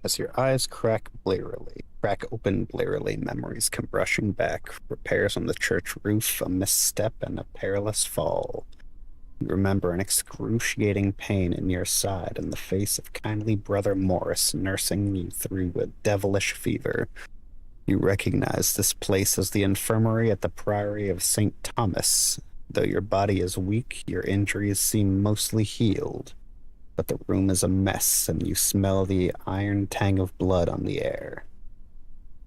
As your eyes crack open blearily, memories come rushing back. Repairs on the church roof, a misstep, and a perilous fall. You remember an excruciating pain in your side and the face of kindly Brother Morris nursing you through a devilish fever. You recognize this place as the infirmary at the Priory of St. Thomas. Though your body is weak, your injuries seem mostly healed. But the room is a mess, and you smell the iron tang of blood on the air.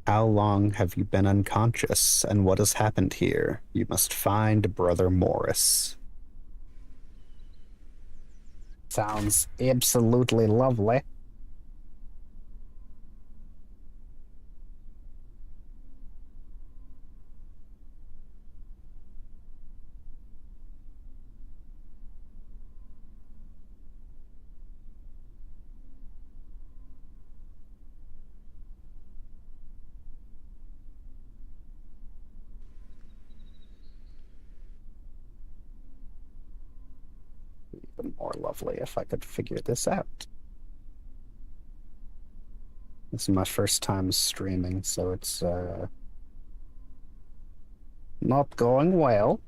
How long have you been unconscious, and what has happened here? You must find Brother Morris. Sounds absolutely lovely. Even more lovely if I could figure this out. This is my first time streaming, so it's not going well.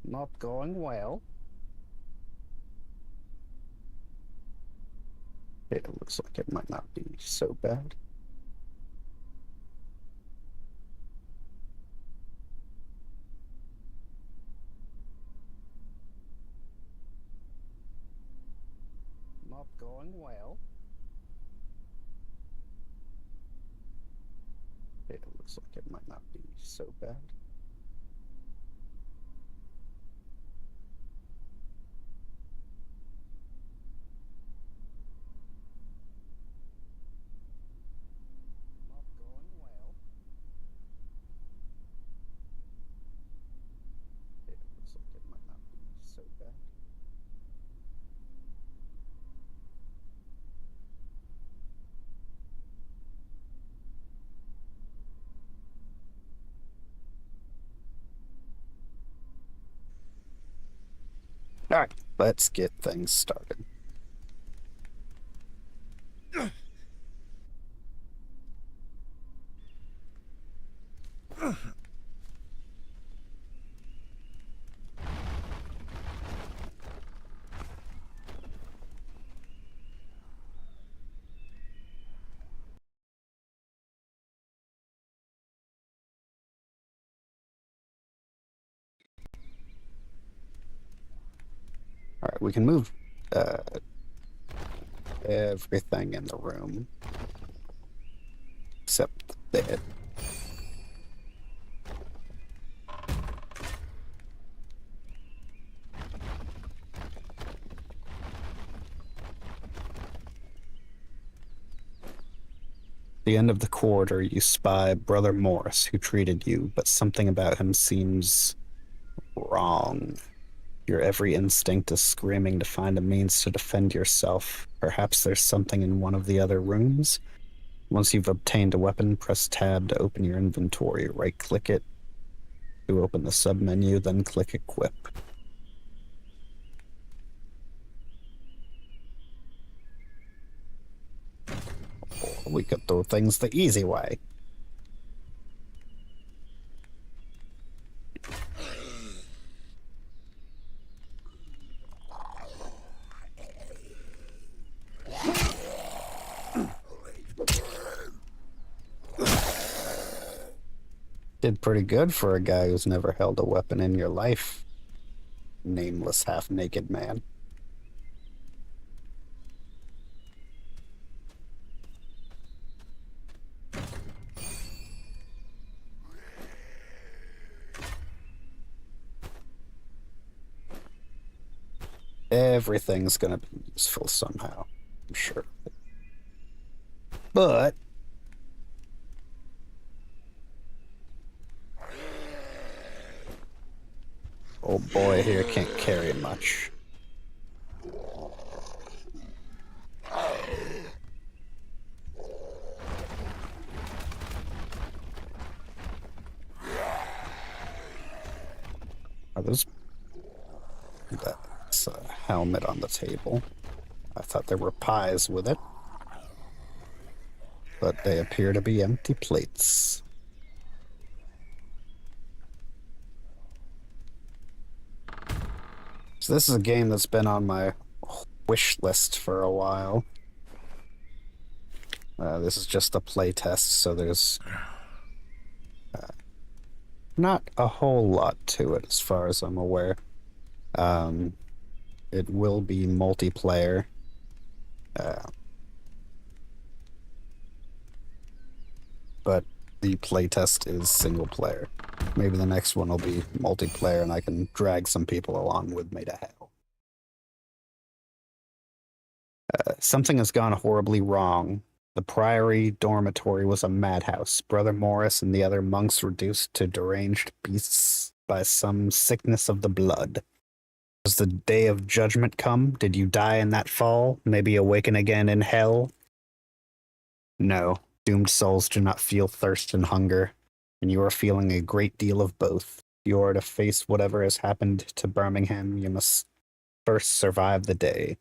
Not going well. It looks like it might not be so bad. Not going well. It looks like it might not be so bad. Not going well. It looks like it might not be so bad. All right, let's get things started. All right, we can move uh, everything in the room except the bed. The end of the corridor, you spy Brother Morris, who treated you, but something about him seems wrong. Your every instinct is screaming to find a means to defend yourself. Perhaps there's something in one of the other rooms? Once you've obtained a weapon, press tab to open your inventory. Right-click it to open the submenu, then click Equip. Or we could do things the easy way. Did pretty good for a guy who's never held a weapon in your life. Nameless half-naked man. Everything's gonna be useful somehow, I'm sure. But old boy here can't carry much. That's a helmet on the table. I thought there were pies with it, but they appear to be empty plates. So this is a game that's been on my wish list for a while. This is just a play test, so there's not a whole lot to it as far as I'm aware. Um, it will be multiplayer. Uh, but the playtest is single player. Maybe the next one will be multiplayer and I can drag some people along with me to hell. Something has gone horribly wrong. The Priory dormitory was a madhouse. Brother Morris and the other monks reduced to deranged beasts by some sickness of the blood. Has the day of judgment come? Did you die in that fall? Maybe awaken again in hell? No, doomed souls do not feel thirst and hunger, and you are feeling a great deal of both. If you are to face whatever has happened to Birmingham, you must first survive the day.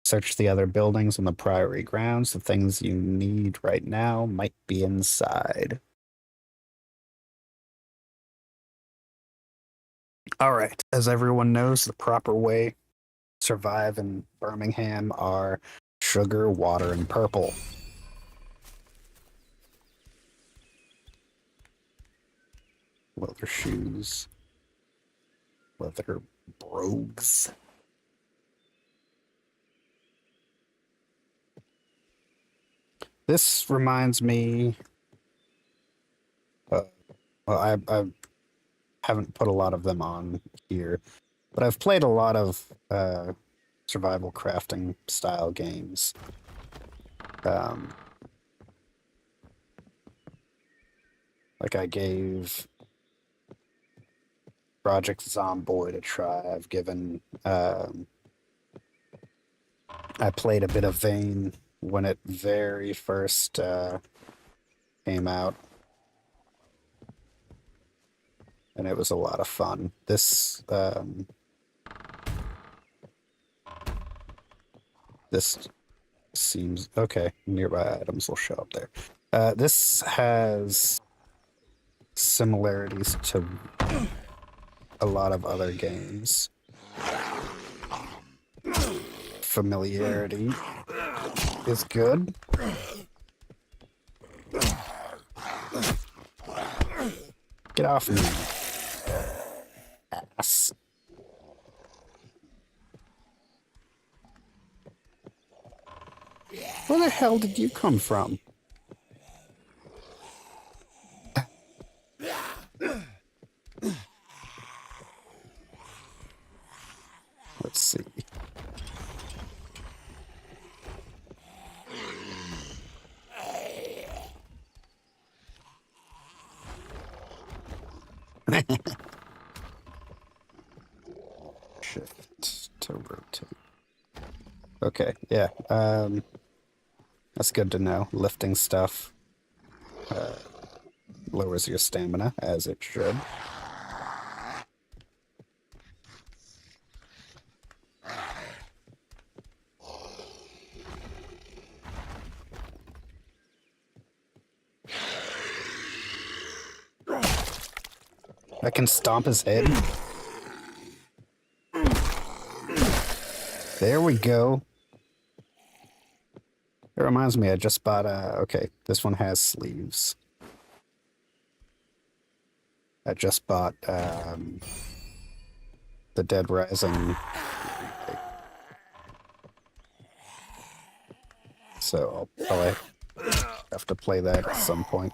Search the other buildings on the Priory grounds. The things you need right now might be inside. All right, as everyone knows, the proper way to survive in Birmingham are sugar, water, and purple. Leather shoes. Leather brogues. This reminds me. Well, I haven't put a lot of them on here, but I've played a lot of survival crafting style games. Like I gave Project Zomboid a try. I've given. I played a bit of Vane when it very first came out, and it was a lot of fun. This seems okay. Nearby items will show up there. This has similarities to a lot of other games. Familiarity is good. Get off me, ass. Where the hell did you come from? Let's see. Shift to rotate. Okay, yeah. That's good to know. Lifting stuff lowers your stamina, as it should. I can stomp his head. There we go. It reminds me, I just bought okay, this one has sleeves. I just bought the Dead Rising. So I'll probably have to play that at some point.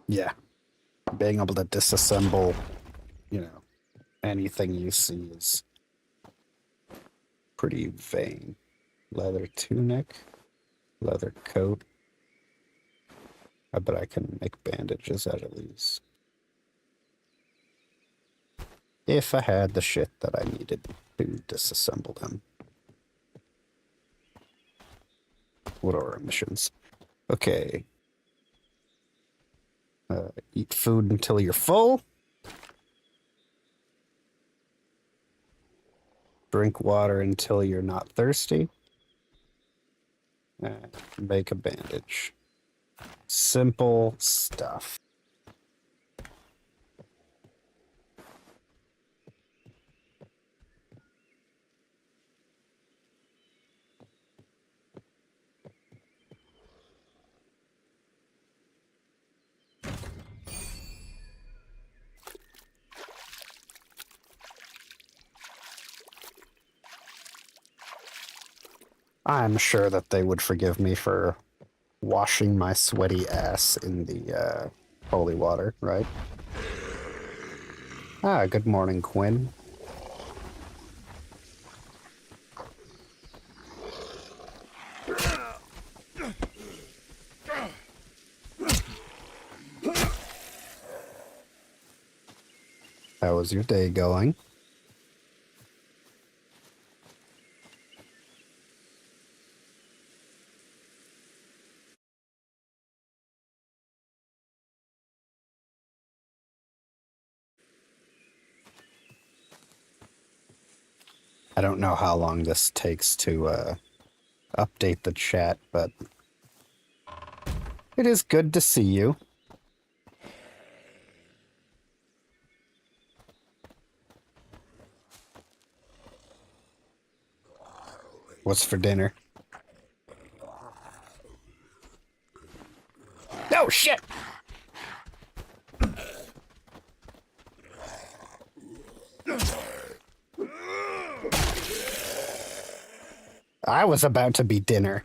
Yeah. Being able to disassemble, anything you see is pretty vain. Leather tunic, leather coat. I bet I can make bandages out of these. If I had the shit that I needed to disassemble them. What are our missions? Okay. Eat food until you're full. Drink water until you're not thirsty. And make a bandage. Simple stuff. I'm sure that they would forgive me for washing my sweaty ass in the holy water, right? Ah, good morning, Quinn. How was your day going? I don't know how long this takes to update the chat, but it is good to see you. What's for dinner? Oh, shit! I was about to be dinner.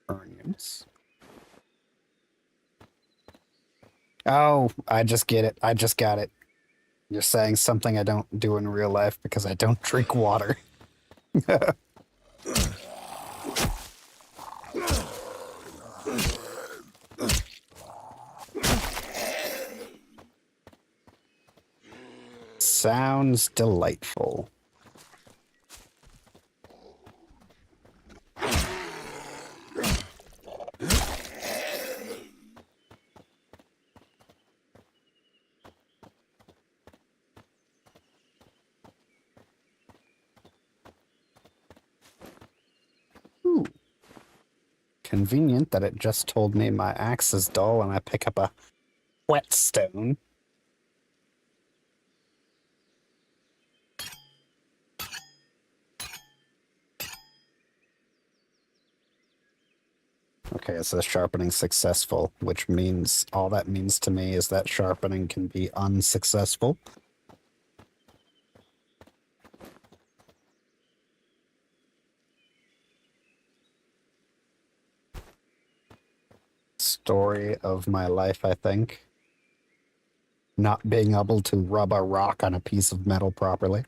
Onions. Oh, I just get it. I just got it. You're saying something I don't do in real life because I don't drink water. Sounds delightful. Ooh. Convenient that it just told me my axe is dull and I pick up a whetstone. Okay, it says sharpening successful, which means all that means to me is that sharpening can be unsuccessful. Story of my life, I think. Not being able to rub a rock on a piece of metal properly.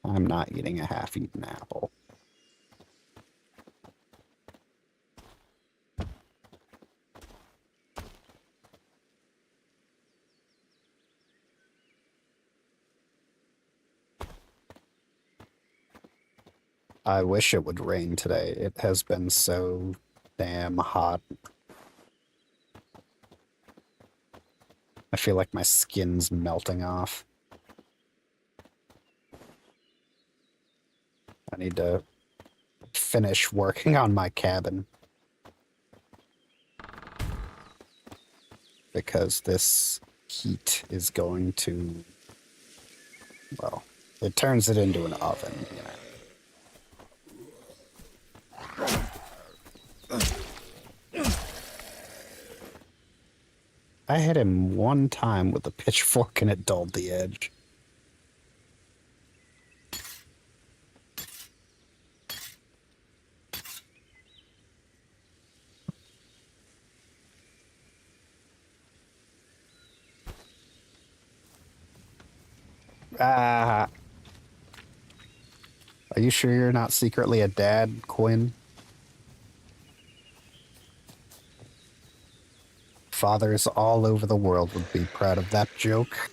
I'm not eating a half-eaten apple. I wish it would rain today. It has been so damn hot. I feel like my skin's melting off. I need to finish working on my cabin. Because this heat is going to, well, it turns it into an oven, you know. I hit him one time with a pitchfork and it dulled the edge. Ah. Are you sure you're not secretly a dad, Quinn? Fathers all over the world would be proud of that joke.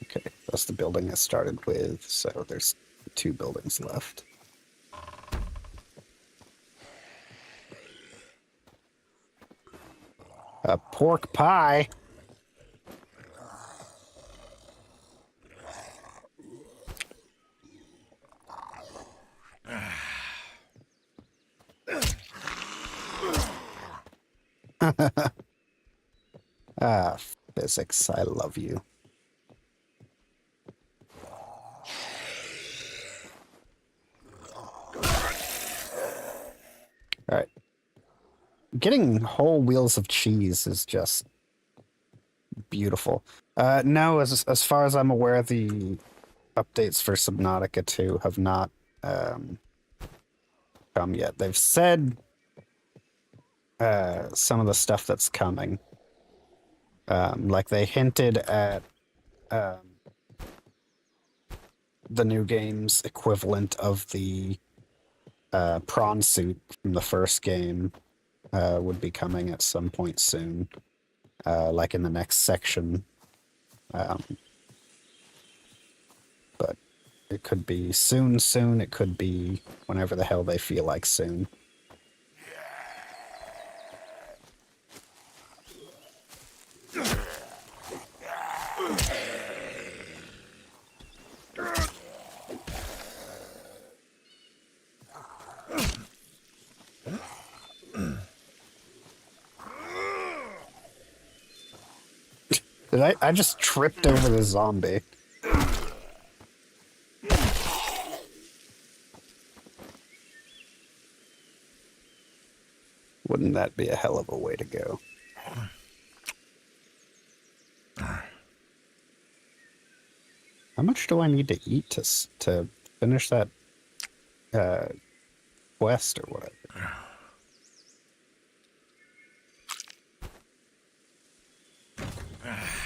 Okay, that's the building I started with, so there's 2 buildings left. A pork pie! Ah, physics, I love you. Alright. Getting whole wheels of cheese is just beautiful. No, as far as I'm aware, the updates for Subnautica 2 have not come yet. They've said some of the stuff that's coming. Like they hinted at the new game's equivalent of the prawn suit from the first game would be coming at some point soon, like in the next section. But it could be soon, it could be whenever the hell they feel like soon. I just tripped over the zombie. Wouldn't that be a hell of a way to go? How much do I need to eat to finish that quest or whatever?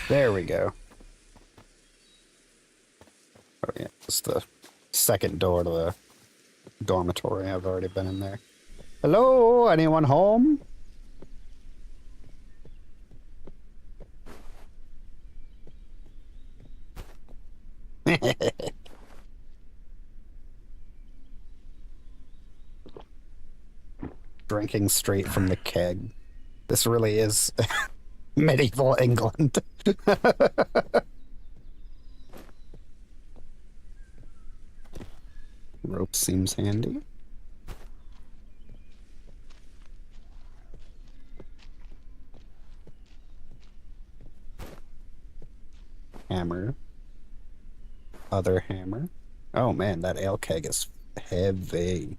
There we go. Oh yeah, it's the second door to the dormitory. I've already been in there. Hello? Anyone home? Drinking straight from the keg. This really is medieval England. Rope seems handy. Hammer. Other hammer. Oh man, that ale keg is heavy.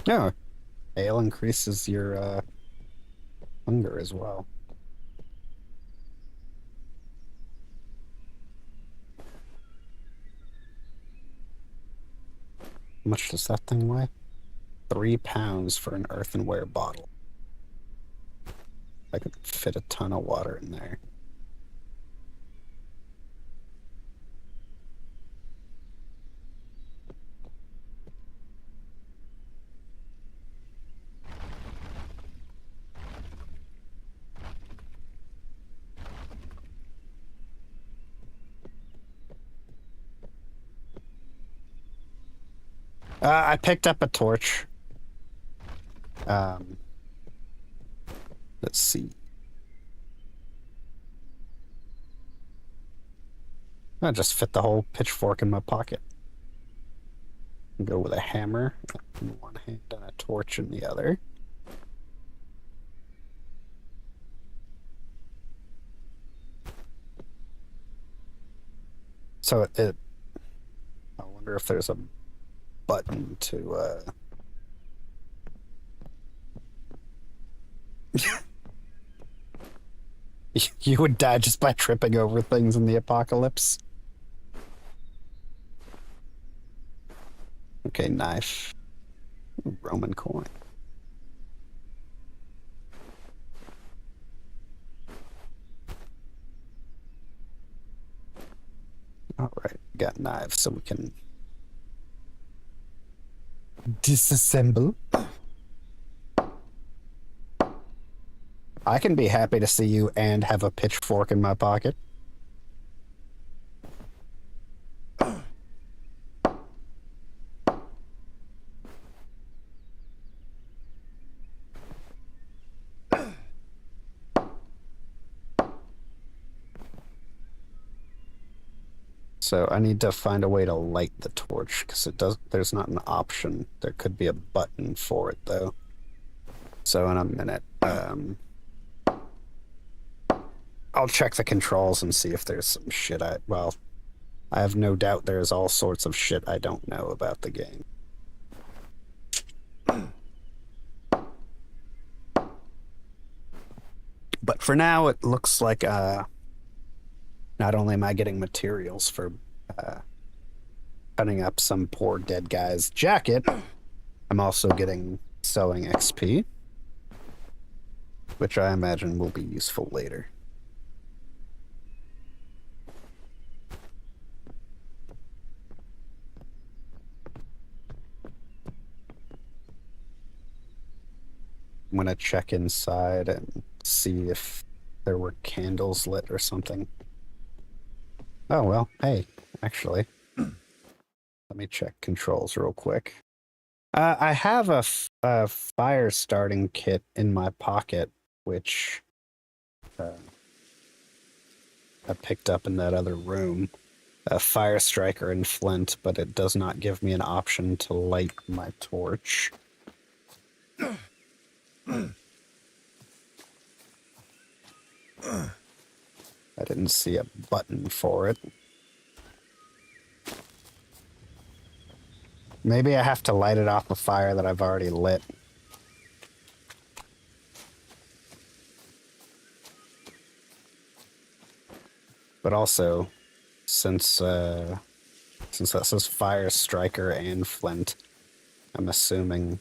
No, ale increases your hunger as well. How much does that thing weigh? 3 pounds for an earthenware bottle. I could fit a ton of water in there. I picked up a torch. Let's see. I just fit the whole pitchfork in my pocket. Go with a hammer in one hand and a torch in the other. So I wonder if there's a button to You would die just by tripping over things in the apocalypse. Okay, knife. Ooh, Roman coin. Alright, got knives so we can disassemble. I can be happy to see you and have a pitchfork in my pocket. So I need to find a way to light the torch because there's not an option. There could be a button for it though. So in a minute, I'll check the controls and see if there's some shit I have no doubt there's all sorts of shit I don't know about the game. But for now, it looks like not only am I getting materials for cutting up some poor dead guy's jacket, I'm also getting sewing XP, which I imagine will be useful later. I'm gonna check inside and see if there were candles lit or something. Oh, well, hey, actually, let me check controls real quick. I have a fire starting kit in my pocket, which I picked up in that other room. A fire striker and flint, but it does not give me an option to light my torch. I didn't see a button for it. Maybe I have to light it off a fire that I've already lit. But also, since that says fire striker and flint, I'm assuming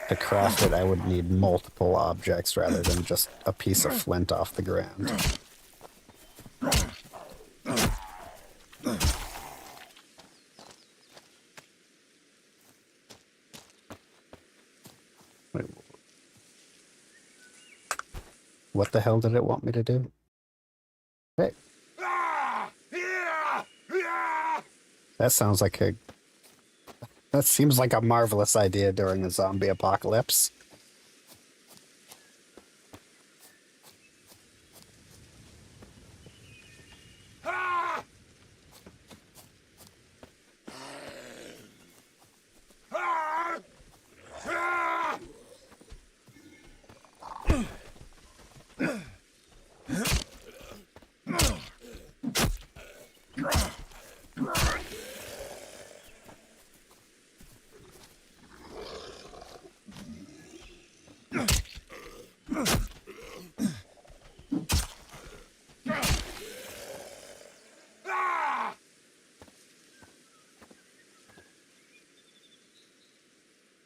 to craft it I would need multiple objects rather than just a piece of flint off the ground. Wait, what the hell did it want me to do? Hey. That sounds like that seems like a marvelous idea during a zombie apocalypse.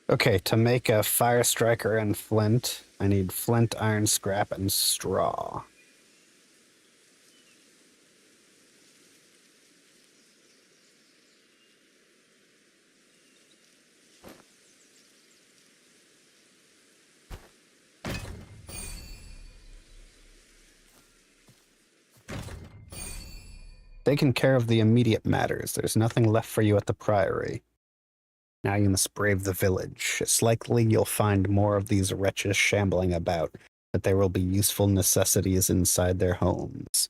Okay, to make a fire striker and flint, I need flint, iron scrap, and straw. Taking care of the immediate matters. There's nothing left for you at the Priory. Now you must brave the village. It's likely you'll find more of these wretches shambling about, but there will be useful necessities inside their homes.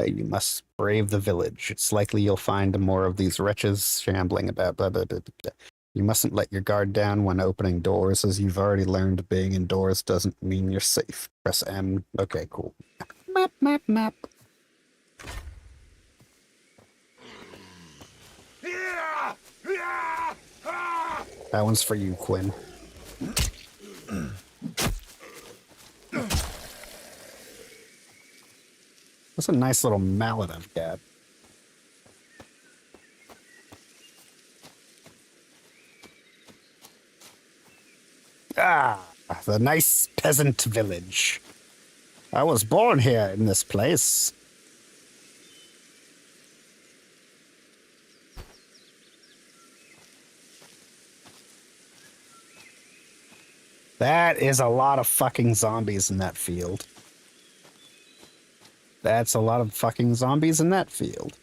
You must brave the village. It's likely you'll find more of these wretches shambling about. Blah, blah, blah, blah. You mustn't let your guard down when opening doors, as you've already learned being indoors doesn't mean you're safe. Press M. Okay, cool. Map, map, map. That one's for you, Quinn. That's a nice little mallet I've got. Ah, the nice peasant village. I was born here in this place. That is a lot of fucking zombies in that field. That's a lot of fucking zombies in that field.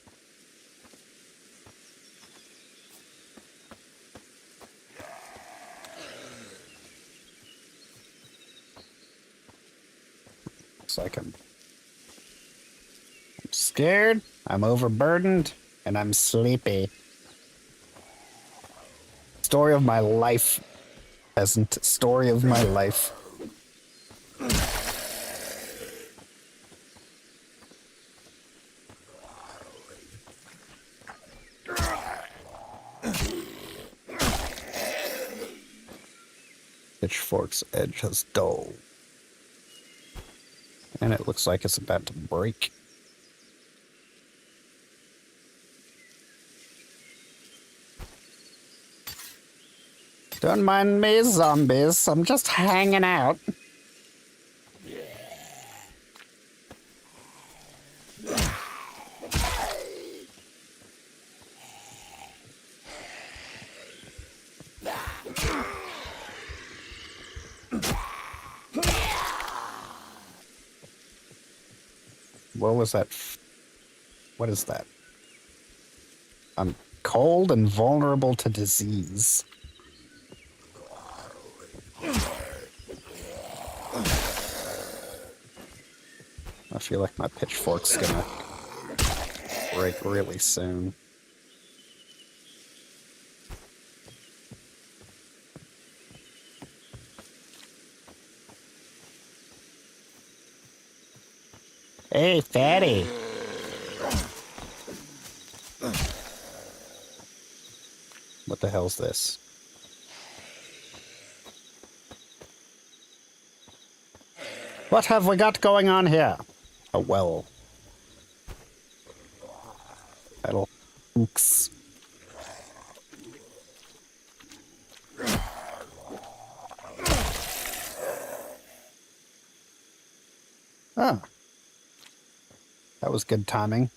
Looks like I'm scared, I'm overburdened, and I'm sleepy. Story of my life, peasant. Story of my life. Pitchfork's edge has dulled. And it looks like it's about to break. Don't mind me, zombies. I'm just hanging out. What was that? What is that? I'm cold and vulnerable to disease. I feel like my pitchfork's gonna break really soon. Hey, fatty. What the hell's this? What have we got going on here? A well. That'll... Oops. Ah. That was good timing.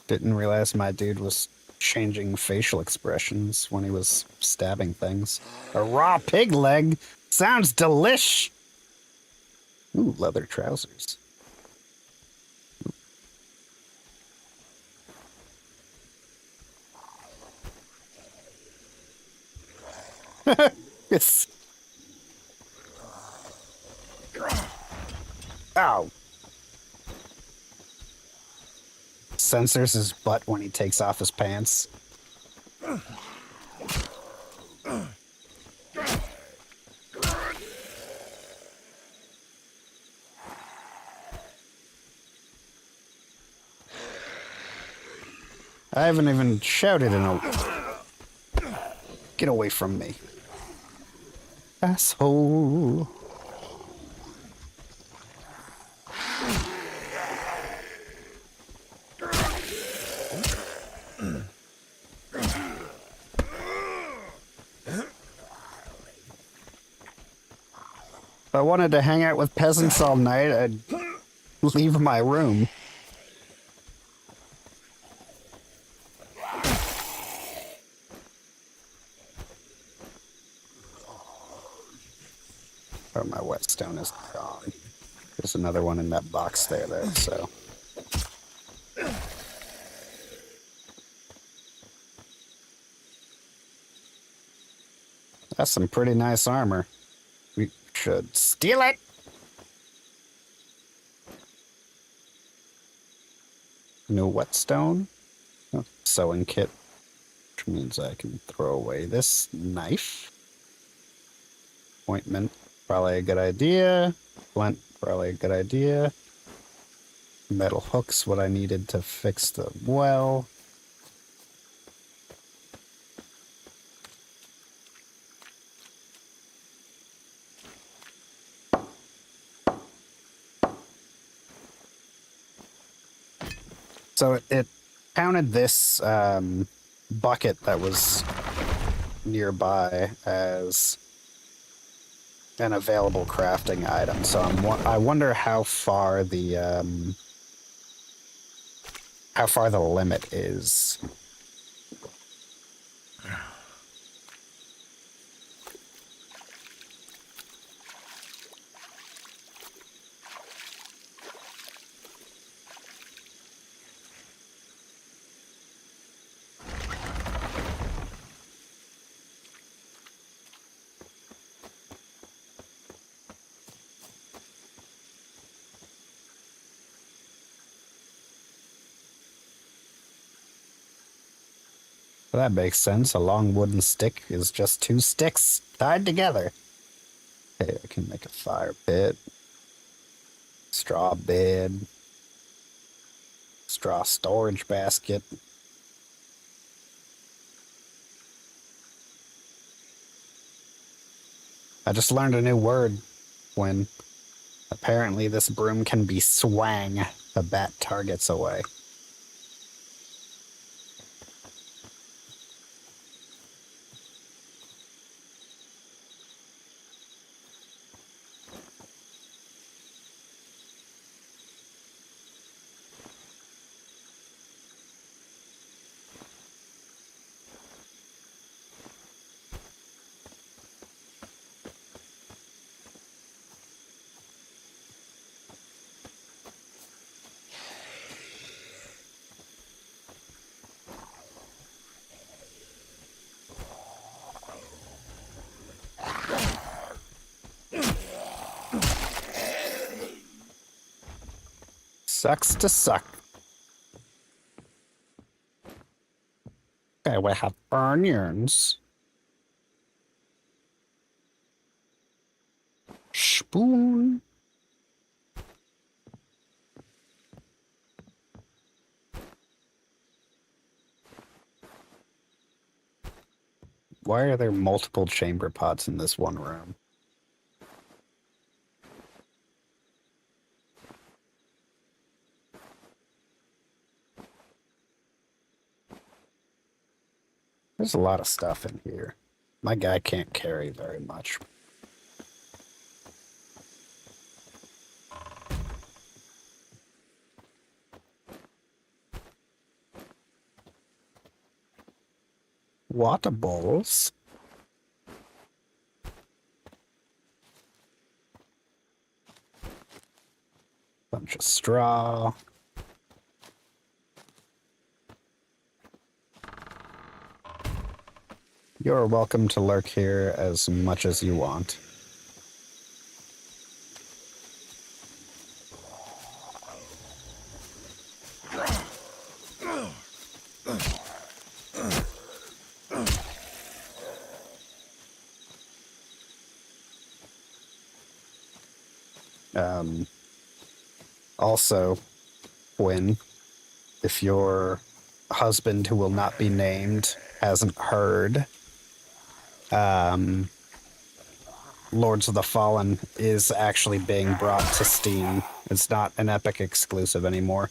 Didn't realize my dude was changing facial expressions when he was stabbing things. A raw pig leg! Sounds delish! Ooh, leather trousers. Yes. Ow. Censors his butt when he takes off his pants. I haven't even shouted in a... Get away from me. Asshole. If I wanted to hang out with peasants all night, I'd leave my room. Oh, my whetstone is gone. There's another one in that box there, though, so... That's some pretty nice armor. We should steal it! No whetstone? Oh, sewing kit. Which means I can throw away this knife. Ointment, probably a good idea. Flint, probably a good idea. Metal hooks, what I needed to fix the well. So it counted this bucket that was nearby as an available crafting item. So I wonder how far the limit is. Well, that makes sense. A long wooden stick is just two sticks tied together. Okay, I can make a fire pit. Straw bed. Straw storage basket. I just learned a new word when apparently this broom can be swang the bat targets away. Sucks to suck. Okay, we have onions. Spoon. Why are there multiple chamber pots in this one room? There's a lot of stuff in here. My guy can't carry very much. Water bowls. Bunch of straw. You're welcome to lurk here as much as you want. Also, Quinn, if your husband, who will not be named, hasn't heard, Lords of the Fallen is actually being brought to Steam. It's not an Epic exclusive anymore.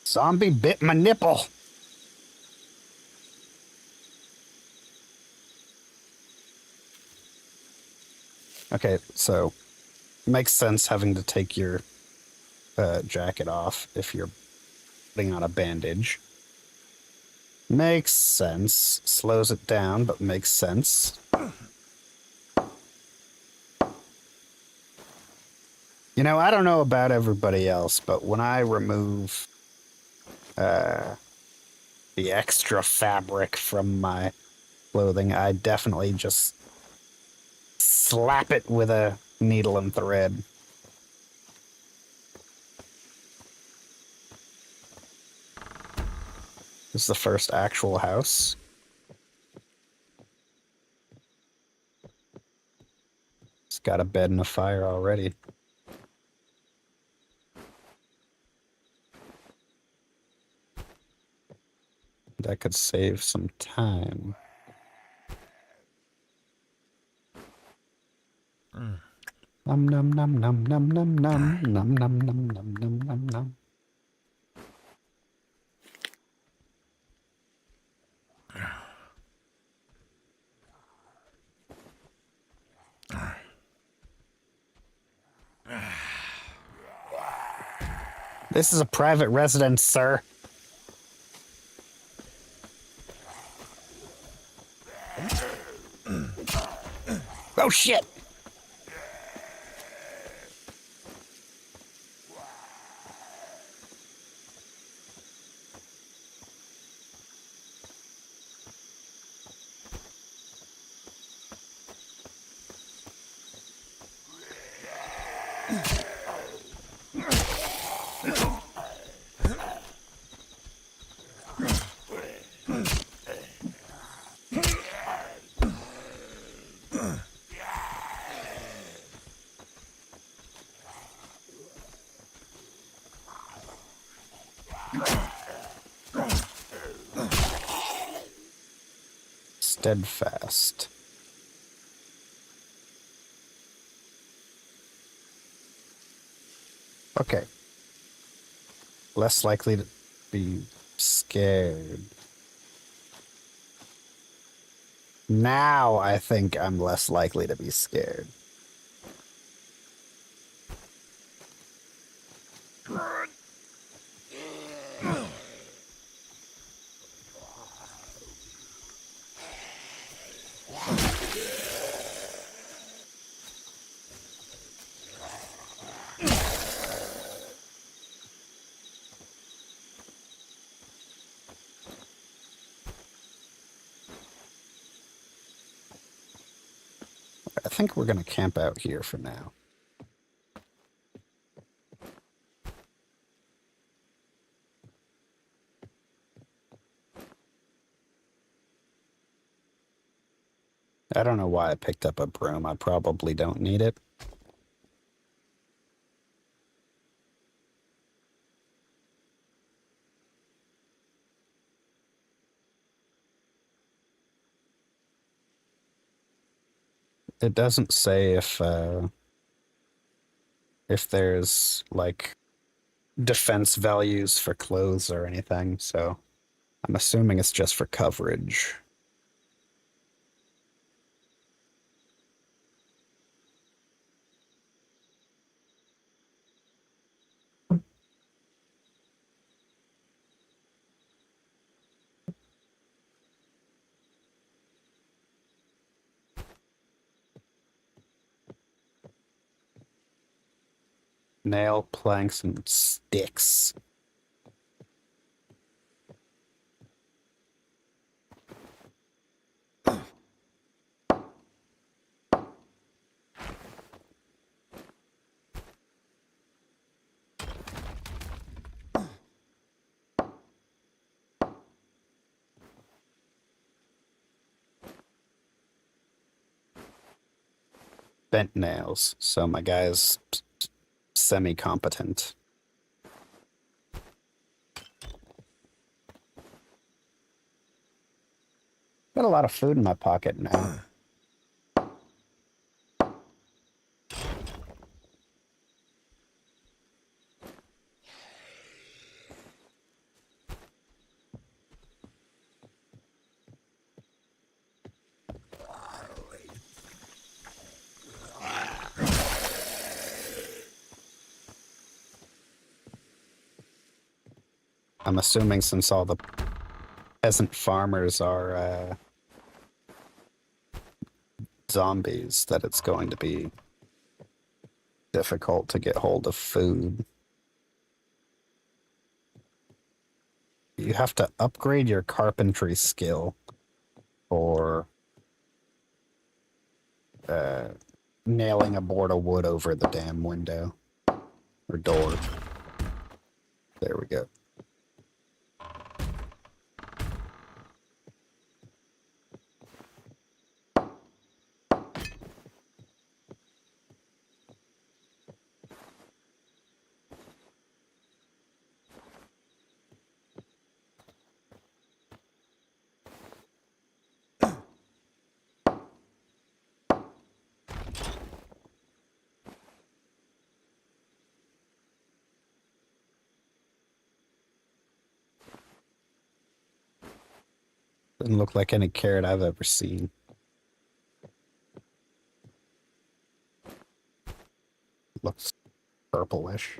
Zombie bit my nipple. Okay, so makes sense having to take your jacket off if you're putting on a bandage. Makes sense. Slows it down, but makes sense. You know, I don't know about everybody else, but when I remove the extra fabric from my clothing, I definitely just slap it with a needle and thread. This is the first actual house. It's got a bed and a fire already. That could save some time. Num num num num num num num num num num num num num num. This is a private residence, sir. Oh, shit! Steadfast. Okay. Less likely to be scared. Now I think I'm less likely to be scared. I think we're going to camp out here for now. I don't know why I picked up a broom. I probably don't need it. It doesn't say if there's like defense values for clothes or anything, so I'm assuming it's just for coverage. Nail planks and sticks. Bent nails, so my guy's semi-competent. Got a lot of food in my pocket now. I'm assuming since all the peasant farmers are zombies, that it's going to be difficult to get hold of food. You have to upgrade your carpentry skill for nailing a board of wood over the damn window or door. There we go. Doesn't look like any carrot I've ever seen. Looks purplish.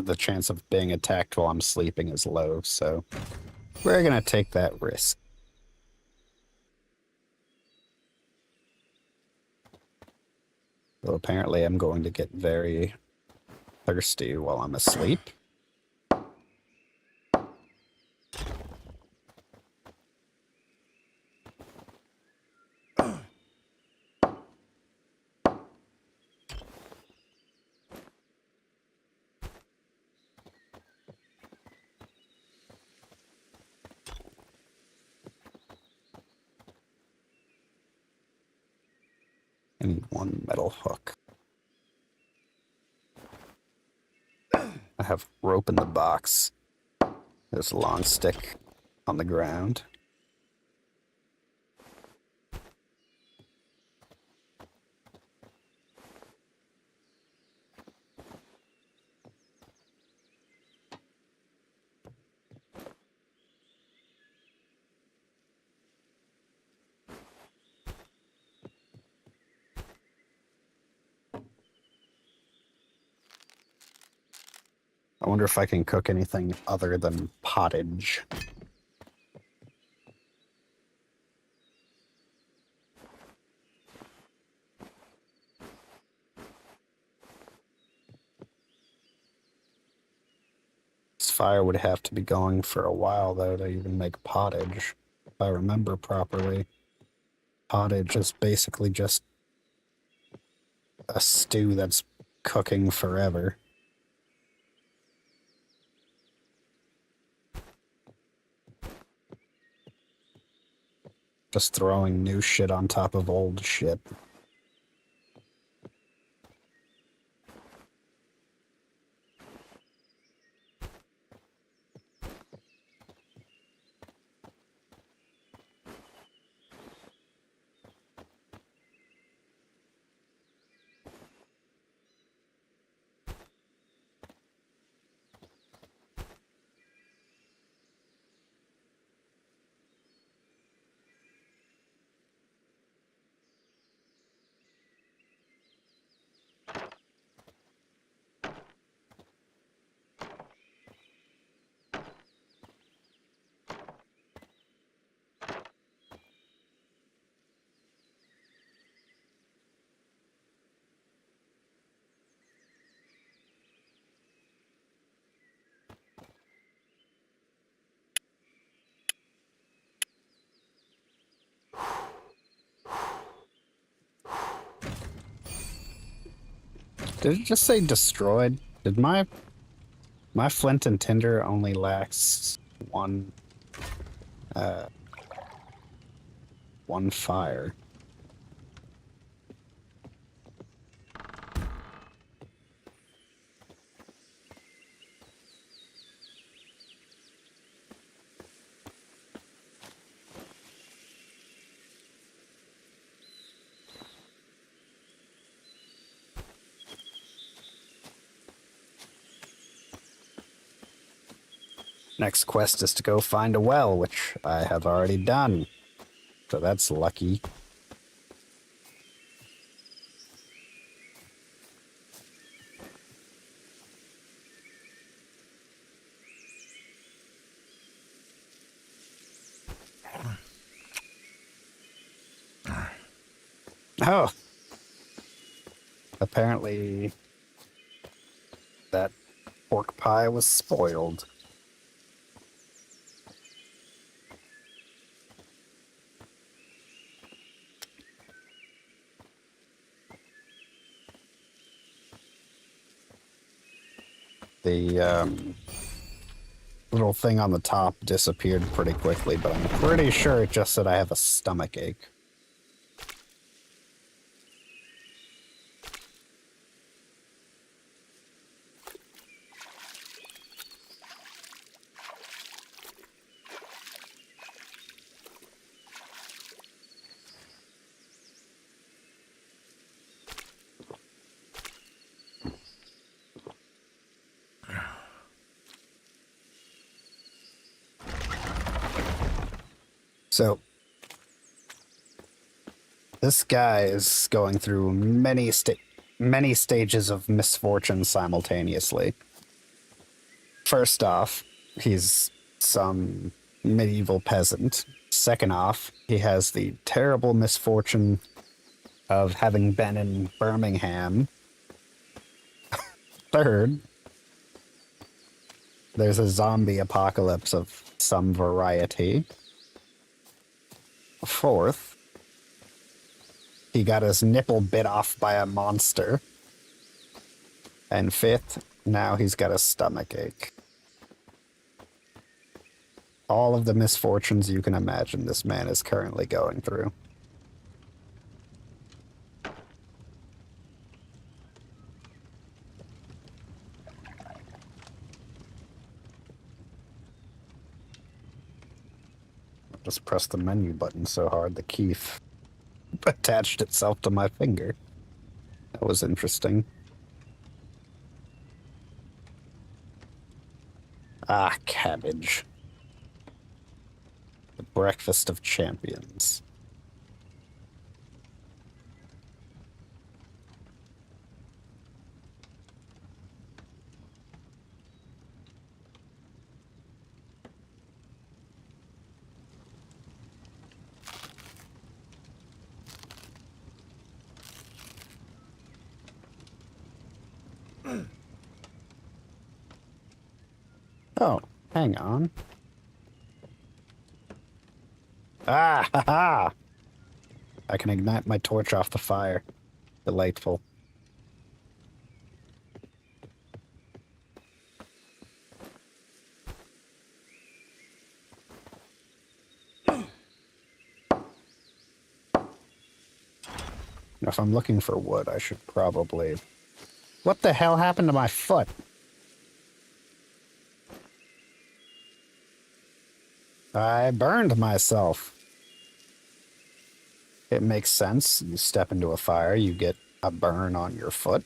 the chance of being attacked while I'm sleeping is low, so we're gonna take that risk. So apparently I'm going to get very thirsty while I'm asleep. I need one metal hook. I have rope in the box. There's a long stick on the ground. I wonder if I can cook anything other than pottage. This fire would have to be going for a while, though, to even make pottage. If I remember properly, pottage is basically just a stew that's cooking forever. Just throwing new shit on top of old shit. Did it just say destroyed? Did my flint and tinder only lacks one fire? Next quest is to go find a well, which I have already done. So that's lucky. Oh. Apparently that pork pie was spoiled. The little thing on the top disappeared pretty quickly, but I'm pretty sure it just said I have a stomach ache. So, this guy is going through many stages of misfortune simultaneously. First off, he's some medieval peasant. Second off, he has the terrible misfortune of having been in Birmingham. Third, there's a zombie apocalypse of some variety. Fourth, he got his nipple bit off by a monster. And fifth, now he's got a stomach ache. All of the misfortunes you can imagine this man is currently going through. Just pressed the menu button so hard the key attached itself to my finger. That was interesting. Ah, cabbage. The breakfast of champions. Oh, hang on. Ah, ha ha! I can ignite my torch off the fire. Delightful. If I'm looking for wood, I should probably... What the hell happened to my foot? I burned myself. It makes sense. You step into a fire, you get a burn on your foot.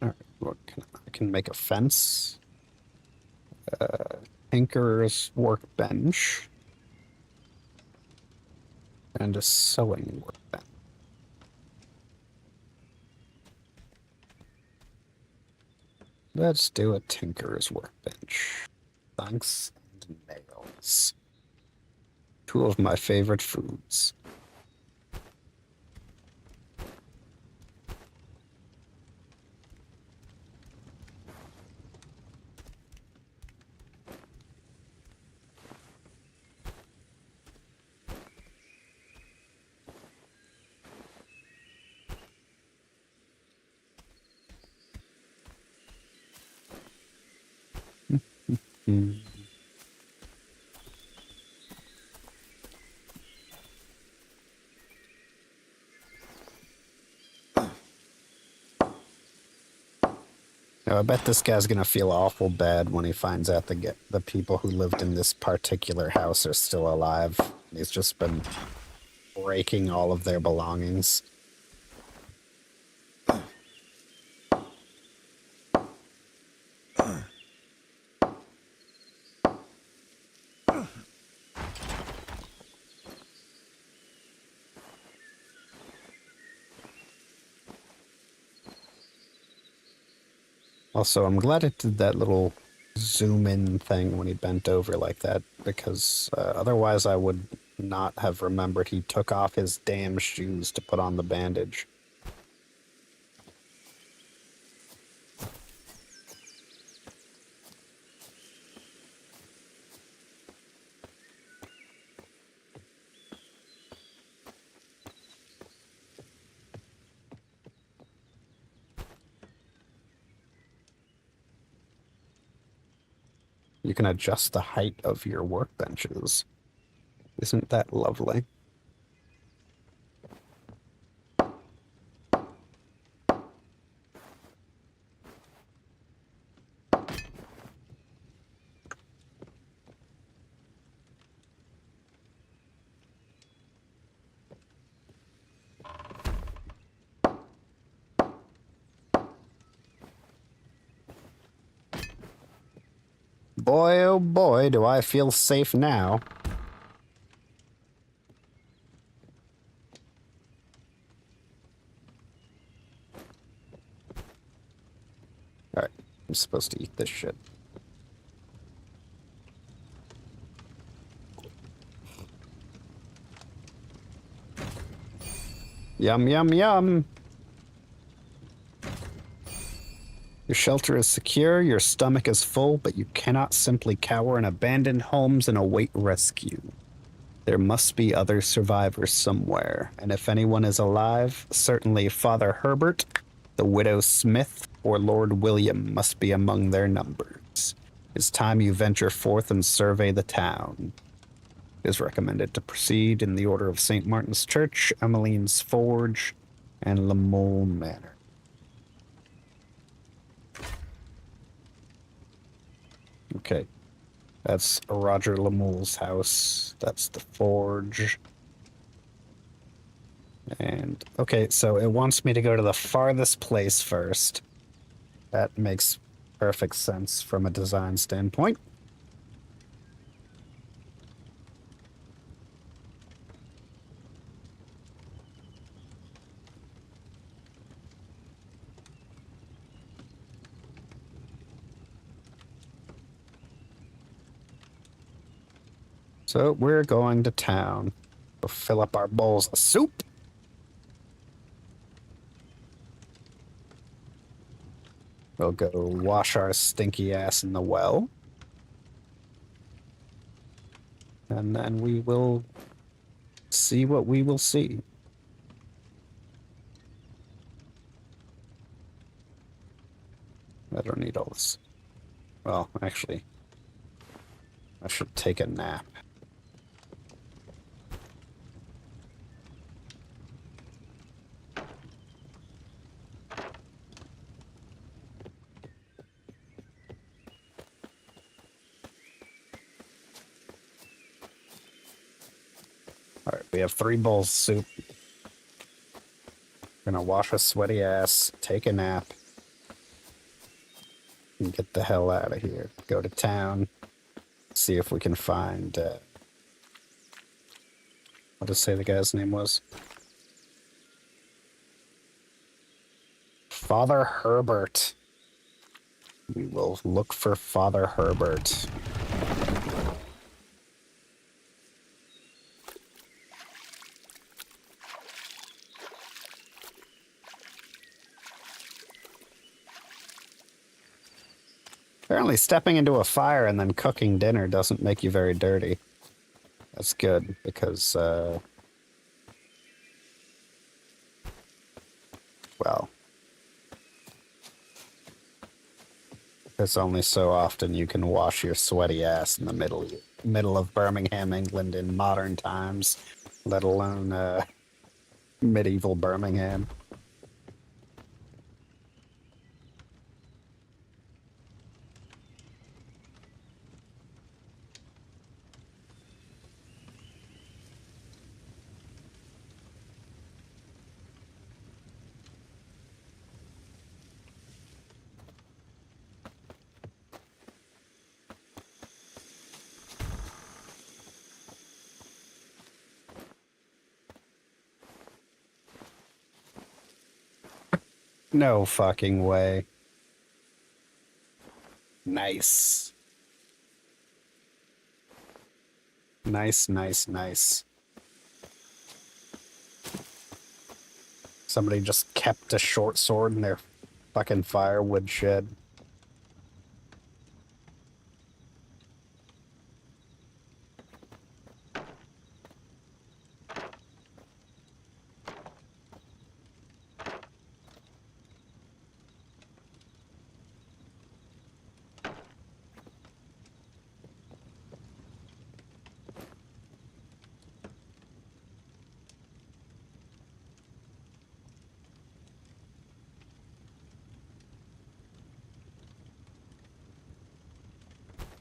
Alright, I can make a fence. Tinker's workbench. And a sewing workbench. Let's do a tinker's workbench. Thanks and nails. Two of my favorite foods. Mm. Now, I bet this guy's gonna feel awful bad when he finds out the people who lived in this particular house are still alive. He's just been breaking all of their belongings. Also, I'm glad it did that little zoom in thing when he bent over like that, because otherwise I would not have remembered he took off his damn shoes to put on the bandage. You can adjust the height of your workbenches. Isn't that lovely? Boy, oh boy, do I feel safe now. Alright, I'm supposed to eat this shit. Yum, yum, yum. Your shelter is secure, your stomach is full, but you cannot simply cower in abandoned homes and await rescue. There must be other survivors somewhere, and if anyone is alive, certainly Father Herbert, the widow Smith, or Lord William must be among their numbers. It's time you venture forth and survey the town. It is recommended to proceed in the order of St. Martin's Church, Emmeline's Forge, and Lamole Manor. Okay, that's Roger Lamole's house. That's the Forge. And, okay, so it wants me to go to the farthest place first. That makes perfect sense from a design standpoint. So we're going to town. We'll fill up our bowls of soup. We'll go wash our stinky ass in the well. And then we will see what we will see. I don't need all this. Well, actually, I should take a nap. All right, we have 3 bowls of soup. We're gonna wash a sweaty ass, take a nap, and get the hell out of here. Go to town, see if we can find, what did I say the guy's name was? Father Herbert. We will look for Father Herbert. Apparently stepping into a fire and then cooking dinner doesn't make you very dirty. That's good, because, well, there's only so often you can wash your sweaty ass in the middle of Birmingham, England in modern times, let alone, medieval Birmingham. No fucking way. Nice. Nice, nice, nice. Somebody just kept a short sword in their fucking firewood shed.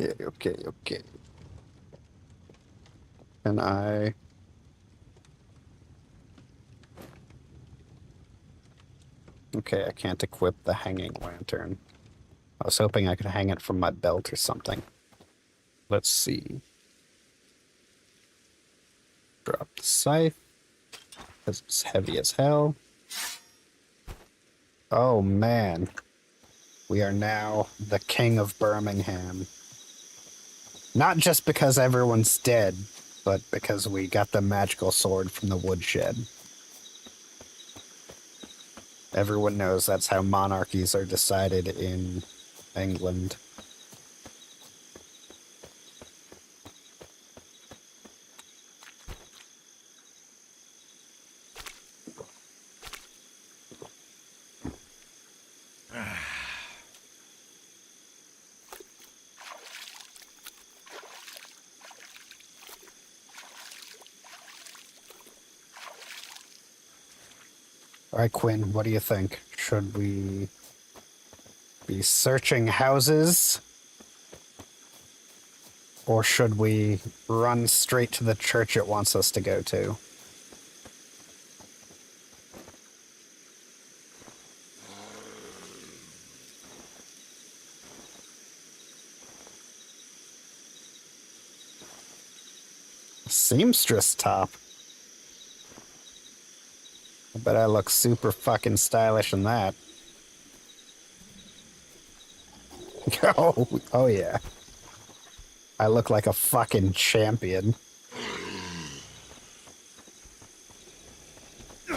Okay. And Okay, I can't equip the hanging lantern. I was hoping I could hang it from my belt or something. Let's see. Drop the scythe, because it's heavy as hell. Oh man. We are now the king of Birmingham. Not just because everyone's dead, but because we got the magical sword from the woodshed. Everyone knows that's how monarchies are decided in England. All right, Quinn, what do you think? Should we be searching houses? Or should we run straight to the church it wants us to go to? Seamstress top. I bet I look super fucking stylish in that. Oh yeah. I look like a fucking champion. I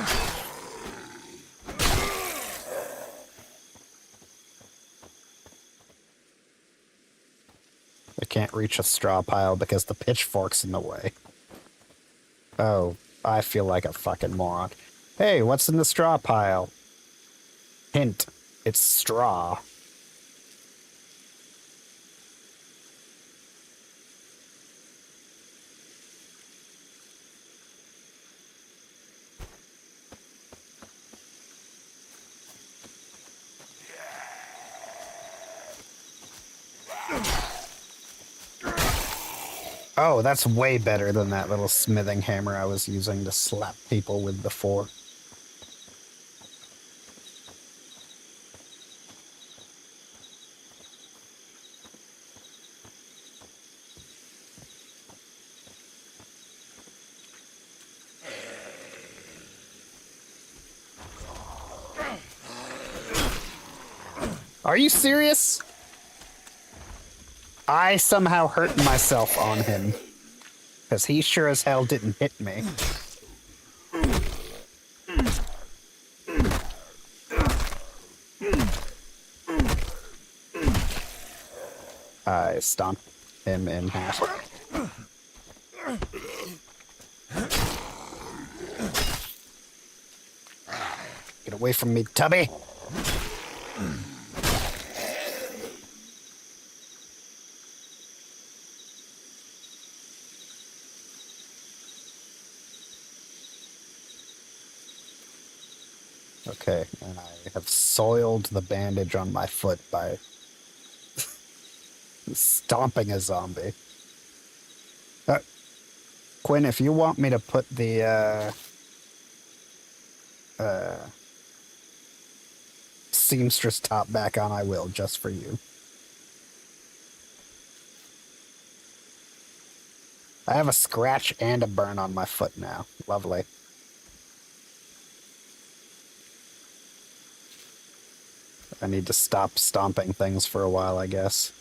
can't reach a straw pile because the pitchfork's in the way. Oh, I feel like a fucking moron. Hey, what's in the straw pile? Hint, it's straw. Oh, that's way better than that little smithing hammer I was using to slap people with before. Are you serious? I somehow hurt myself on him. Because he sure as hell didn't hit me. I stomped him in half. Get away from me, Tubby! Okay, and I have soiled the bandage on my foot by stomping a zombie. Quinn, if you want me to put the seamstress top back on, I will, just for you. I have a scratch and a burn on my foot now. Lovely. I need to stop stomping things for a while, I guess.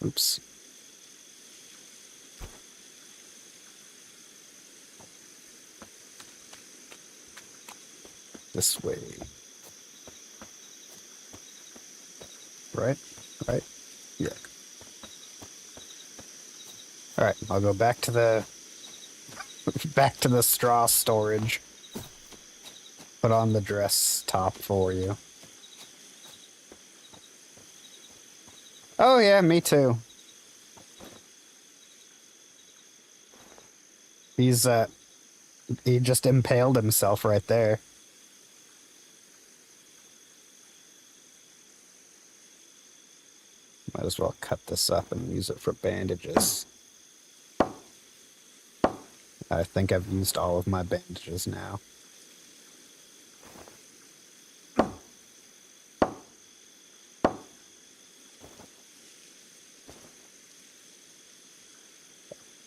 Oops. This way. Right? Right? Yeah. Alright, I'll go back to the back to the straw storage. Put on the dress top for you. Oh yeah, me too. He just impaled himself right there. Might as well cut this up and use it for bandages. I think I've used all of my bandages now.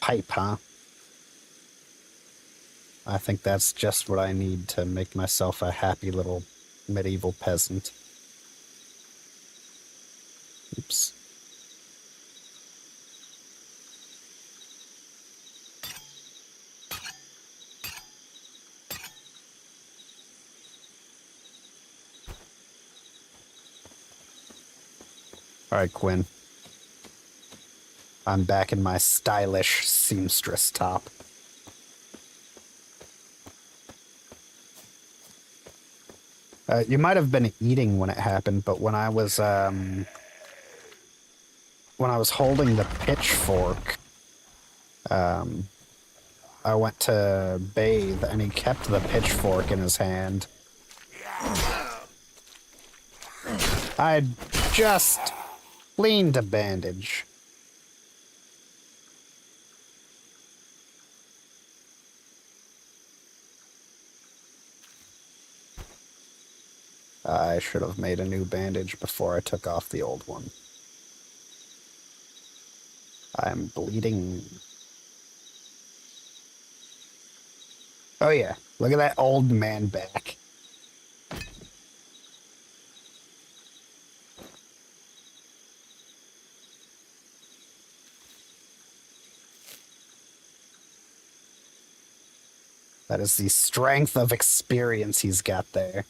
Pipe, huh? I think that's just what I need to make myself a happy little medieval peasant. Oops. Alright, Quinn. I'm back in my stylish seamstress top. You might have been eating when it happened, but when I was holding the pitchfork, I went to bathe and he kept the pitchfork in his hand. I'd just cleaned a bandage. I should have made a new bandage before I took off the old one. I'm bleeding. Oh yeah, look at that old man back. That is the strength of experience he's got there.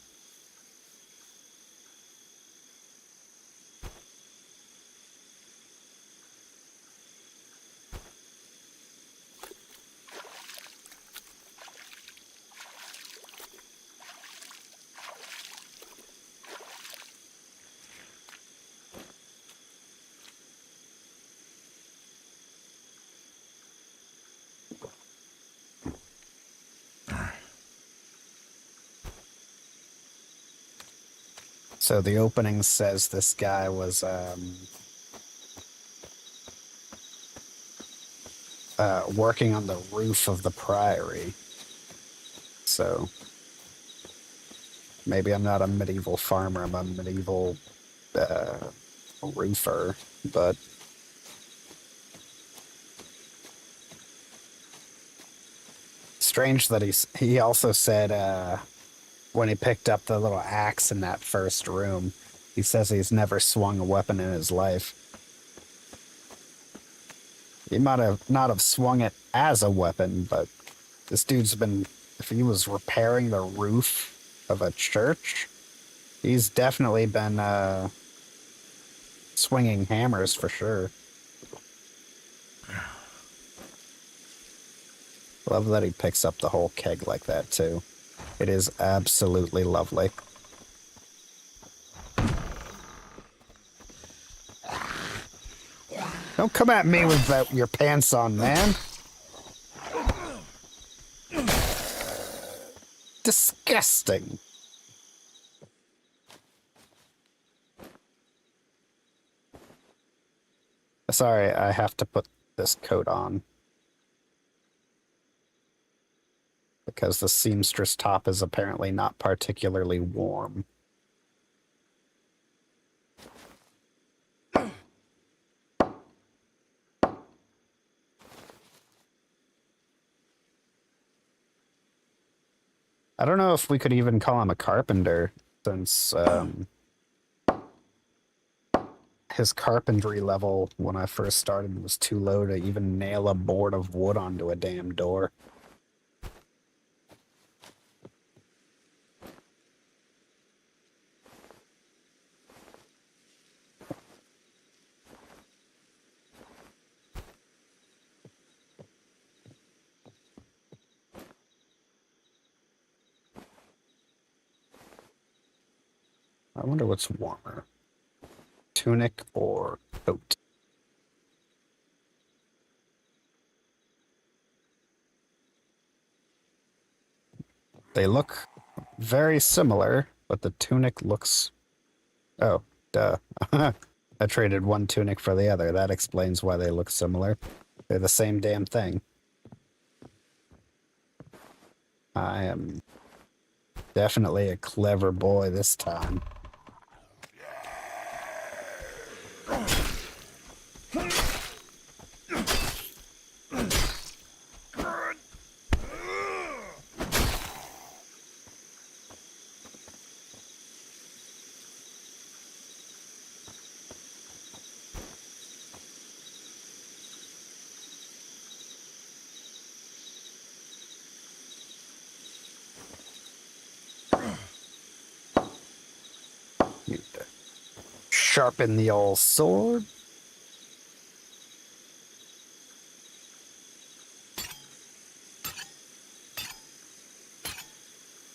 So the opening says this guy was working on the roof of the priory. So maybe I'm not a medieval farmer, I'm a medieval roofer, but strange that he also said when he picked up the little axe in that first room, he says he's never swung a weapon in his life. He might have not have swung it as a weapon, but this dude's been, if he was repairing the roof of a church, he's definitely been swinging hammers for sure. Love that he picks up the whole keg like that too. It is absolutely lovely. Don't come at me with your pants on, man. Disgusting. Sorry, I have to put this coat on. Because the seamstress top is apparently not particularly warm. I don't know if we could even call him a carpenter, since his carpentry level when I first started was too low to even nail a board of wood onto a damn door. I wonder what's warmer, tunic or coat. They look very similar, but the tunic looks... Oh, duh. I traded one tunic for the other. That explains why they look similar. They're the same damn thing. I am definitely a clever boy this time. Need to sharpen the old sword.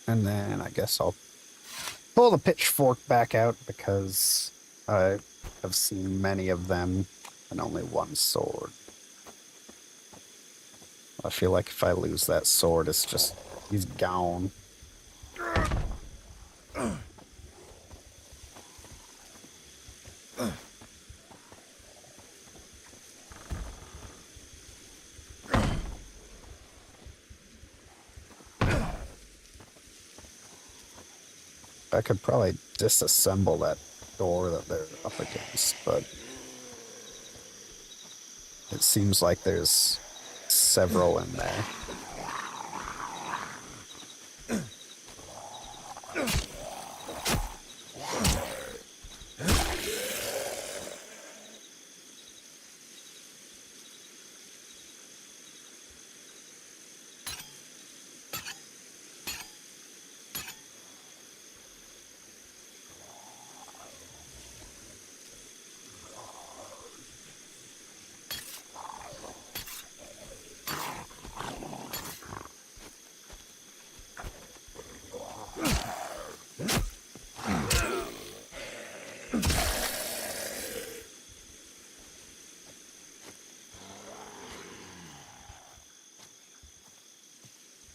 And then I guess I'll pull the pitchfork back out because I have seen many of them and only one sword. I feel like if I lose that sword, it's just, he's gone. I could probably disassemble that door that they're up against, but it seems like there's several in there.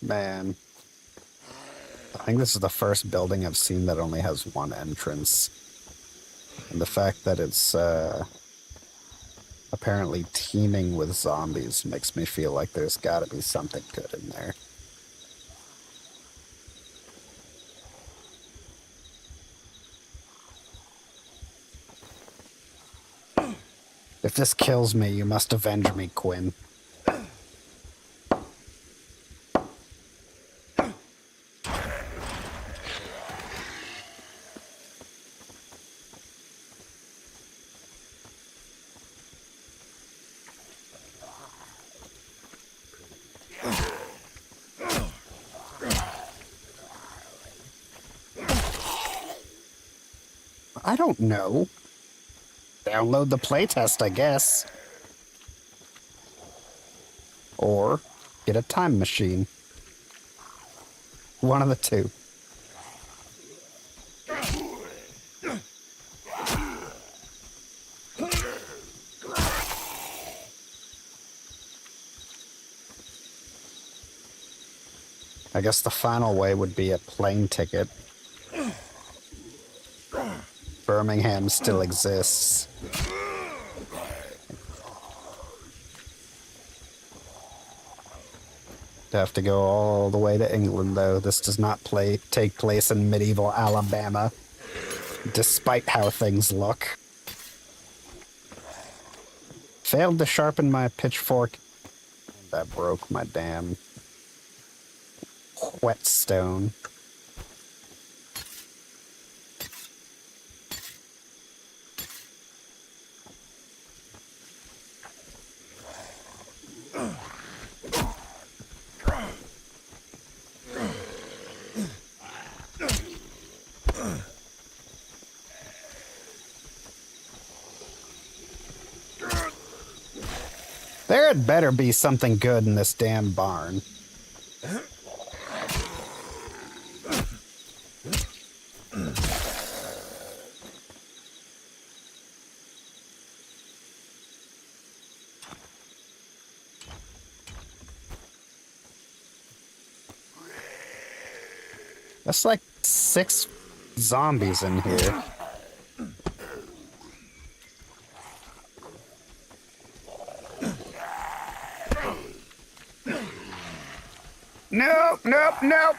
Man, I think this is the first building I've seen that only has one entrance. And the fact that it's apparently teeming with zombies makes me feel like there's gotta be something good in there. If this kills me, you must avenge me, Quinn. I don't know. Download the playtest, I guess. Or get a time machine. One of the two. I guess the final way would be a plane ticket. Birmingham still exists. Have to go all the way to England, though. This does not take place in medieval Alabama, despite how things look. Failed to sharpen my pitchfork. That broke my damn whetstone. There had better be something good in this damn barn. That's like 6 zombies in here. Nope, nope, nope.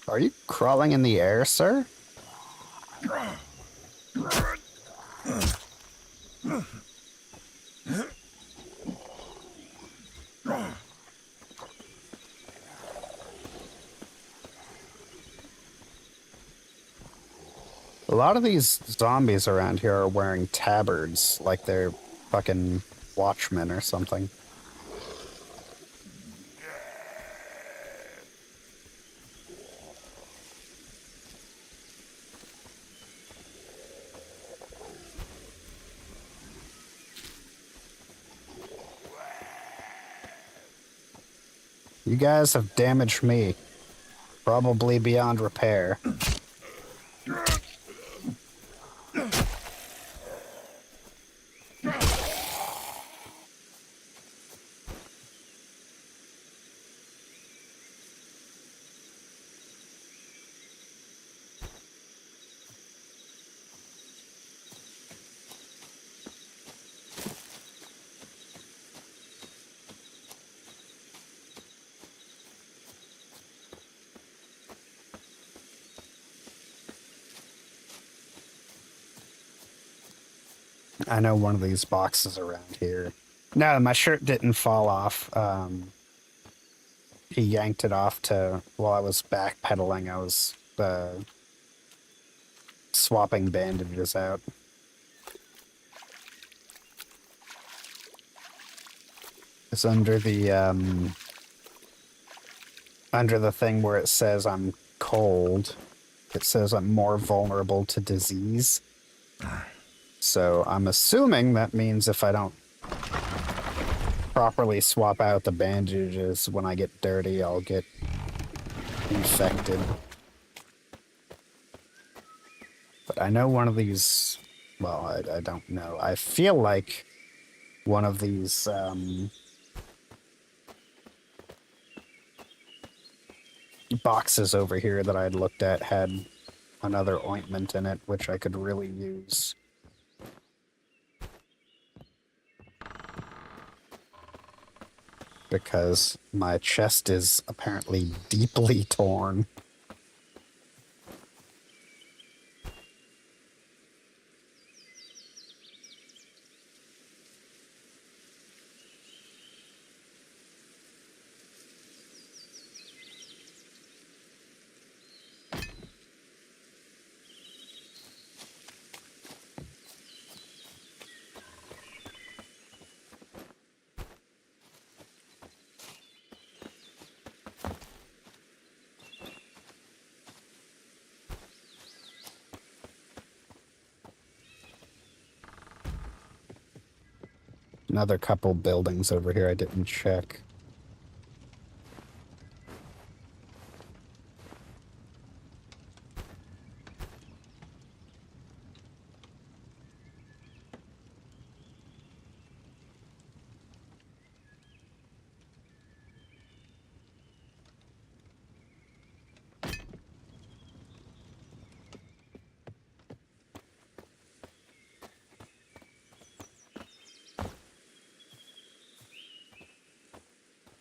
Are you crawling in the air, sir? A lot of these zombies around here are wearing tabards, like they're fucking watchmen or something. You guys have damaged me, probably beyond repair. I know one of these boxes around here. No, my shirt didn't fall off. He yanked it off to while I was backpedaling. I was swapping bandages out. It's under the thing where it says I'm cold. It says I'm more vulnerable to disease. So I'm assuming that means if I don't properly swap out the bandages when I get dirty, I'll get infected. But I know one of these, well, I don't know. I feel like one of these boxes over here that I'd looked at had another ointment in it, which I could really use. Because my chest is apparently deeply torn. Another couple buildings over here I didn't check.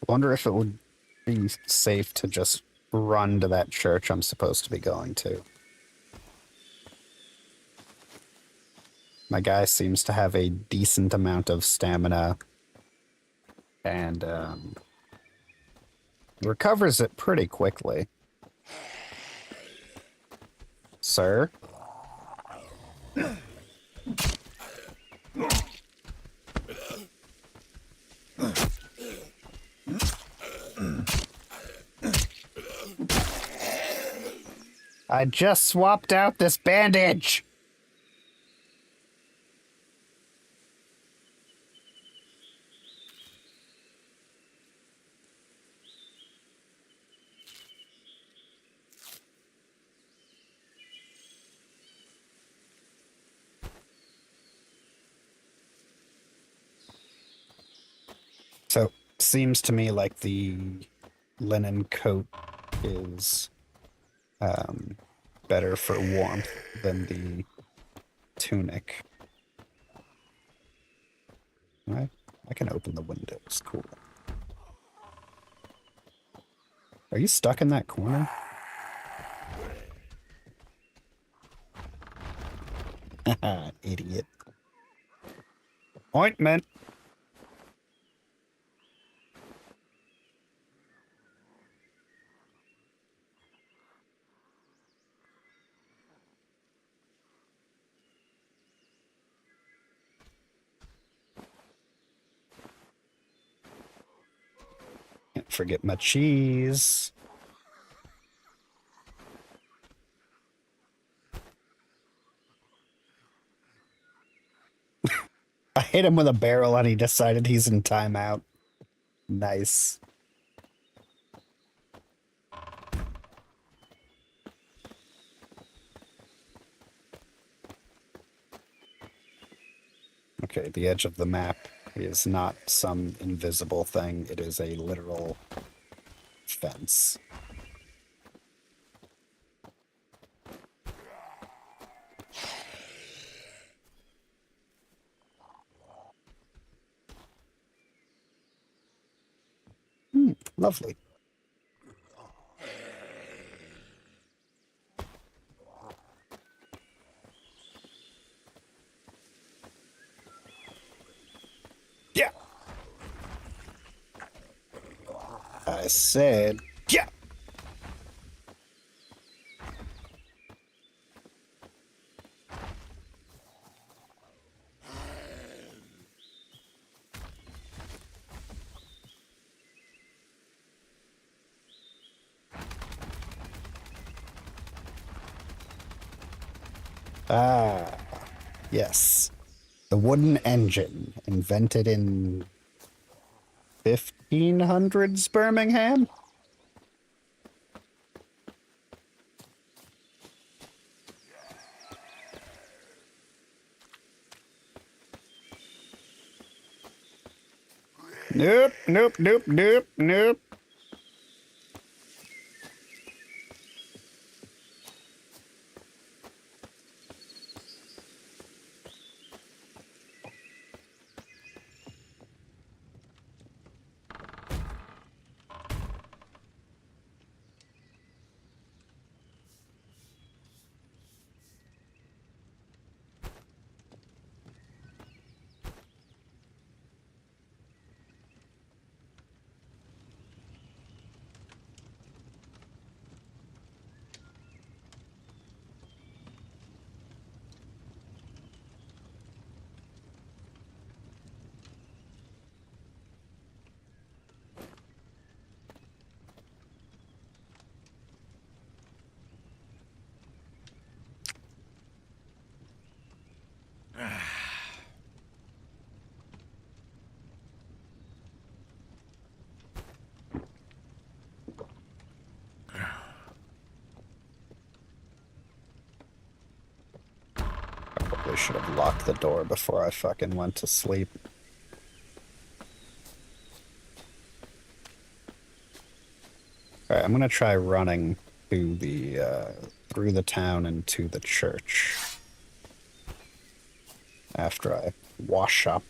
Wonder if it would be safe to just run to that church I'm supposed to be going to. My guy seems to have a decent amount of stamina and recovers it pretty quickly. Sir? I just swapped out this bandage! Seems to me like the linen coat is better for warmth than the tunic. I can open the windows. Cool. Are you stuck in that corner? Idiot. Ointment. Can't forget my cheese. I hit him with a barrel and he decided he's in timeout. Nice. Okay, the edge of the map is not some invisible thing. It is a literal fence. Lovely. Yeah. I said, yeah. Ah, yes. The wooden engine, invented in 1500s Birmingham? Nope, nope, nope, nope, nope. Probably should have locked the door before I fucking went to sleep. Alright, I'm gonna try running to the through the town and to the church after I wash up.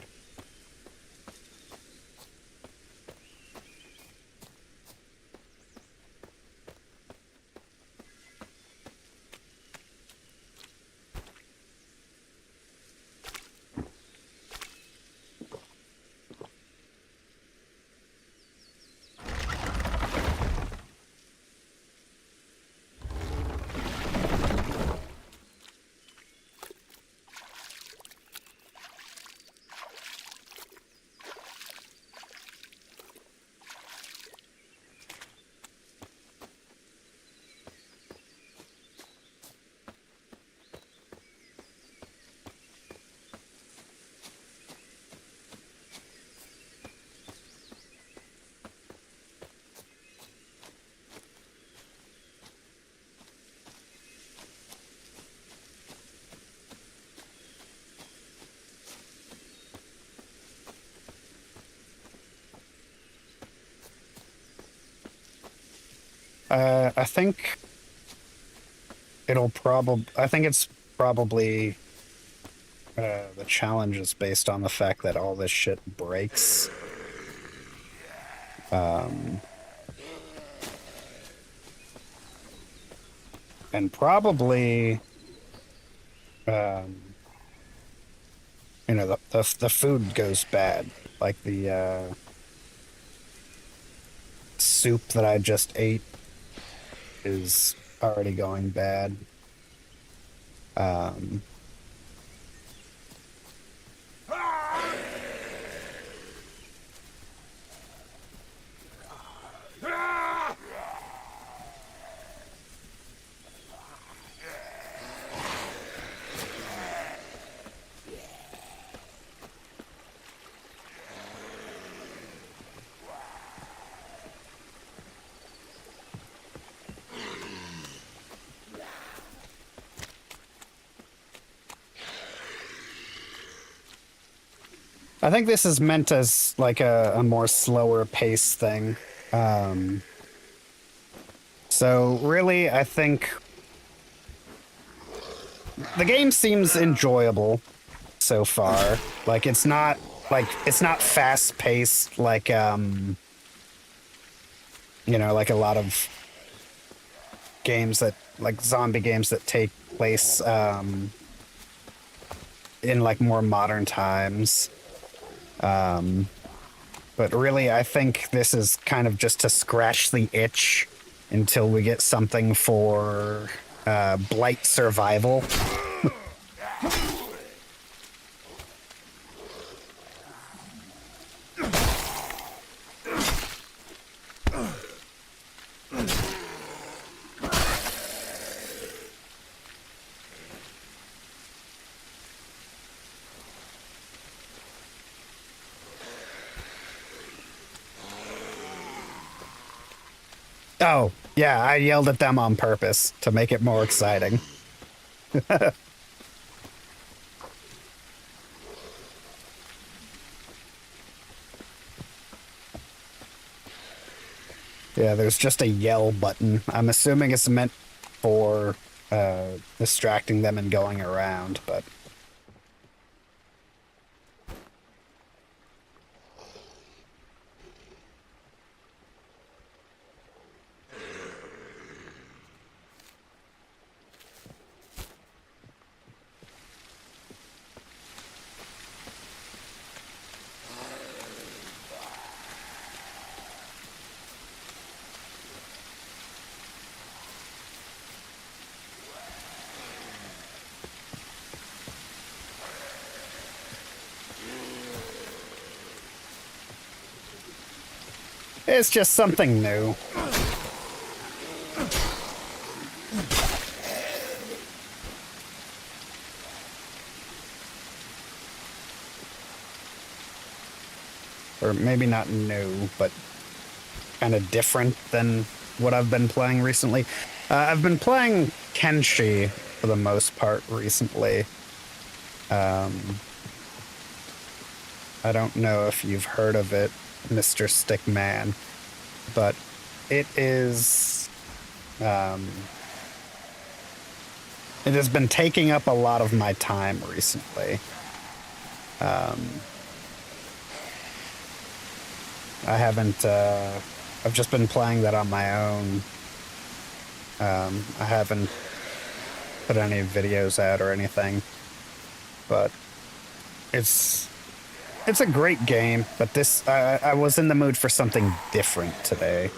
I think I think it's probably the challenge is based on the fact that all this shit breaks. Um, and probably, um, the food goes bad. Like the soup that I just ate is already going bad. Um, I think this is meant as like a more slower pace thing. Um, so really, I think the game seems enjoyable so far. Like it's not fast paced like like a lot of games that like zombie games that take place in like more modern times. Um, but really, I think this is kind of just to scratch the itch until we get something for Blight Survival. Oh, yeah, I yelled at them on purpose to make it more exciting. Yeah, there's just a yell button. I'm assuming it's meant for distracting them and going around, but it's just something new. Or maybe not new, but kind of different than what I've been playing recently. I've been playing Kenshi for the most part recently. Um, I don't know if you've heard of it, Mr. Stickman, but it is. Um, it has been taking up a lot of my time recently. Um, I haven't. I've just been playing that on my own. I haven't put any videos out or anything, but it's it's a great game. But I was in the mood for something different today.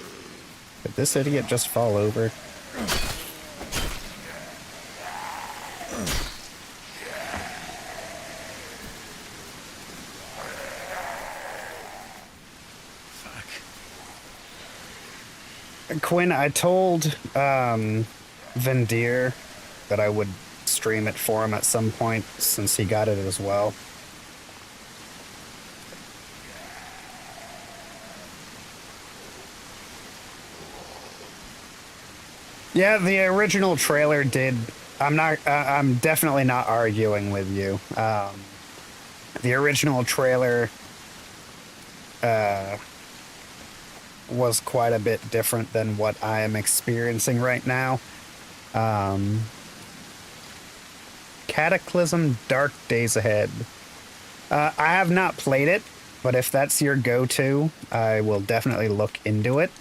Did this idiot just fall over? Quinn, I told Vendir that I would stream it for him at some point since he got it as well. Yeah, the original trailer did. I'm definitely not arguing with you. The original trailer was quite a bit different than what I am experiencing right now. Um, Cataclysm Dark Days Ahead. I have not played it, but if that's your go-to, I will definitely look into it.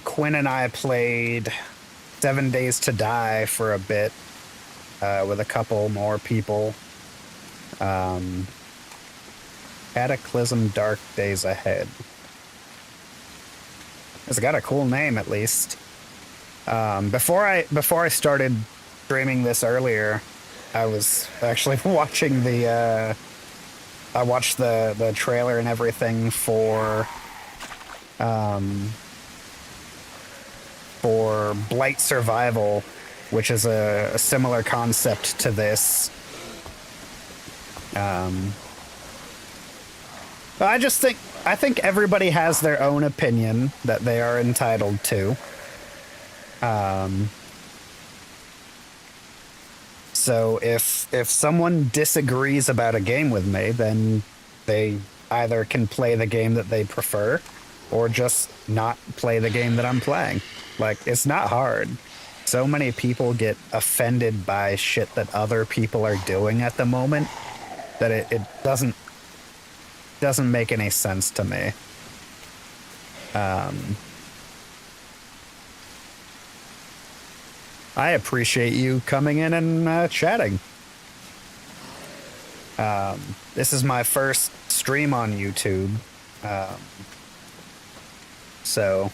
Quinn and I played 7 Days to Die for a bit with a couple more people. Cataclysm Dark Days Ahead. It's got a cool name, at least. Before I started streaming this earlier, I was actually watching the I watched the trailer and everything for Blight Survival, which is a similar concept to this. But I think everybody has their own opinion that they are entitled to. So if someone disagrees about a game with me, then they either can play the game that they prefer or just not play the game that I'm playing. Like, it's not hard. So many people get offended by shit that other people are doing at the moment that it doesn't make any sense to me. I appreciate you coming in and chatting. This is my first stream on YouTube, so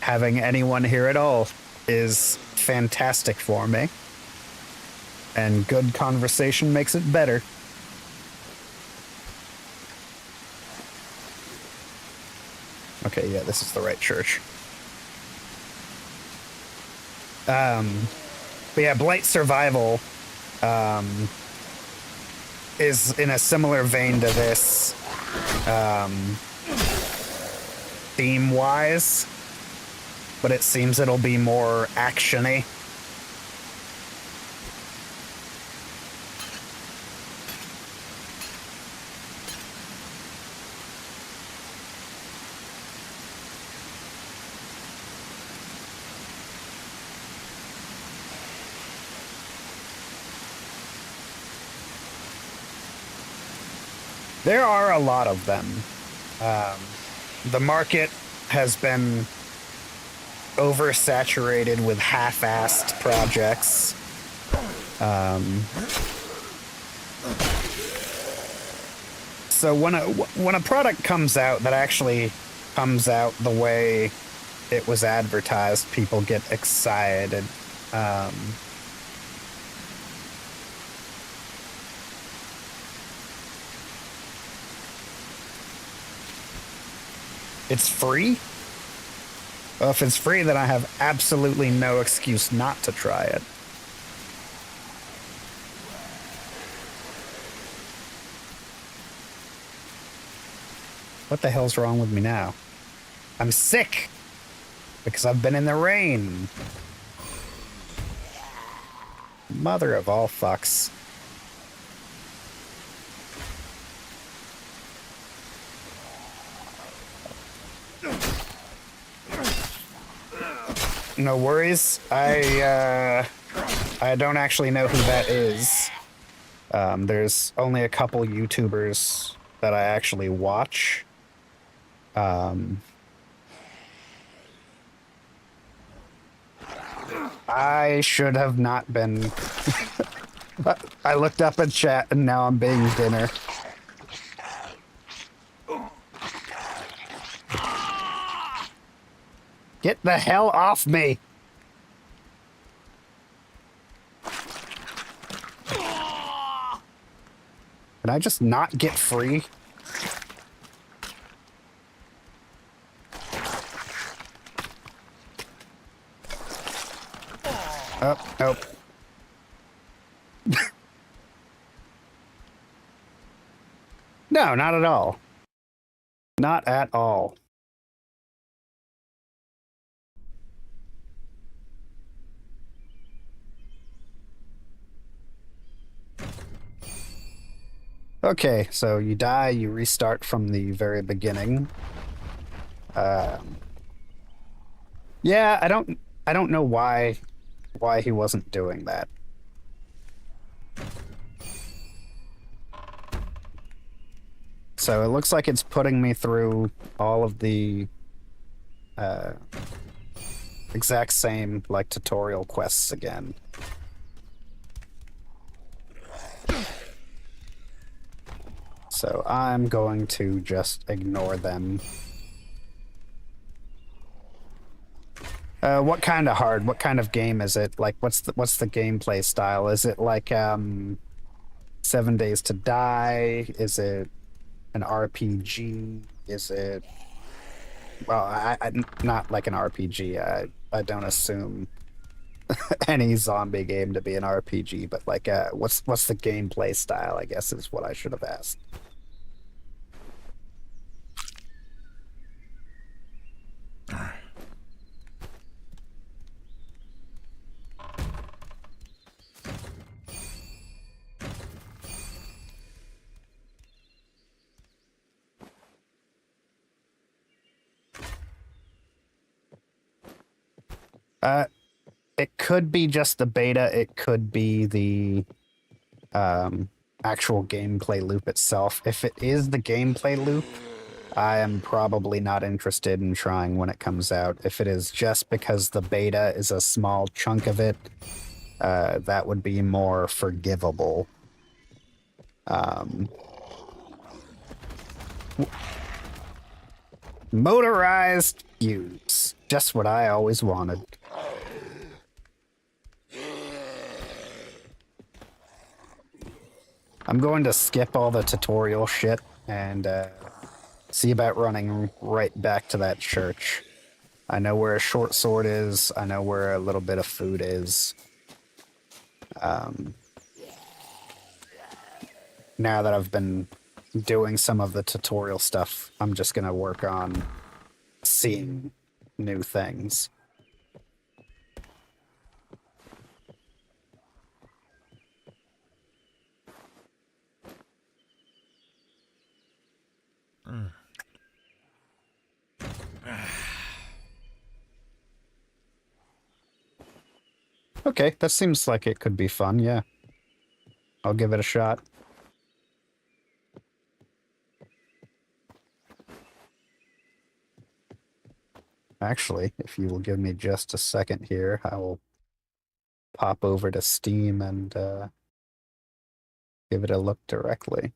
having anyone here at all is fantastic for me, and good conversation makes it better. Okay, yeah, this is the right church. But yeah, Blight Survival is in a similar vein to this, theme-wise, but it seems it'll be more action-y. There are a lot of them. The market has been oversaturated with half-assed projects. So when a product comes out that actually comes out the way it was advertised, people get excited. It's free? Well, if it's free, then I have absolutely no excuse not to try it. What the hell's wrong with me now? I'm sick! Because I've been in the rain. Mother of all fucks. No worries. I don't actually know who that is. There's only a couple YouTubers that I actually watch. I should have not been. I looked up in chat and now I'm being dinner. Get the hell off me! Can I just not get free? Oh, nope. No, not at all. Not at all. Okay, so you die, you restart from the very beginning. Um, yeah, I don't know why he wasn't doing that. So it looks like it's putting me through all of the uh, exact same like tutorial quests again. So I'm going to just ignore them. What kind of hard? What kind of game is it? Like, what's the gameplay style? Is it like 7 Days to Die? Is it an RPG? Is it well, not like an RPG. I don't assume any zombie game to be an RPG, but like, what's the gameplay style? I guess is what I should have asked. Uh, it could be just the beta. It could be the um, actual gameplay loop itself. If it is the gameplay loop, I am probably not interested in trying when it comes out. If it is just because the beta is a small chunk of it, that would be more forgivable. Um, Motorized cubes. Just what I always wanted. I'm going to skip all the tutorial shit and see about running right back to that church. I know where a short sword is. I know where a little bit of food is. Now that I've been doing some of the tutorial stuff, I'm just going to work on seeing new things. Okay, that seems like it could be fun, yeah. I'll give it a shot. Actually, if you will give me just a second here, I will pop over to Steam and give it a look directly.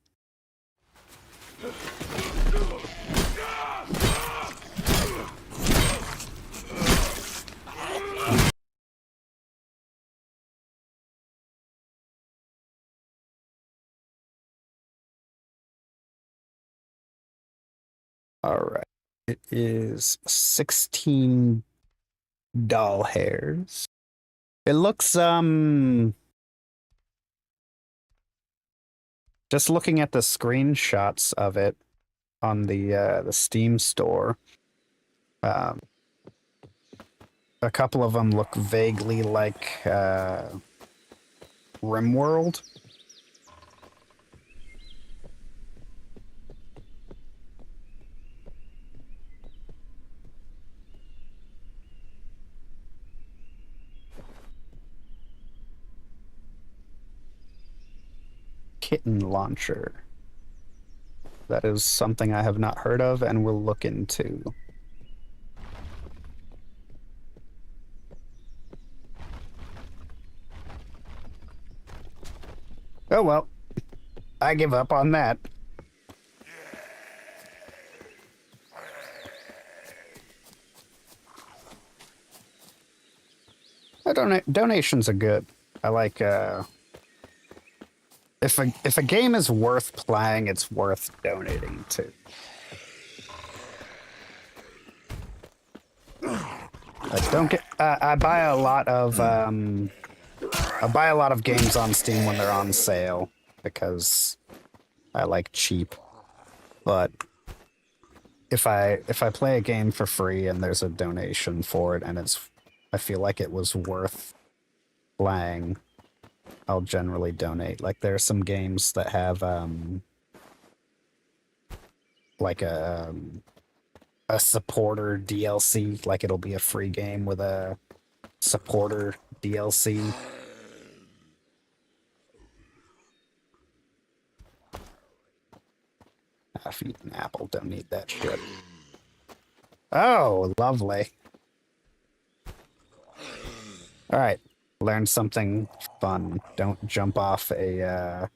All right. It is 16 doll hairs. It looks just looking at the screenshots of it on the Steam store. Um a couple of them look vaguely like RimWorld. Kitten launcher. That is something I have not heard of and will look into. Oh well, I give up on that. Donations are good. I like if a game is worth playing, it's worth donating to. Don't get. I buy a lot of games on Steam when they're on sale because I like cheap. But if I play a game for free and there's a donation for it and I feel like it was worth playing, I'll generally donate. Like there are some games that have like a supporter DLC, like it'll be a free game with a supporter DLC. Half-eaten apple, don't need that shit. Oh, lovely. All right, learn something fun. Don't jump off a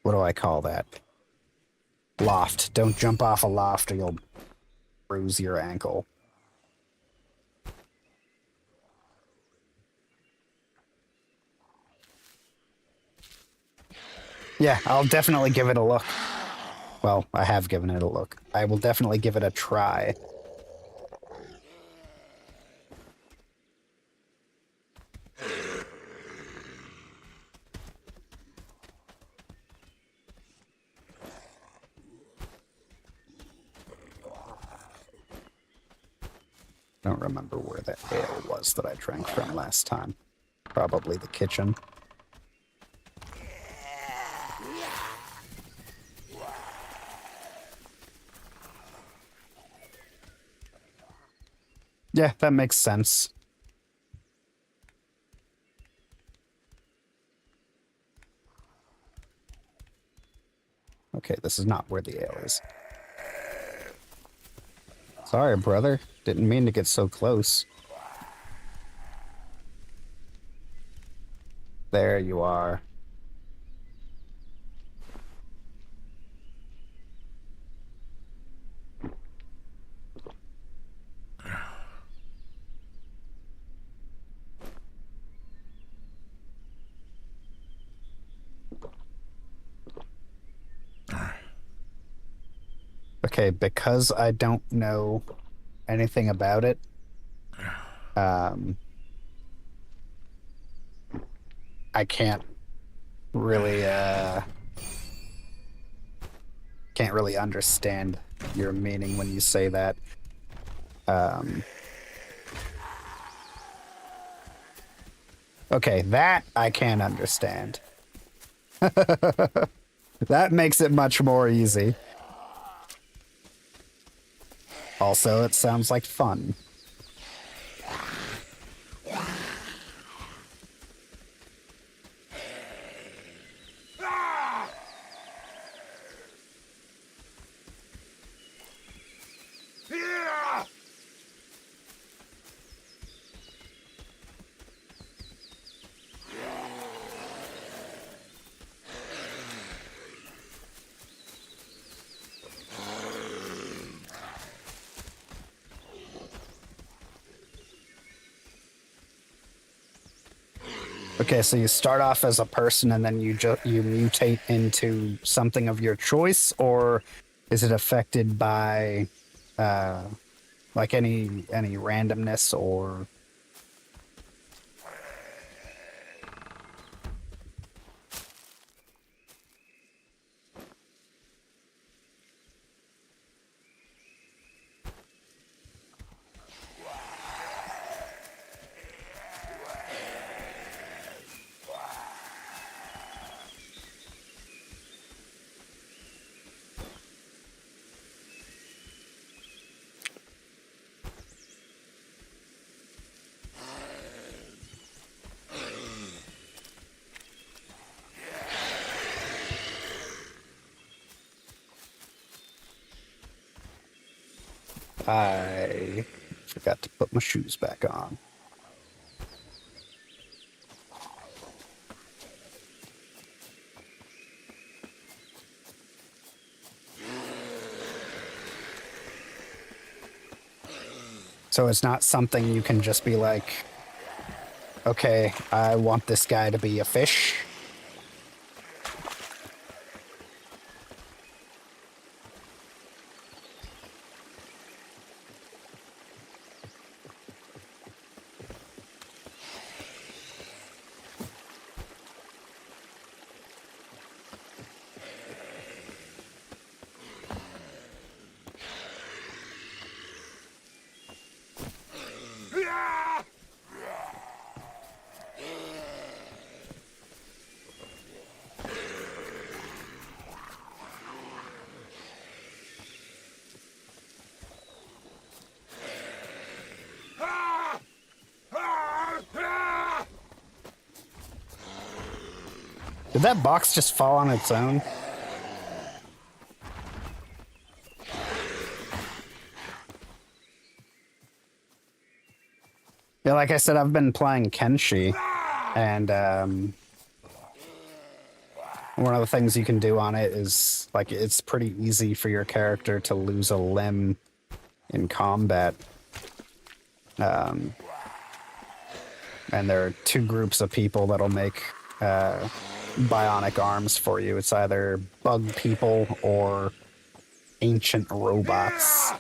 what do I call that? Loft. Don't jump off a loft or you'll bruise your ankle. Yeah, I'll definitely give it a look. Well, I have given it a look. I will definitely give it a try. Don't remember where that ale was that I drank from last time. Probably the kitchen. Yeah, that makes sense. Okay, this is not where the ale is. Sorry, brother. Didn't mean to get so close. There you are. Okay, because I don't know anything about it, um, I really, uh, can't really understand your meaning when you say that. Okay, that I can understand. That makes it much more easy. Also, it sounds like fun. Okay, so you start off as a person and then you mutate into something of your choice, or is it affected by uh, like any randomness or? I forgot to put my shoes back on. So it's not something you can just be like, okay, I want this guy to be a fish. Did that box just fall on its own? Yeah, like I said, I've been playing Kenshi, and one of the things you can do on it is, like, it's pretty easy for your character to lose a limb in combat. And there are two groups of people that'll make bionic arms for you. It's either bug people or ancient robots.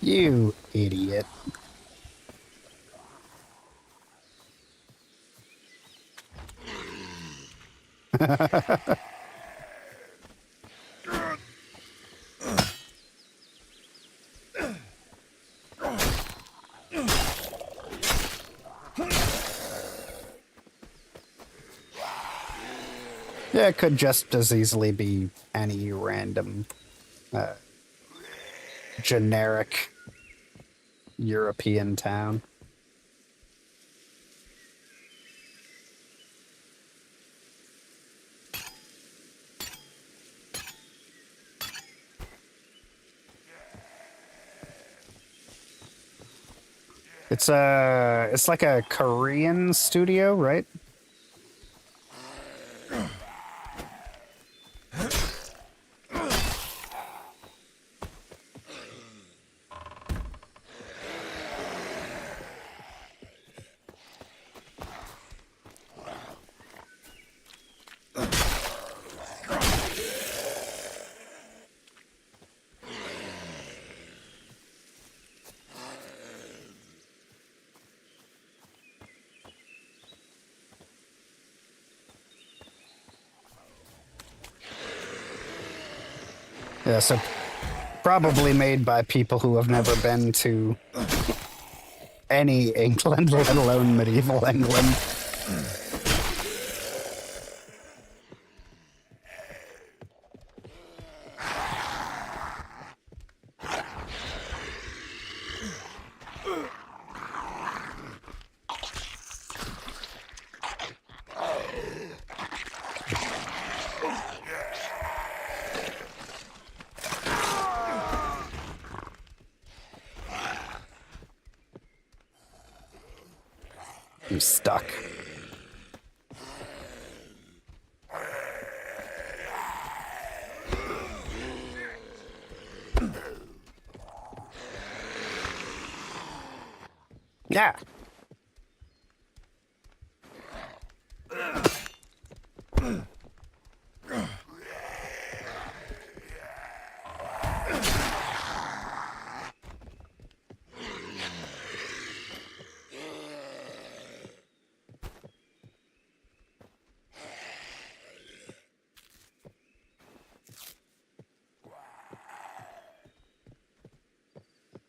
You idiot. Yeah, it could just as easily be any random generic European town. It's like a Korean studio, right? Yeah, so probably made by people who have never been to any England, let alone medieval England. I'm stuck. Yeah.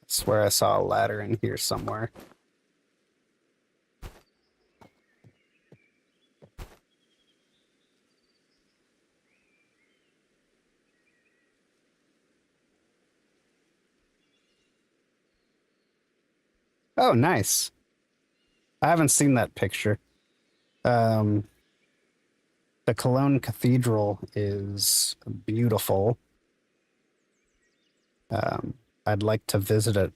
I swear I saw a ladder in here somewhere. Oh, nice. I haven't seen that picture. Um, the Cologne Cathedral is beautiful. I'd like to visit it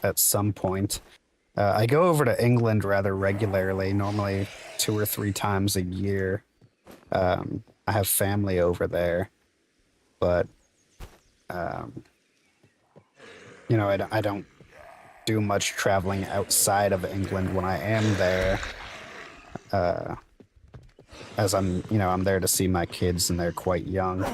at some point. I go over to England rather regularly, normally 2 or 3 times a year. I have family over there, but you know, I don't do much traveling outside of England when I am there. As I'm there to see my kids, and they're quite young.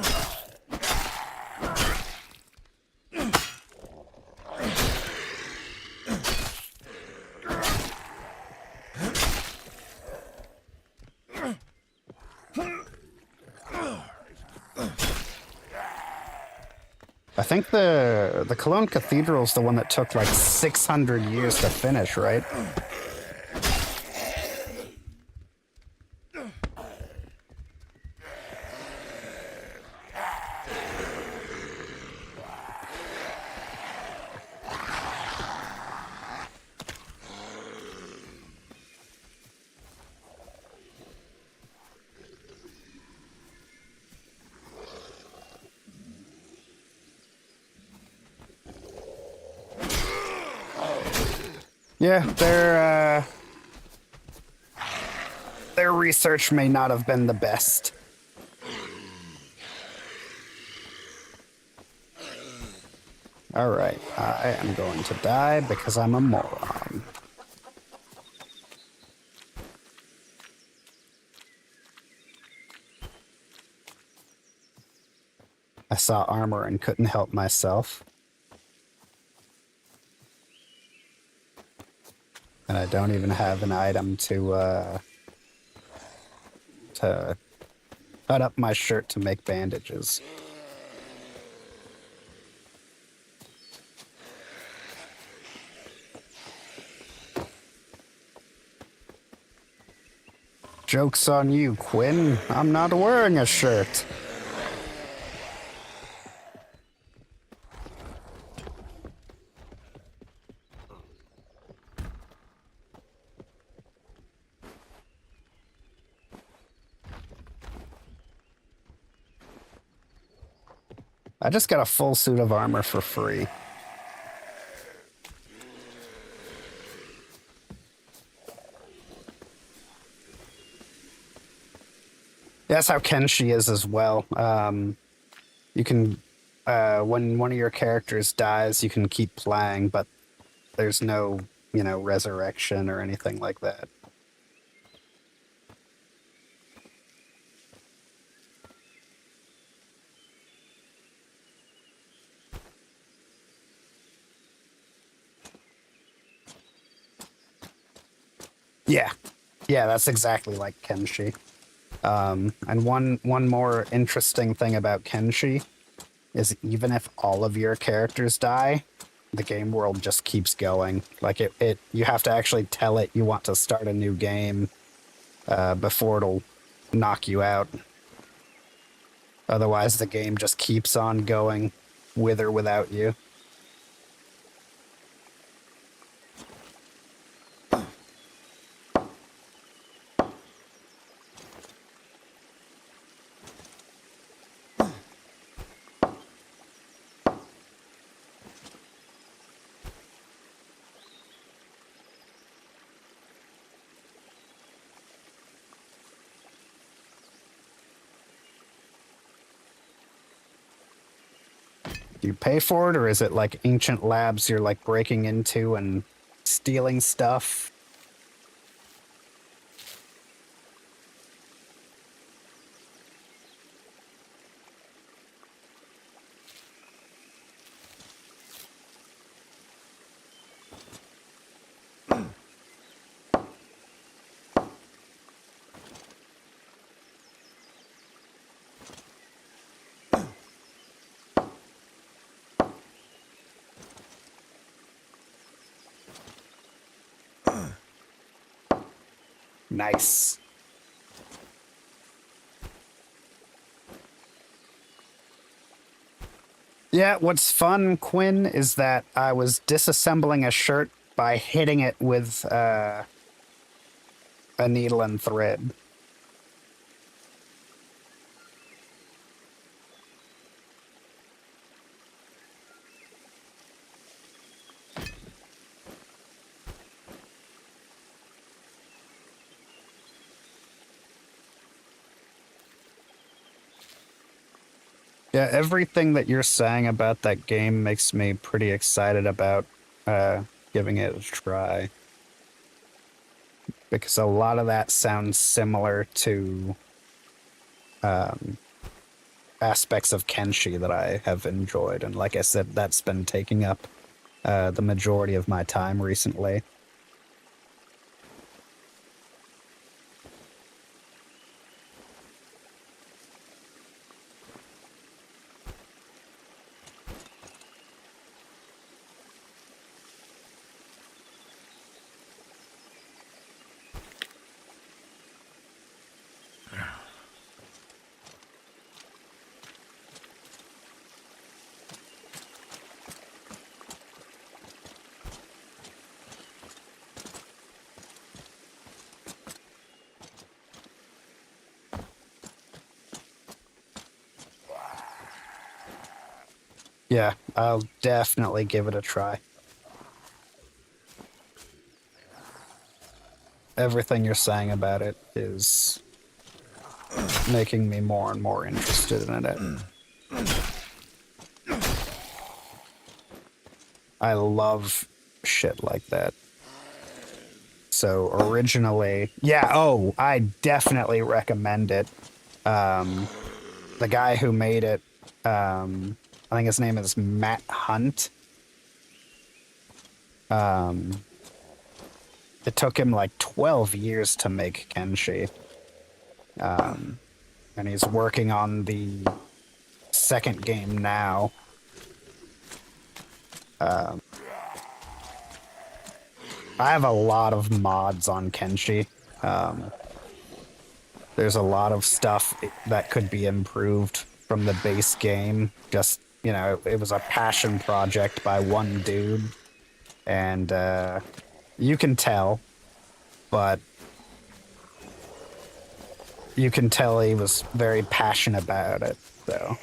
I think the Cologne Cathedral is the one that took like 600 years to finish, right? Yeah, their research may not have been the best. All right, I am going to die because I'm a moron. I saw armor and couldn't help myself. And I don't even have an item to cut up my shirt to make bandages. Joke's on you, Quinn. I'm not wearing a shirt. I just got a full suit of armor for free. That's how Kenshi is as well. You can, when one of your characters dies, you can keep playing, but there's no, resurrection or anything like that. Yeah, yeah, that's exactly like Kenshi. And one more interesting thing about Kenshi is even if all of your characters die, the game world just keeps going. Like it you have to actually tell it you want to start a new game before it'll knock you out. Otherwise, the game just keeps on going with or without you. Do you pay for it, or is it like ancient labs you're like breaking into and stealing stuff? Nice. Yeah, what's fun, Quinn, is that I was disassembling a shirt by hitting it with a needle and thread. Yeah, everything that you're saying about that game makes me pretty excited about giving it a try. Because a lot of that sounds similar to aspects of Kenshi that I have enjoyed. And like I said, that's been taking up the majority of my time recently. Yeah, I'll definitely give it a try. Everything you're saying about it is making me more and more interested in it. I love shit like that. So originally, yeah, oh, I definitely recommend it. The guy who made it, I think his name is Matt Hunt. It took him like 12 years to make Kenshi. And he's working on the second game now. I have a lot of mods on Kenshi. There's a lot of stuff that could be improved from the base game. Just, you know, it was a passion project by one dude. And you can tell, but you can tell he was very passionate about it, though.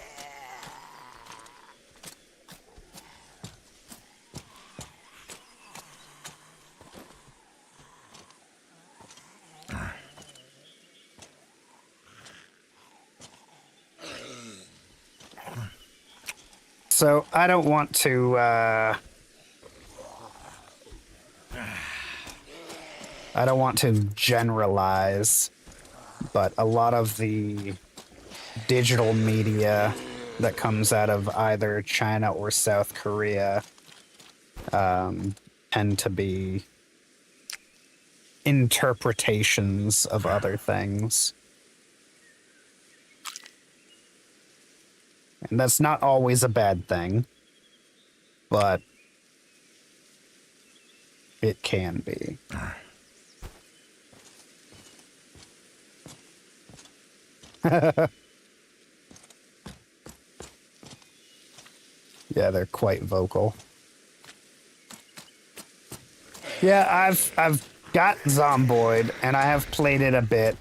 So I don't want to. I don't want to generalize, but a lot of the digital media that comes out of either China or South Korea tend to be interpretations of other things. And that's not always a bad thing, but it can be. Yeah, they're quite vocal. Yeah, I've got Zomboid and I have played it a bit,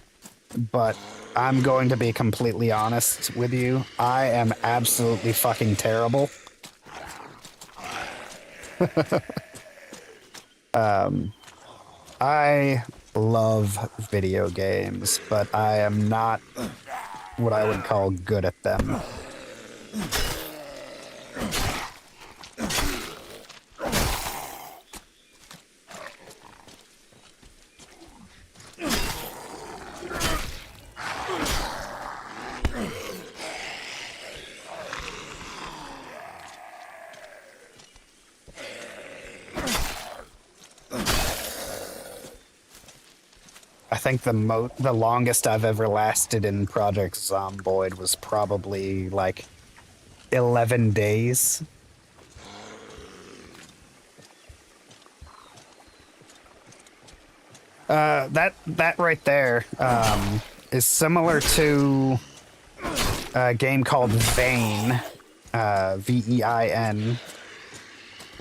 but I'm going to be completely honest with you. I am absolutely fucking terrible. I love video games, but I am not what I would call good at them. I think the longest I've ever lasted in Project Zomboid was probably like 11 days. That right there is similar to a game called Vein, Vein,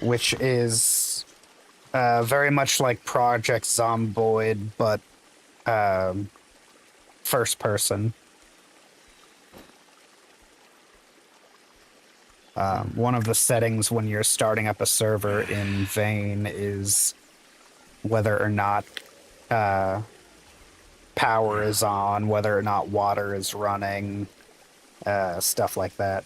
which is very much like Project Zomboid, but first person. One of the settings when you're starting up a server in Vein is whether or not power is on, whether or not water is running, stuff like that.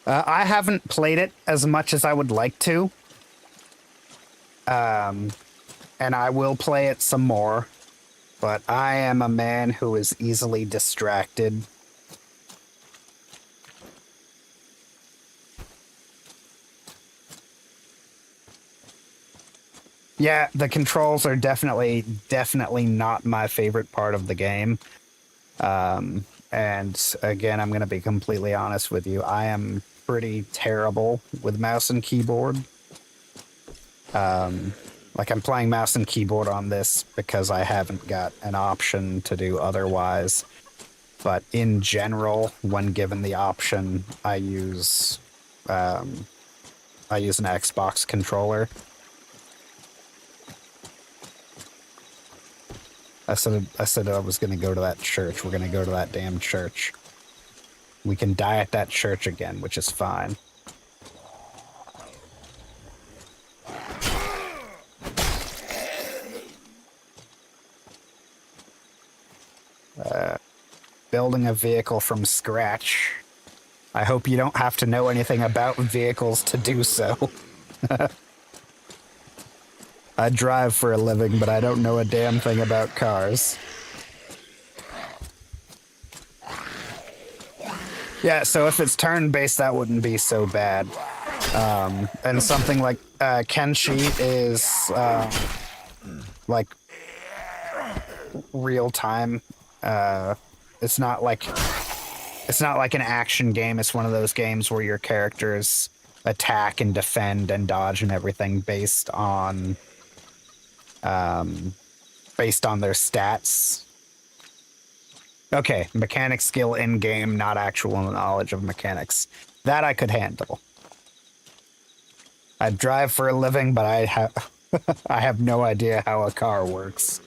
I haven't played it as much as I would like to. And I will play it some more, but I am a man who is easily distracted. Yeah, the controls are definitely not my favorite part of the game. And again, I'm going to be completely honest with you. I am pretty terrible with mouse and keyboard. Like I'm playing mouse and keyboard on this because I haven't got an option to do otherwise. But in general, when given the option, I use an Xbox controller. I said I was gonna go to that church. We're gonna go to that damn church. We can die at that church again, which is fine. Building a vehicle from scratch. I hope you don't have to know anything about vehicles to do so. I drive for a living, but I don't know a damn thing about cars. Yeah, so if it's turn-based, that wouldn't be so bad. And something like Kenshi is like real time. It's not like an action game. It's one of those games where your characters attack and defend and dodge and everything based on their stats. Okay, mechanic skill in game, not actual knowledge of mechanics. That I could handle. I drive for a living, but I have no idea how a car works.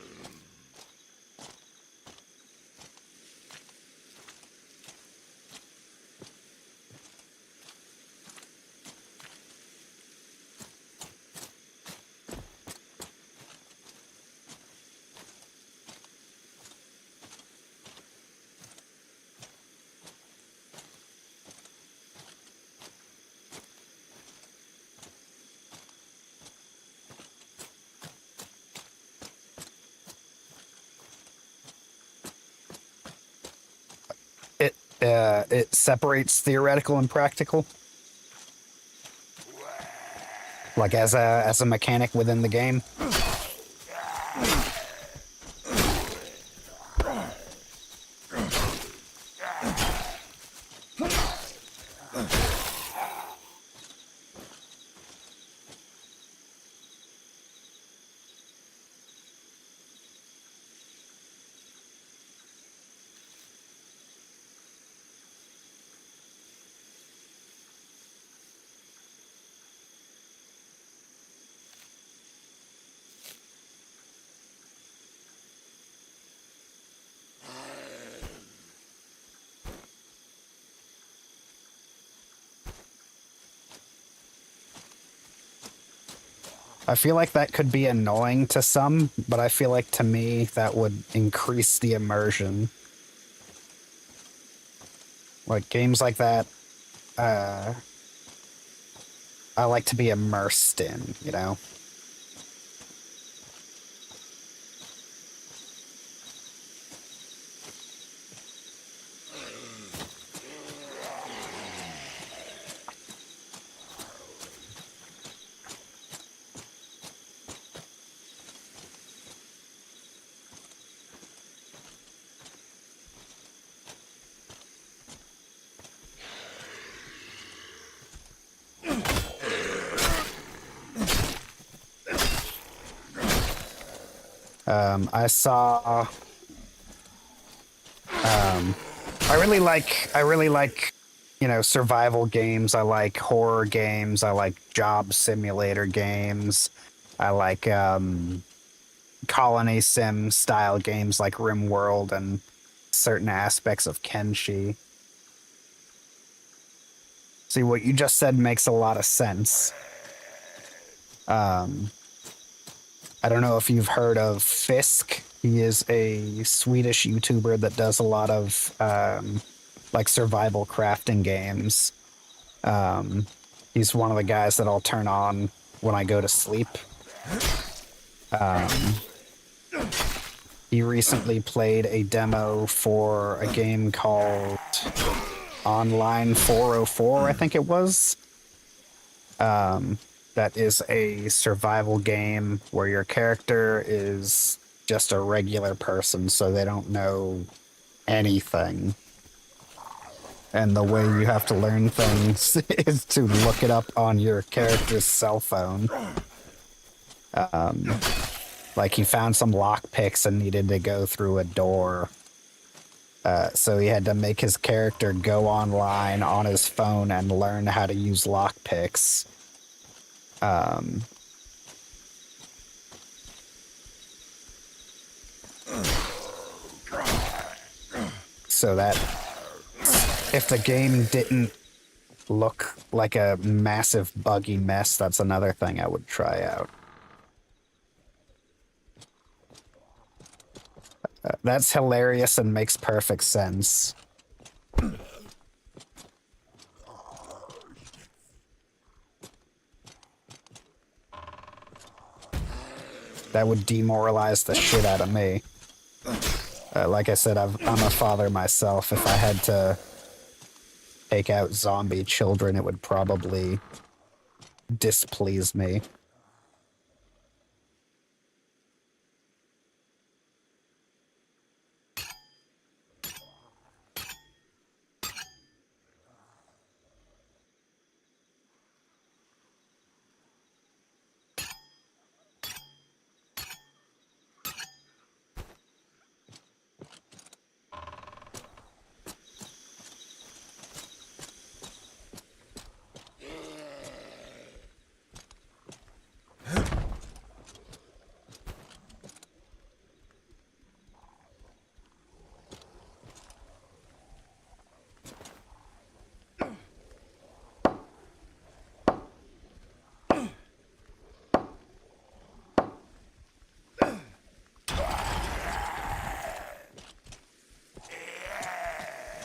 It separates theoretical and practical, like as a mechanic within the game. I feel like that could be annoying to some, but I feel like to me that would increase the immersion. Like games like that, I like to be immersed in, you know? I saw. I really like, survival games. I like horror games. I like job simulator games. I like colony sim style games like RimWorld and certain aspects of Kenshi. See, what you just said makes a lot of sense. I don't know if you've heard of Fisk. He is a Swedish YouTuber that does a lot of like survival crafting games. He's one of the guys that I'll turn on when I go to sleep. He recently played a demo for a game called Online 404, I think it was. That is a survival game where your character is just a regular person, so they don't know anything. And the way you have to learn things is to look it up on your character's cell phone. Like he found some lockpicks and needed to go through a door. So he had to make his character go online on his phone and learn how to use lockpicks. So that if the game didn't look like a massive buggy mess, that's another thing I would try out. That's hilarious and makes perfect sense. That would demoralize the shit out of me. Like I said, I'm a father myself. If I had to take out zombie children, it would probably displease me.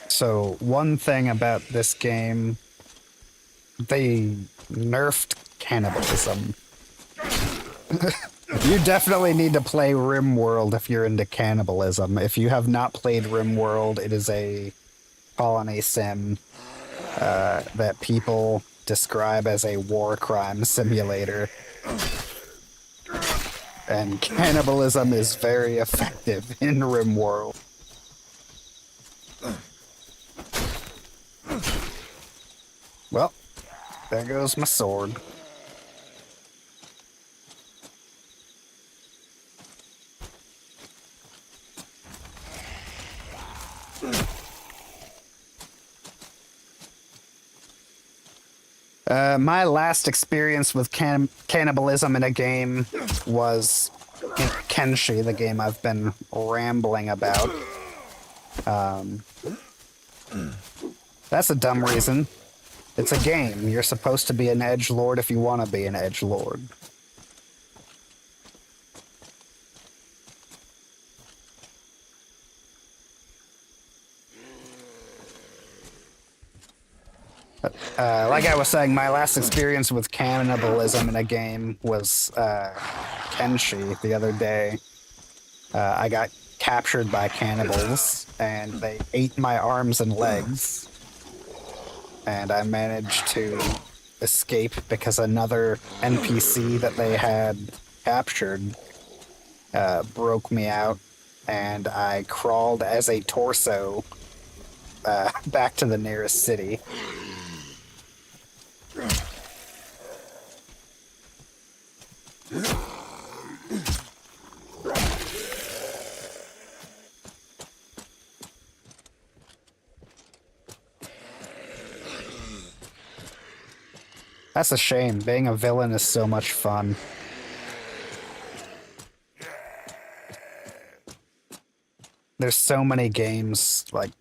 So one thing about this game, they nerfed cannibalism. You definitely need to play RimWorld if you're into cannibalism. If you have not played RimWorld, it is a colony sim that people describe as a war crime simulator. And cannibalism is very effective in RimWorld. Well, there goes my sword. My last experience with cannibalism in a game was in Kenshi, the game I've been rambling about. That's a dumb reason. It's a game. You're supposed to be an edgelord if you want to be an edgelord. Like I was saying, my last experience with cannibalism in a game was Kenshi the other day. I got captured by cannibals, and they ate my arms and legs. And I managed to escape because another NPC that they had captured broke me out, and I crawled as a torso back to the nearest city. That's a shame. Being a villain is so much fun. There's so many games like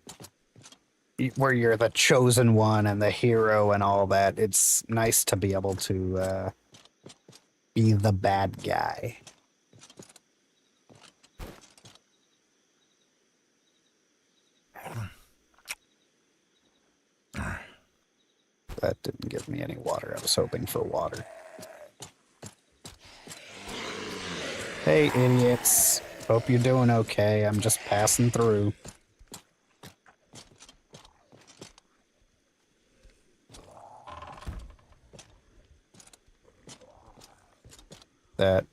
where you're the chosen one and the hero and all that. It's nice to be able to be the bad guy. That didn't give me any water. I was hoping for water. Hey, idiots. Hope you're doing okay. I'm just passing through. That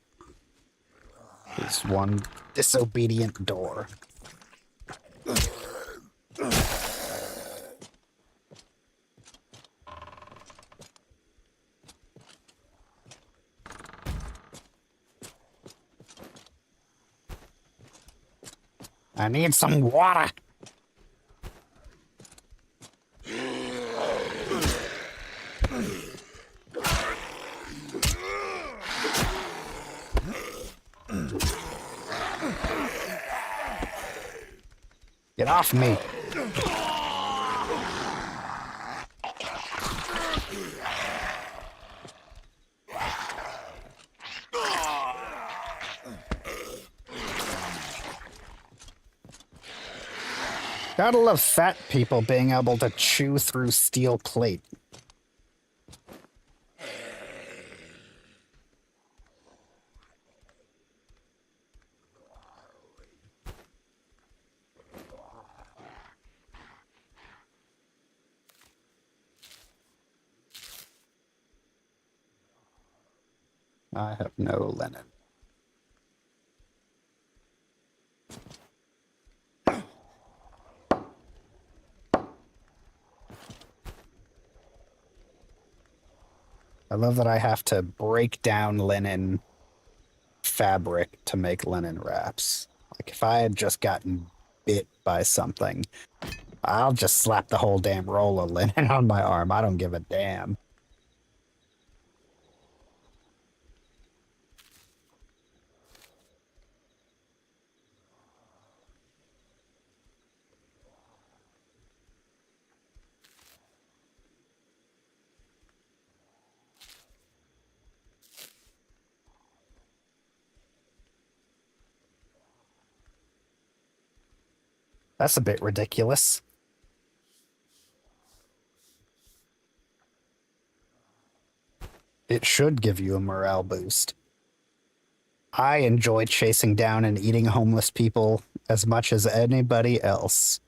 is one disobedient door. I need some water. Get off me! Gotta love fat people being able to chew through steel plate. I have no linen. I love that I have to break down linen fabric to make linen wraps. Like, if I had just gotten bit by something, I'll just slap the whole damn roll of linen on my arm. I don't give a damn. That's a bit ridiculous. It should give you a morale boost. I enjoy chasing down and eating homeless people as much as anybody else.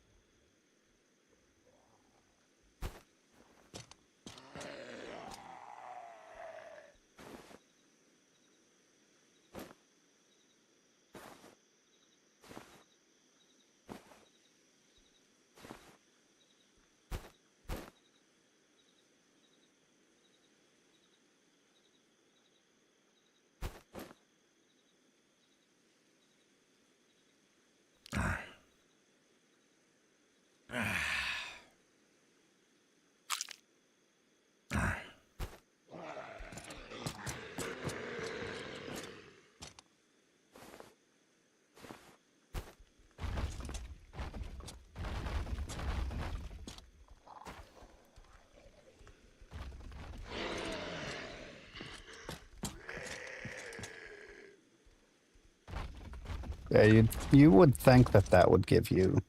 Yeah, you would think that that would give you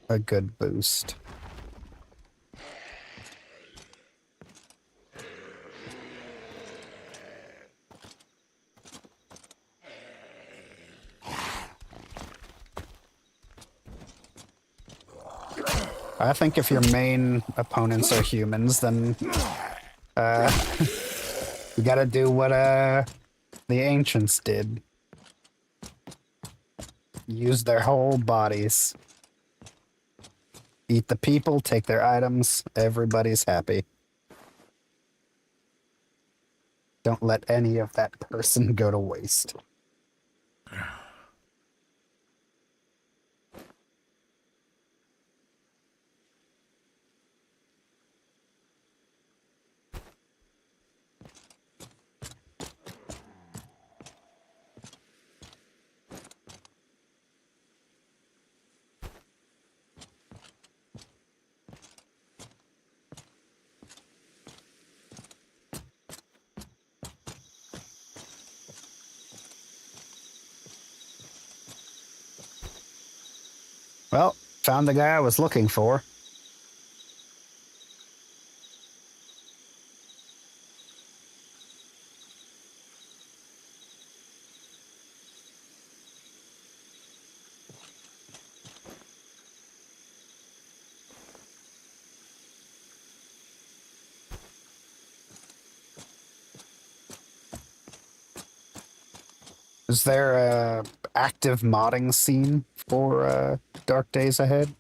a good boost. I think if your main opponents are humans, then you gotta do what the ancients did. Use their whole bodies. Eat the people, take their items, everybody's happy. Don't let any of that person go to waste. Well, found the guy I was looking for. Is there a active modding scene for Dark Days Ahead?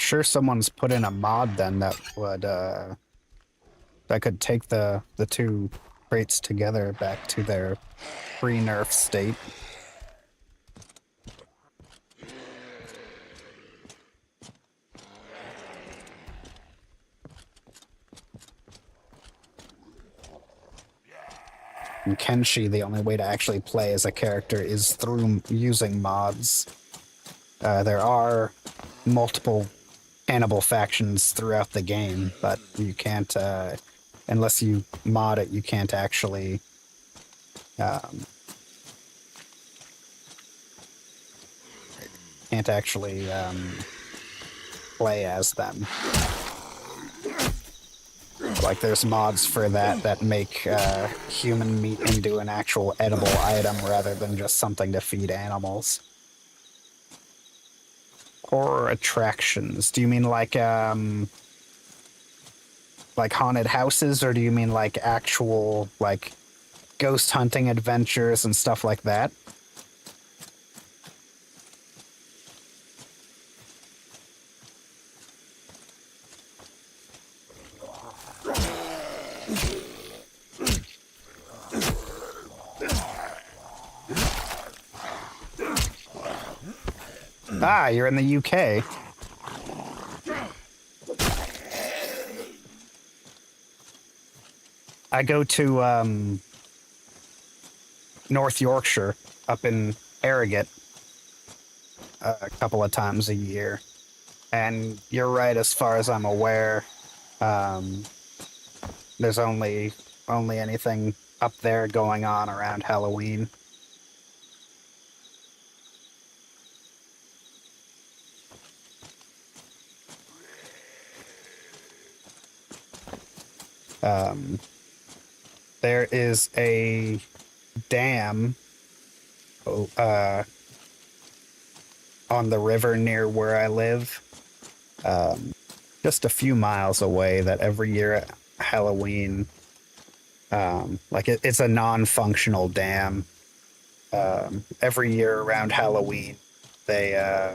sure someone's put in a mod then that would that could take the two crates together back to their pre-nerf state. In Kenshi, the only way to actually play as a character is through using mods. There are multiple cannibal factions throughout the game, but you can't, unless you mod it, you um, can't actually play as them. Like there's mods for that that make human meat into an actual edible item rather than just something to feed animals. Horror attractions. Do you mean like haunted houses, or do you mean like actual like ghost hunting adventures and stuff like that? Ah, you're in the UK. I go to North Yorkshire up in Harrogate a couple of times a year. And you're right, as far as I'm aware, um, there's only anything up there going on around Halloween. Um, there is a dam on the river near where I live, just a few miles away, that every year at Halloween, it's a non-functional dam. Every year around Halloween, they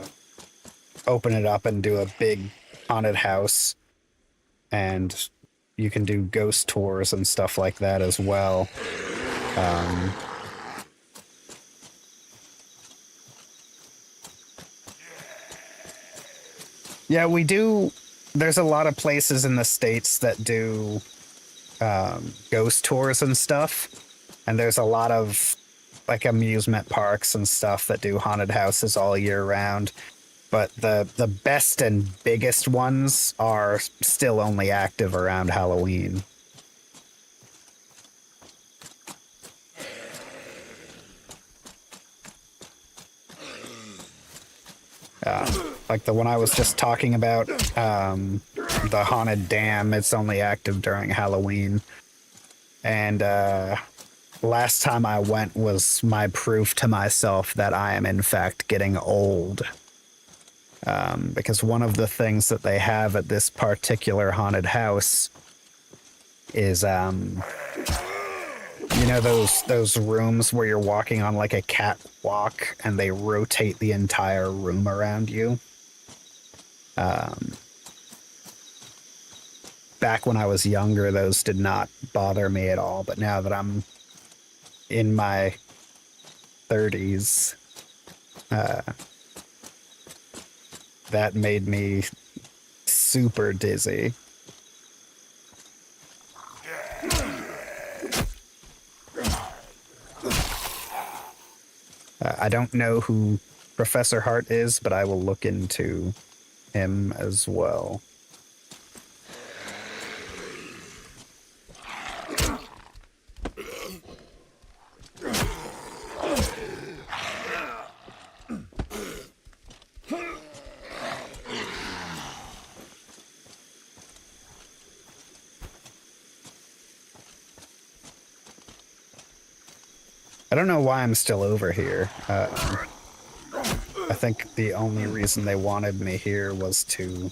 open it up and do a big haunted house, and you can do ghost tours and stuff like that as well. Um, yeah, we do. There's a lot of places in the States that do ghost tours and stuff, and there's a lot of like amusement parks and stuff that do haunted houses all year round. But the best and biggest ones are still only active around Halloween. Like the one I was just talking about, the haunted dam, it's only active during Halloween. And last time I went was my proof to myself that I am in fact getting old. Because one of the things that they have at this particular haunted house is, you know, those rooms where you're walking on like a catwalk and they rotate the entire room around you. Back when I was younger, those did not bother me at all, but now that I'm in my 30s, that made me super dizzy. I don't know who Professor Hart is, but I will look into him as well. I don't know why I'm still over here. I think the only reason they wanted me here was to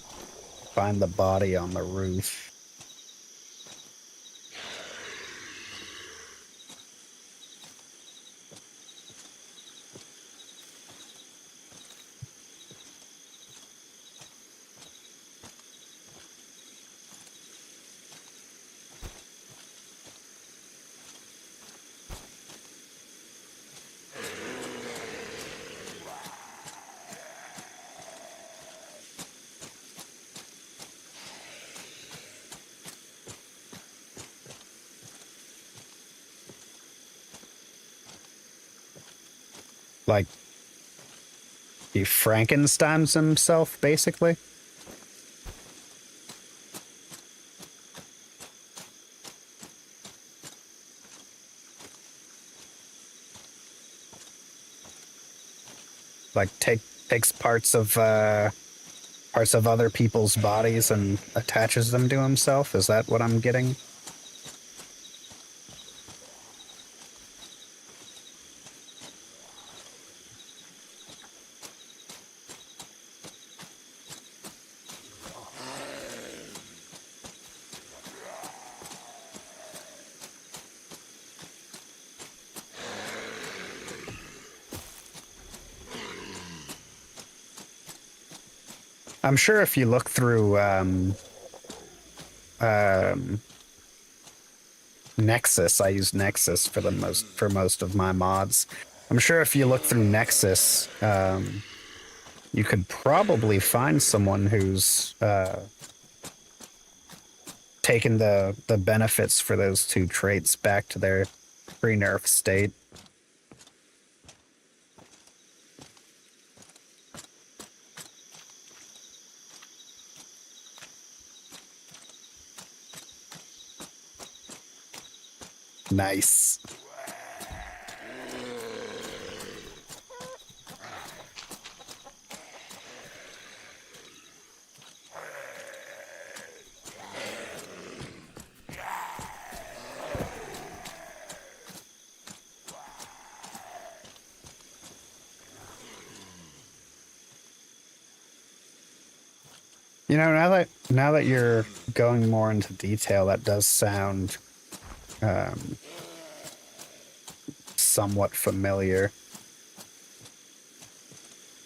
find the body on the roof. Like he Frankensteins himself, basically. Like takes parts of other people's bodies and attaches them to himself. Is that what I'm getting? I'm sure if you look through um, Nexus, I use Nexus for most of my mods. I'm sure if you look through Nexus, you could probably find someone who's taken the benefits for those two traits back to their pre-nerf state. Nice. You know, now that you're going more into detail, that does sound um, somewhat familiar.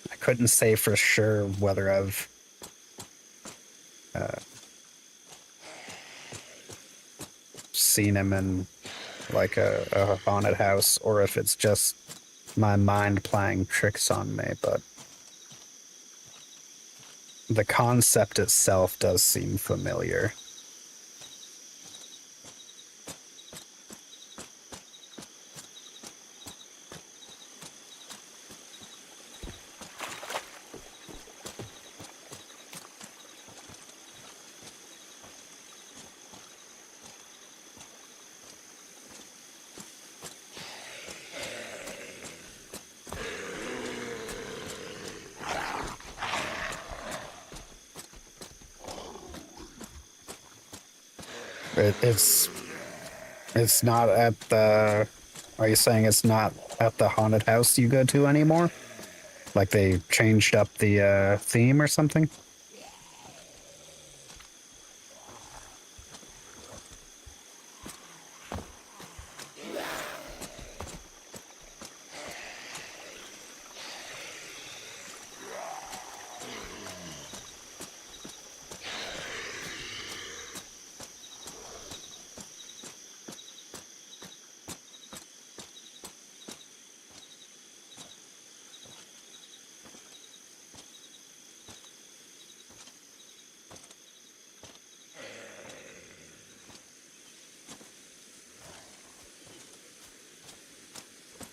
I couldn't say for sure whether I've uh, seen him in like a haunted house or if it's just my mind playing tricks on me, but the concept itself does seem familiar. It's not at the. Are you saying it's not at the haunted house you go to anymore? Like they changed up the theme or something?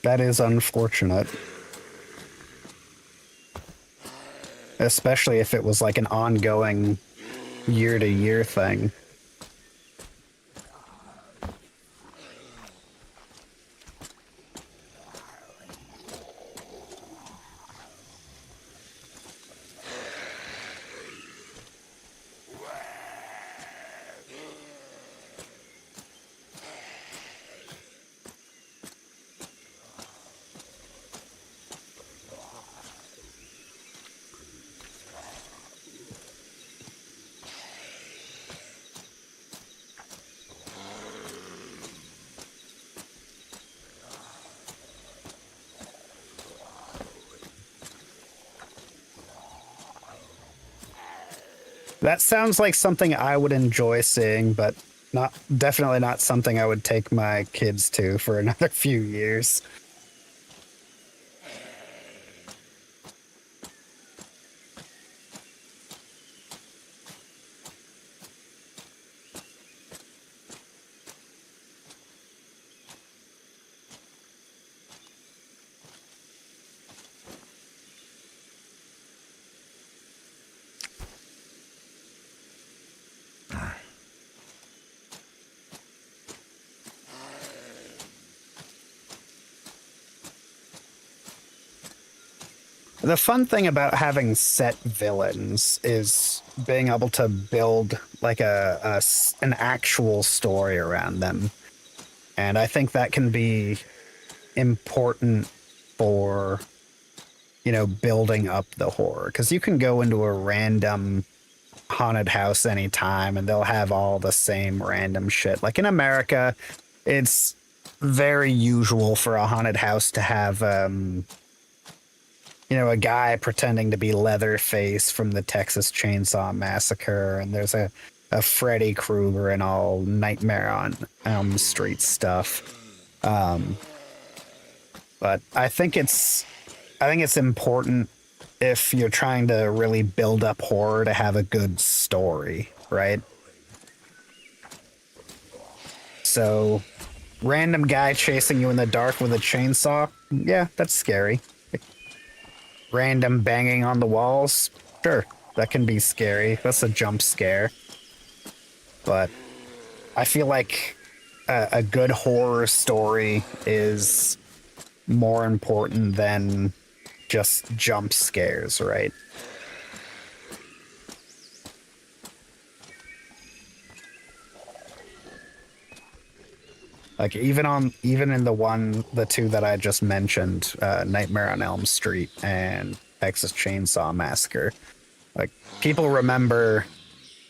That is unfortunate, especially if it was like an ongoing year to year thing. That sounds like something I would enjoy seeing, but not definitely not something I would take my kids to for another few years. the fun thing about having set villains is being able to build like an actual story around them. And I think that can be important for, building up the horror. Because you can go into a random haunted house anytime and they'll have all the same random shit. Like in America, it's very usual for a haunted house to have a guy pretending to be Leatherface from the Texas Chainsaw Massacre, and there's a Freddy Krueger and all Nightmare on Elm Street stuff. But I think it's important if you're trying to really build up horror to have a good story, right? So, random guy chasing you in the dark with a chainsaw, yeah, that's scary. Random banging on the walls, sure, that can be scary. That's a jump scare. But I feel like a good horror story is more important than just jump scares, right? Like even in the two that I just mentioned, Nightmare on Elm Street and Texas Chainsaw Massacre, like people remember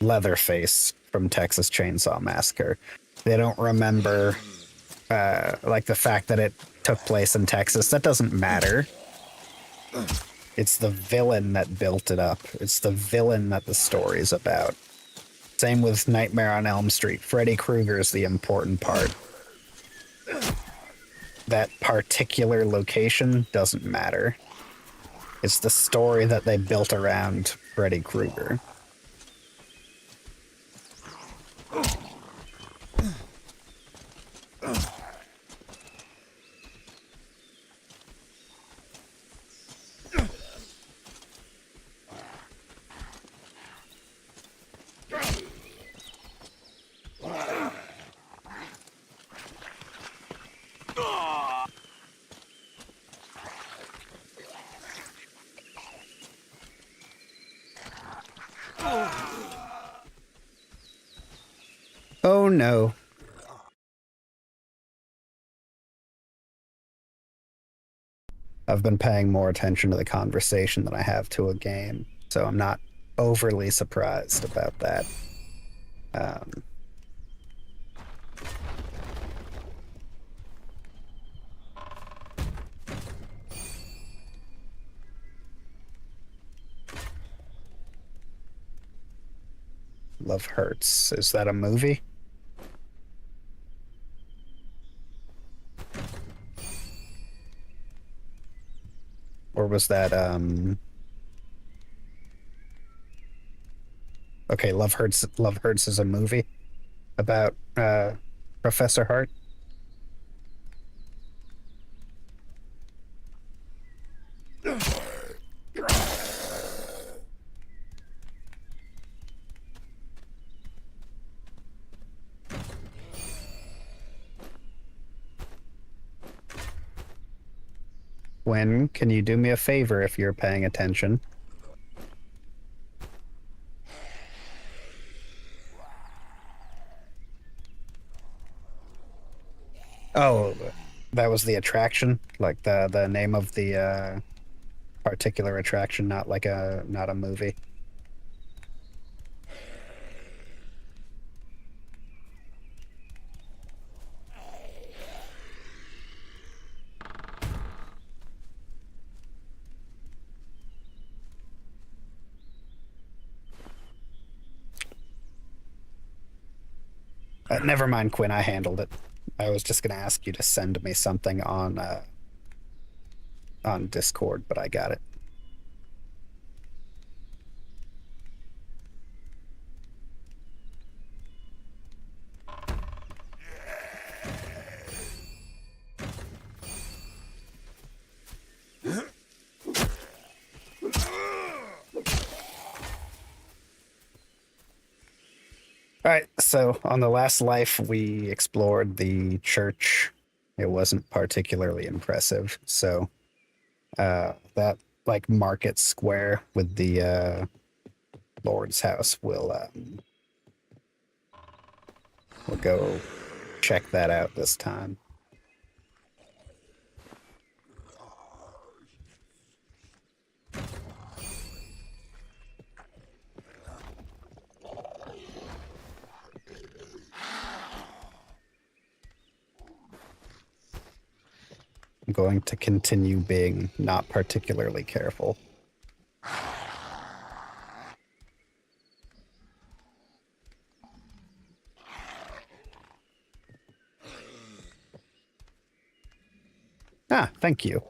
Leatherface from Texas Chainsaw Massacre. They don't remember like the fact that it took place in Texas. That doesn't matter. It's the villain that built it up. It's the villain that the story's about. Same with Nightmare on Elm Street. Freddy Krueger is the important part. That particular location doesn't matter. It's the story that they built around Freddy Krueger. Oh no. I've been paying more attention to the conversation than I have to a game, so I'm not overly surprised about that. Um, Love Hurts. Is that a movie? Or was that okay, Love Hurts is a movie about Professor Hart. When can you do me a favor if you're paying attention? Oh, that was the attraction, like the name of the particular attraction, not a movie. Never mind, Quinn. I handled it. I was just gonna ask you to send me something on Discord, but I got it. All right, so on the last life, we explored the church. It wasn't particularly impressive, so that like market square with the Lord's house. We'll go check that out this time. I'm going to continue being not particularly careful. Ah, thank you.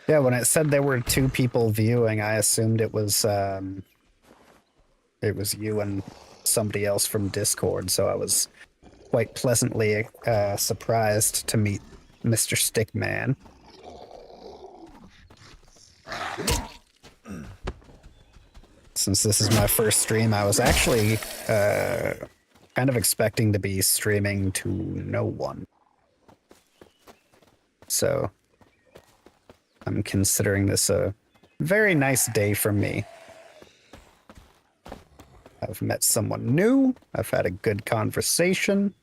Yeah, when it said there were 2 people viewing, I assumed it was you and somebody else from Discord, so I was quite pleasantly surprised to meet Mr. Stickman. Since this is my first stream, I was actually kind of expecting to be streaming to no one. So I'm considering this a very nice day for me. I've met someone new. I've had a good conversation.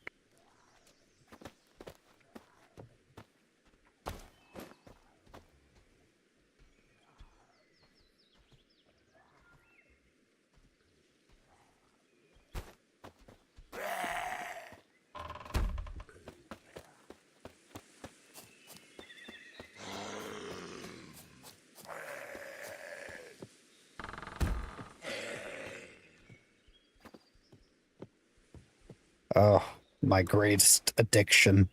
Oh, my greatest addiction.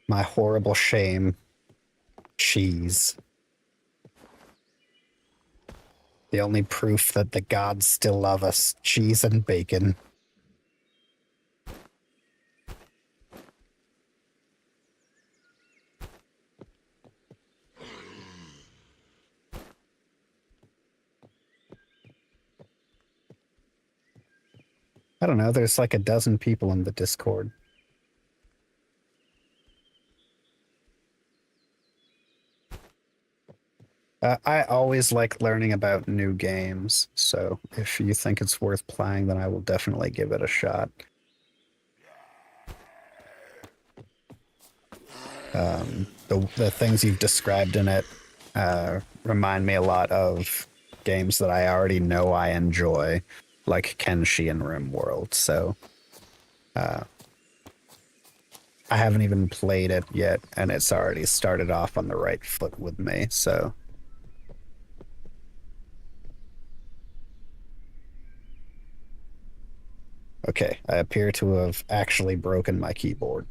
My horrible shame. Cheese. The only proof that the gods still love us. Cheese and bacon. I don't know, there's like a dozen people in the Discord. I always like learning about new games, so if you think it's worth playing, then I will definitely give it a shot. The things you've described in it remind me a lot of games that I already know I enjoy, like Kenshi and RimWorld, so I haven't even played it yet, and it's already started off on the right foot with me, so... Okay, I appear to have actually broken my keyboard.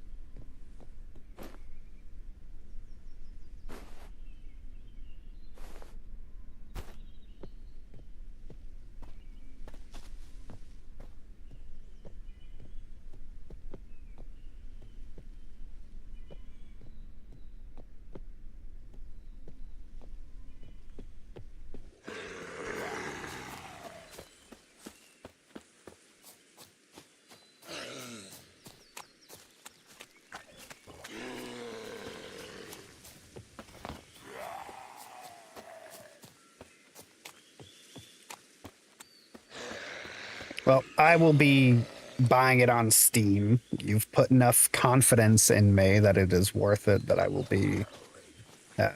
Well, I will be buying it on Steam. You've put enough confidence in me that it is worth it, that I will be uh,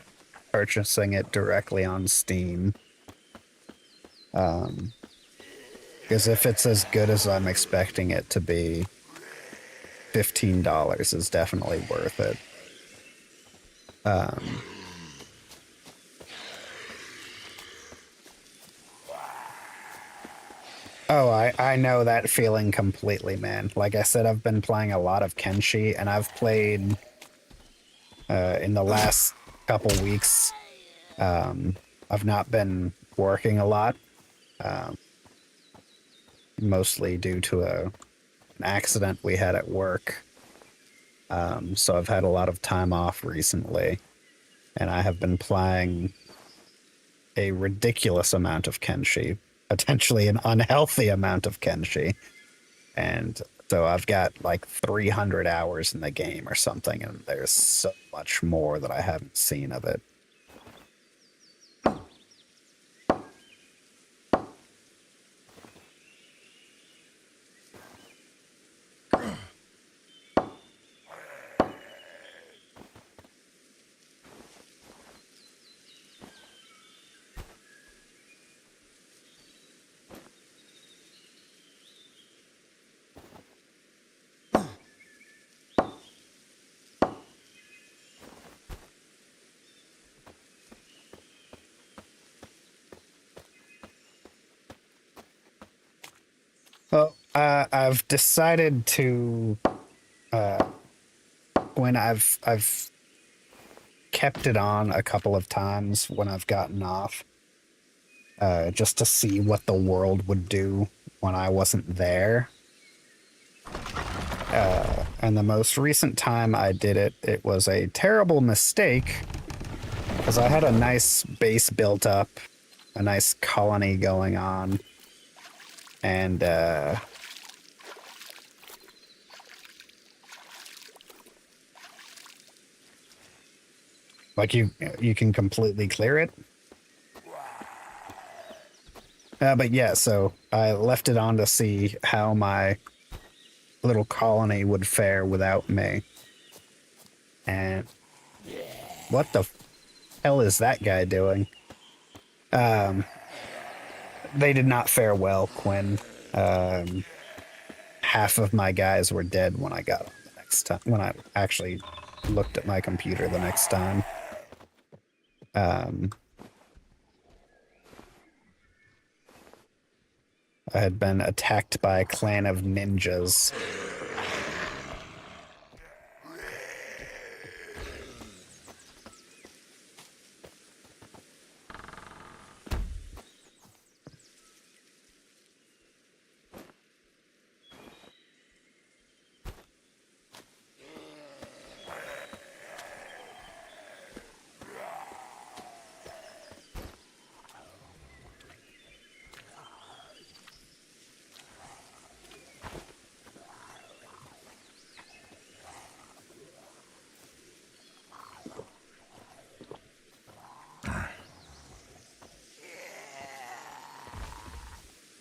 purchasing it directly on Steam. Because if it's as good as I'm expecting it to be, $15 is definitely worth it. Oh, I know that feeling completely, man. Like I said, I've been playing a lot of Kenshi, and I've played in the last couple weeks. I've not been working a lot, mostly due to an accident we had at work. So I've had a lot of time off recently, and I have been playing a ridiculous amount of Kenshi, potentially an unhealthy amount of Kenshi. And so I've got like 300 hours in the game or something, and there's so much more that I haven't seen of it. Well, I've decided to uh, when I've kept it on a couple of times when I've gotten off, just to see what the world would do when I wasn't there. And the most recent time I did it, it was a terrible mistake because I had a nice base built up, a nice colony going on, and like you can completely clear it. But yeah, so I left it on to see how my little colony would fare without me. And what the hell is that guy doing? They did not fare well, Quinn. Half of my guys were dead when I got them the next time. When I actually looked at my computer the next time. I had been attacked by a clan of ninjas.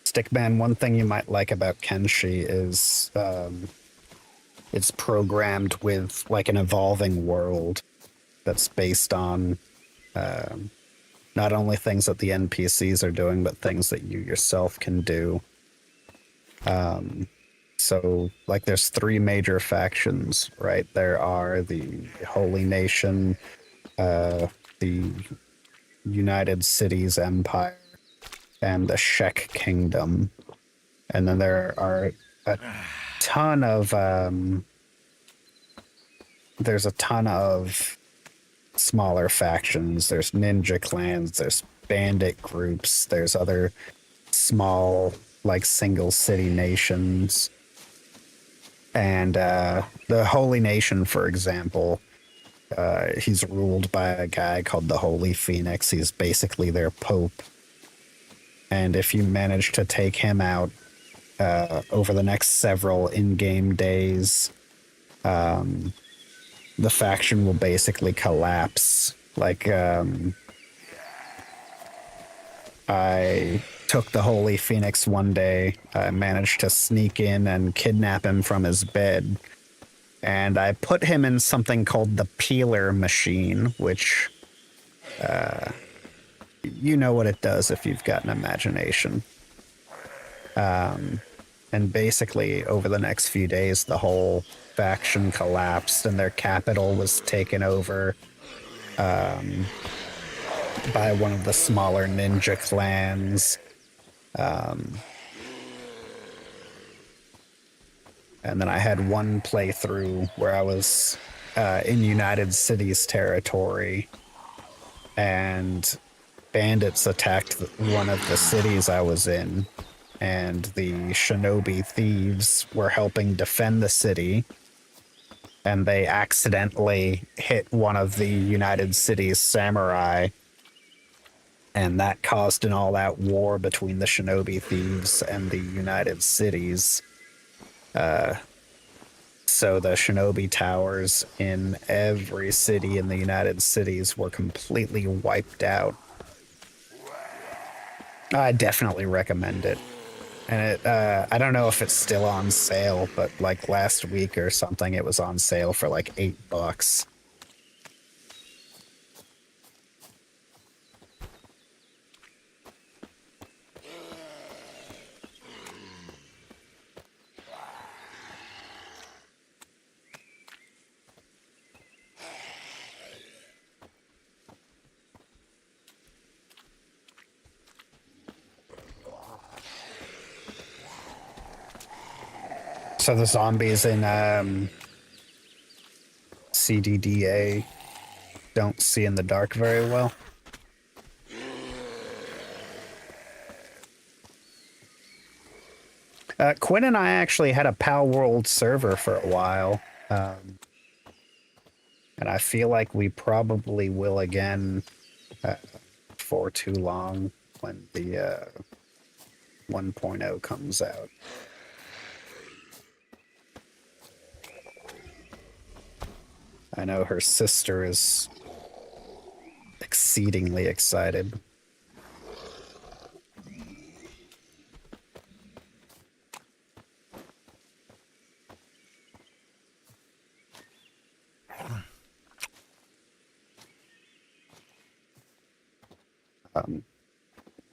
Stickman, one thing you might like about Kenshi is it's programmed with like an evolving world that's based on not only things that the NPCs are doing, but things that you yourself can do. So, like, there's three major factions, right? There are the Holy Nation, the United Cities Empire, and the Shek Kingdom. And then there are a ton of there's a ton of smaller factions. There's ninja clans, there's bandit groups, there's other small like single city nations. And the Holy Nation, for example, he's ruled by a guy called the Holy Phoenix. He's basically their pope. And if you manage to take him out over the next several in-game days, the faction will basically collapse. Like, I took the Holy Phoenix one day. I managed to sneak in and kidnap him from his bed. And I put him in something called the Peeler Machine, which you know what it does if you've got an imagination. And basically, over the next few days, the whole faction collapsed and their capital was taken over by one of the smaller ninja clans. And then I had one playthrough where I was in United Cities territory, and bandits attacked one of the cities I was in, and the shinobi thieves were helping defend the city. and they accidentally hit one of the United Cities samurai, and that caused an all-out war between the shinobi thieves and the United Cities. So the shinobi towers in every city in the United Cities were completely wiped out. I definitely recommend it. And I don't know if it's still on sale, but like last week or something, it was on sale for like $8. So the zombies in CDDA don't see in the dark very well. Quinn and I actually had a Pal World server for a while, and I feel like we probably will again for too long when the 1.0 comes out. I know her sister is exceedingly excited.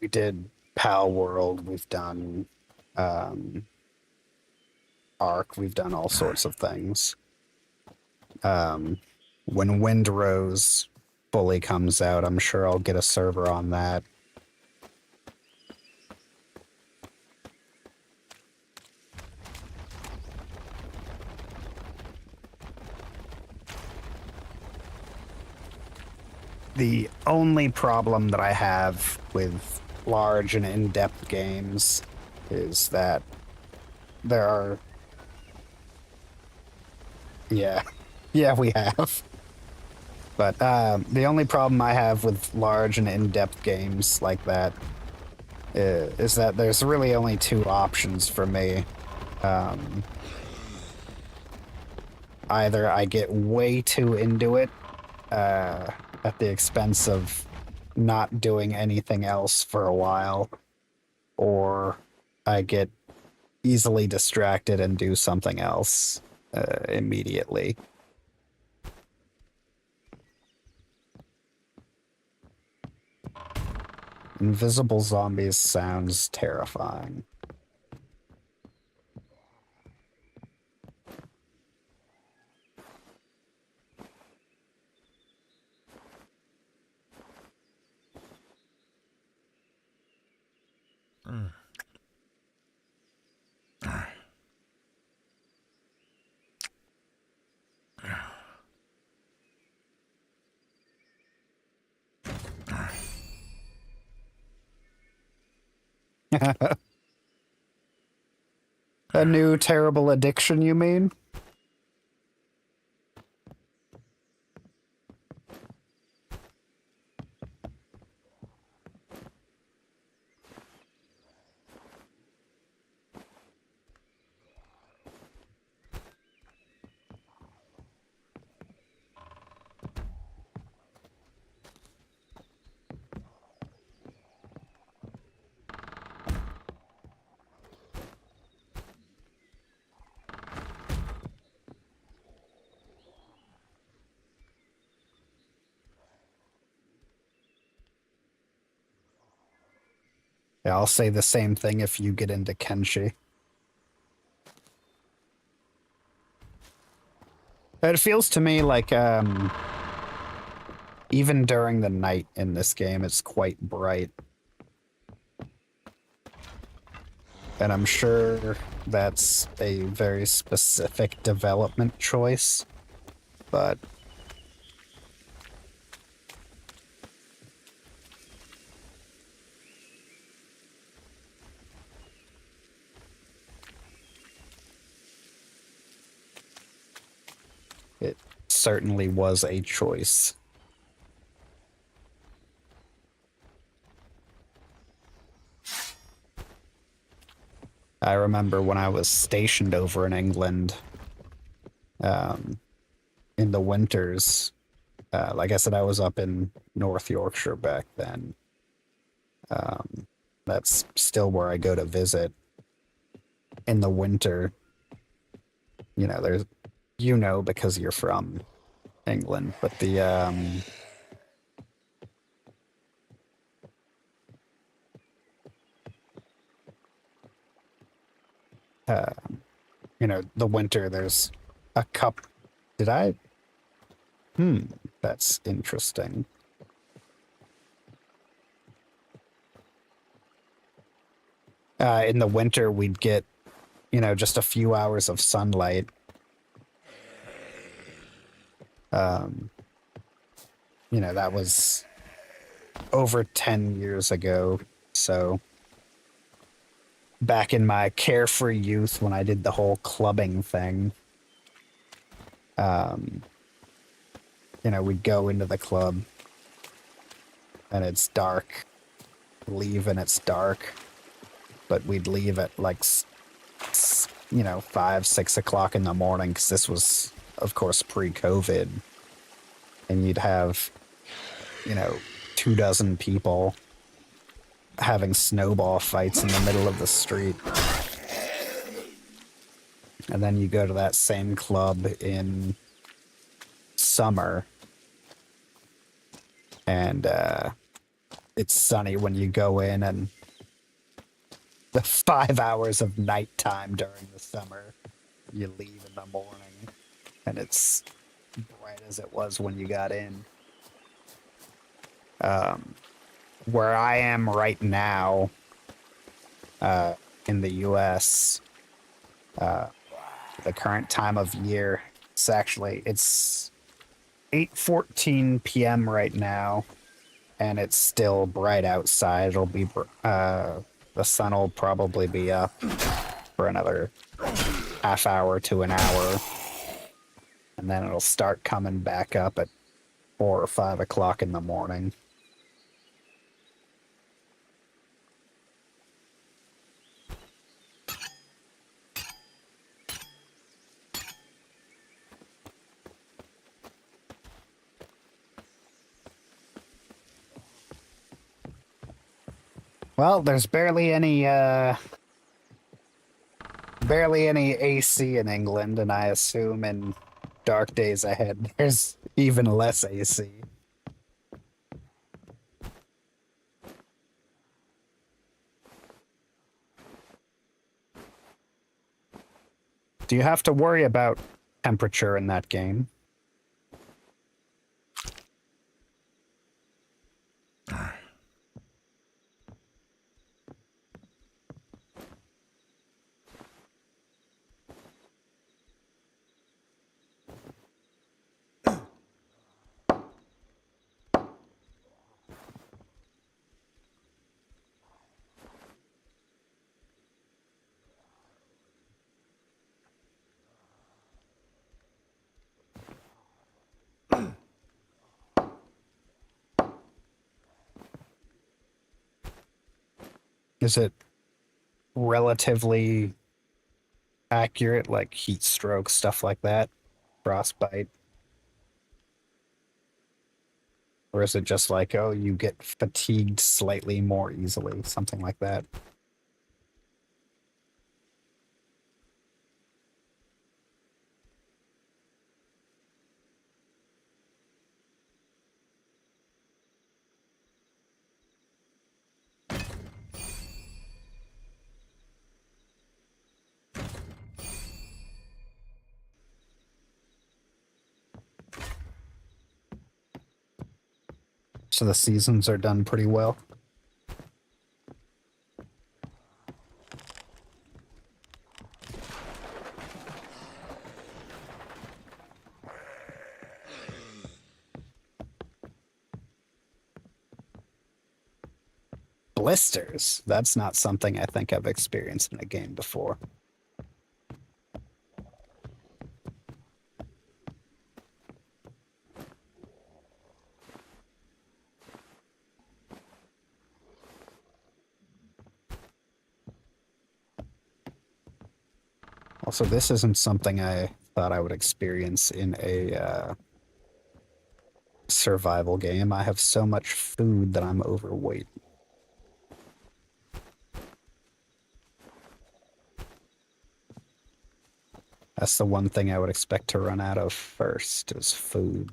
We did Pal World, we've done Ark, we've done all sorts of things. When Windrose fully comes out, I'm sure I'll get a server on that. The only problem that I have with large and in-depth games is that there are... Yeah. Yeah, we have. But the only problem I have with large and in-depth games like that is that there's really only two options for me. Either I get way too into it at the expense of not doing anything else for a while, or I get easily distracted and do something else immediately. Invisible zombies sounds terrifying. A new terrible addiction, you mean? Yeah, I'll say the same thing if you get into Kenshi. It feels to me like even during the night in this game, it's quite bright. And I'm sure that's a very specific development choice, but It certainly was a choice. I remember when I was stationed over in England, um, in the winters. Like I said, I was up in North Yorkshire back then. Um, that's still where I go to visit in the winter. You know, there's, because you're from England, but uh, the winter, there's a cup. Did I? Hmm, that's interesting. In the winter, we'd get, just a few hours of sunlight. Um, that was over 10 years ago. So back in my carefree youth when I did the whole clubbing thing, um, we'd go into the club and it's dark, leave and it's dark, but we'd leave at like, 5, 6 o'clock in the morning because this was, of course, pre-COVID. And you'd have, you know, 2 dozen people having snowball fights in the middle of the street. And then you go to that same club in summer, and it's sunny when you go in, and the 5 hours of nighttime during the summer, you leave in the morning, and it's bright as it was when you got in. Where I am right now, in the U.S., the current time of year, it's 8:14 p.m. right now, and it's still bright outside. The sun will probably be up for another half hour to an hour, and then it'll start coming back up at 4 or 5 o'clock in the morning. Well, there's barely any AC in England, and I assume in dark days ahead there's even less AC. Do you have to worry about temperature in that game? Is it relatively accurate, like heat stroke, stuff like that, frostbite? Or is it just like, oh, you get fatigued slightly more easily, something like that? So the seasons are done pretty well. Blisters. That's not something I think I've experienced in a game before. Also, this isn't something I thought I would experience in a survival game. I have so much food that I'm overweight. That's the one thing I would expect to run out of first is food.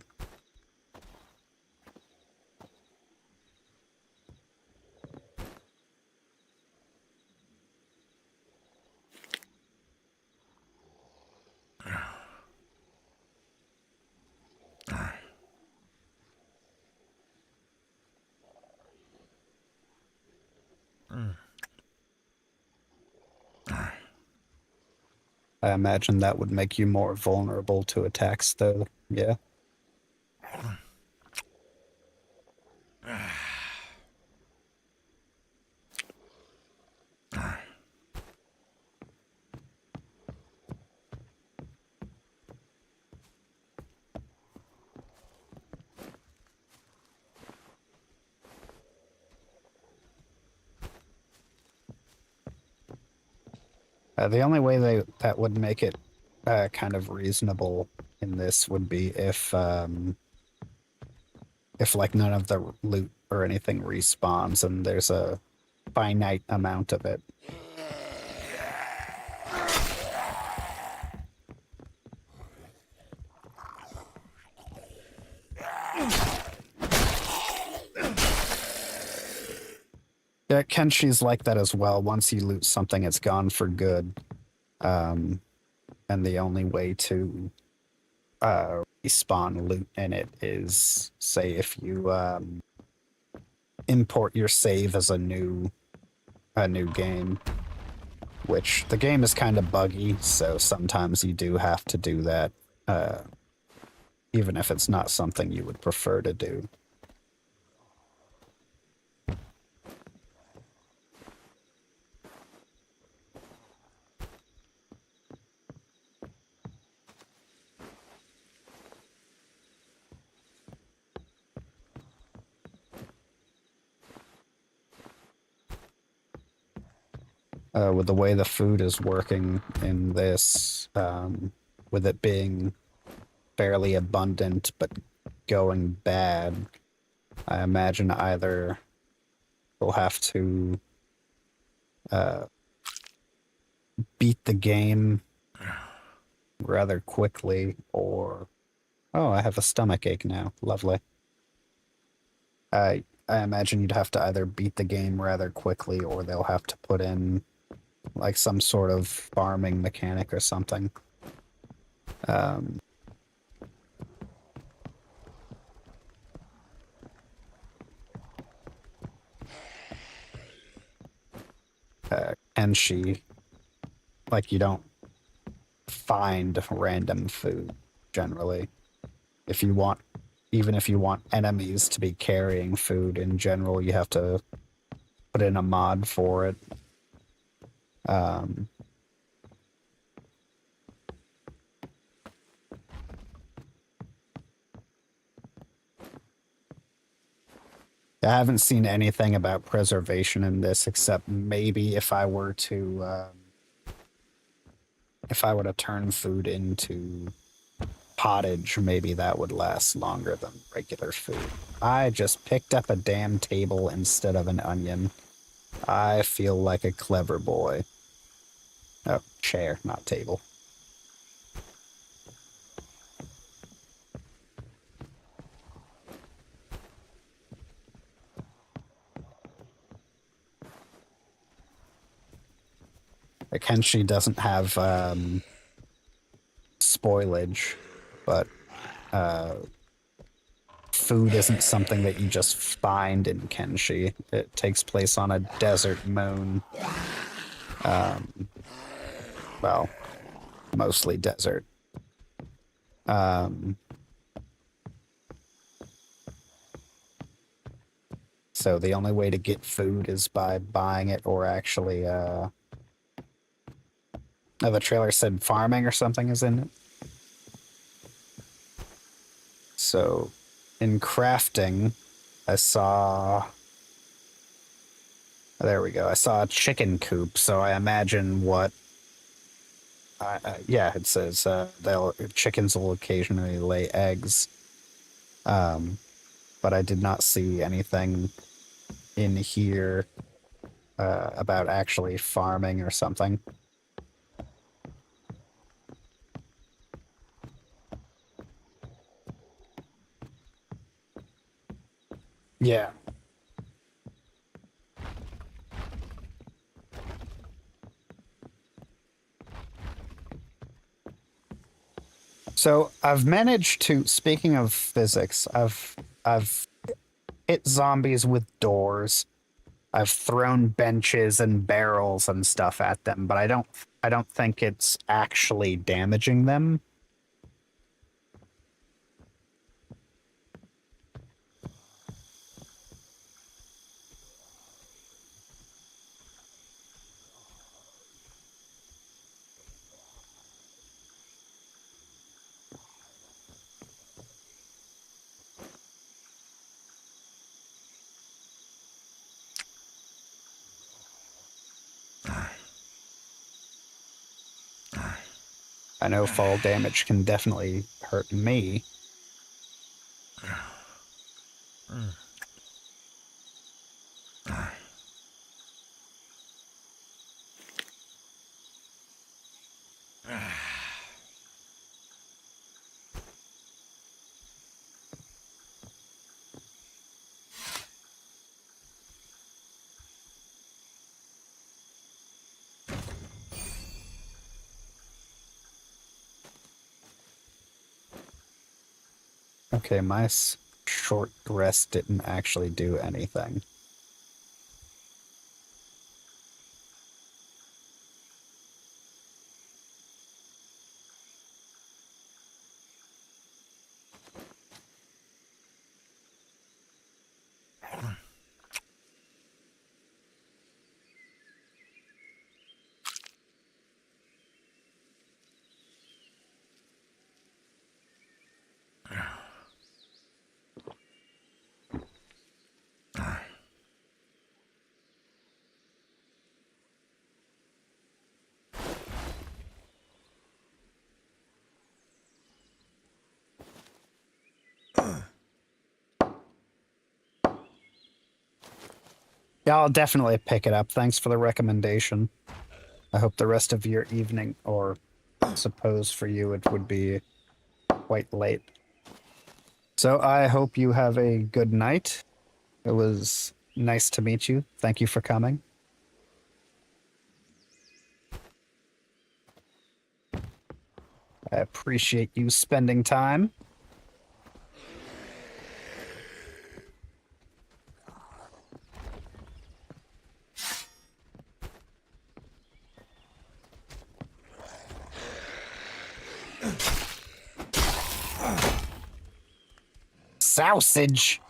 I imagine that would make you more vulnerable to attacks, though. Yeah. The only way that would make it kind of reasonable in this would be if like none of the loot or anything respawns and there's a finite amount of it. Yeah, Kenshi's like that as well. Once you loot something, it's gone for good. And the only way to respawn loot in it is, say, if you import your save as a new game, which the game is kind of buggy, so sometimes you do have to do that, even if it's not something you would prefer to do. With the way the food is working in this, with it being fairly abundant but going bad, I imagine either we'll have to beat the game rather quickly, or oh, I have a stomach ache now. Lovely. I imagine you'd have to either beat the game rather quickly, or they'll have to put in like some sort of farming mechanic or something. Um, Kenshi, like you don't find random food generally. If you want, even if you want enemies to be carrying food in general, you have to put in a mod for it. Um, I haven't seen anything about preservation in this, except maybe if I were to turn food into pottage, maybe that would last longer than regular food. I just picked up a damn table instead of an onion. I feel like a clever boy. Oh, chair, not table. Kenshi doesn't have spoilage, but food isn't something that you just find in Kenshi. It takes place on a desert moon. Well, mostly desert. So the only way to get food is by buying it or actually oh, the trailer said farming or something is in it. So in crafting, I saw there we go. I saw a chicken coop, so I imagine what Yeah, it says chickens will occasionally lay eggs. Um, but I did not see anything in here about actually farming or something. Yeah. So I've managed to, speaking of physics, I've hit zombies with doors. I've thrown benches and barrels and stuff at them, but I don't think it's actually damaging them. I know fall damage can definitely hurt me. Okay, my short rest didn't actually do anything. Yeah, I'll definitely pick it up. Thanks for the recommendation. I hope the rest of your evening, or suppose for you it would be quite late. So I hope you have a good night. It was nice to meet you. Thank you for coming. I appreciate you spending time. Sausage.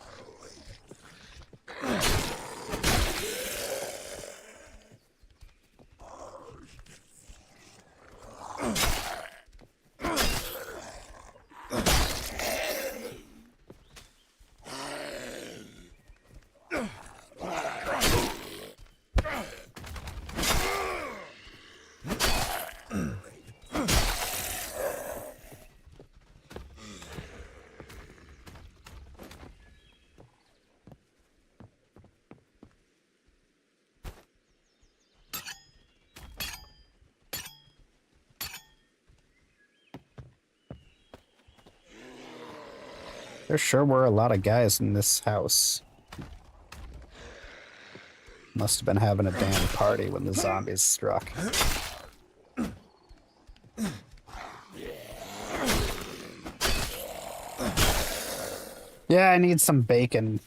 There sure were a lot of guys in this house. Must have been having a damn party when the zombies struck. Yeah, I need some bacon.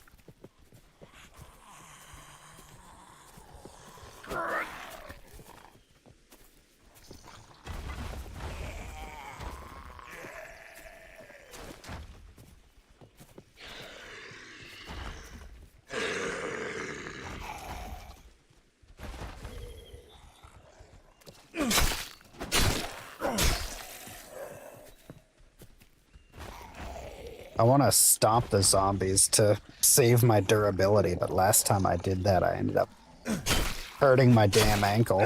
I want to stomp the zombies to save my durability, but last time I did that, I ended up hurting my damn ankle.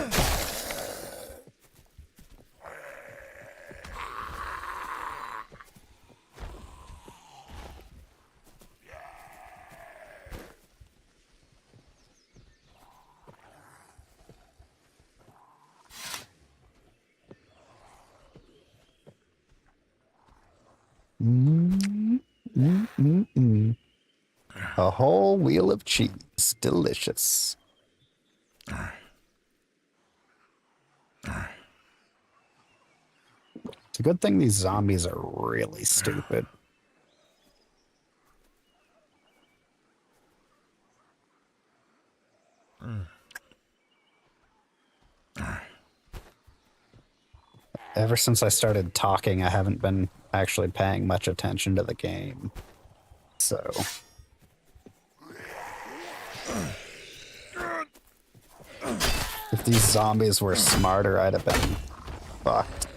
A whole wheel of cheese. Delicious. It's a good thing these zombies are really stupid. Ever since I started talking, I haven't been actually paying much attention to the game. So... if these zombies were smarter, I'd have been fucked.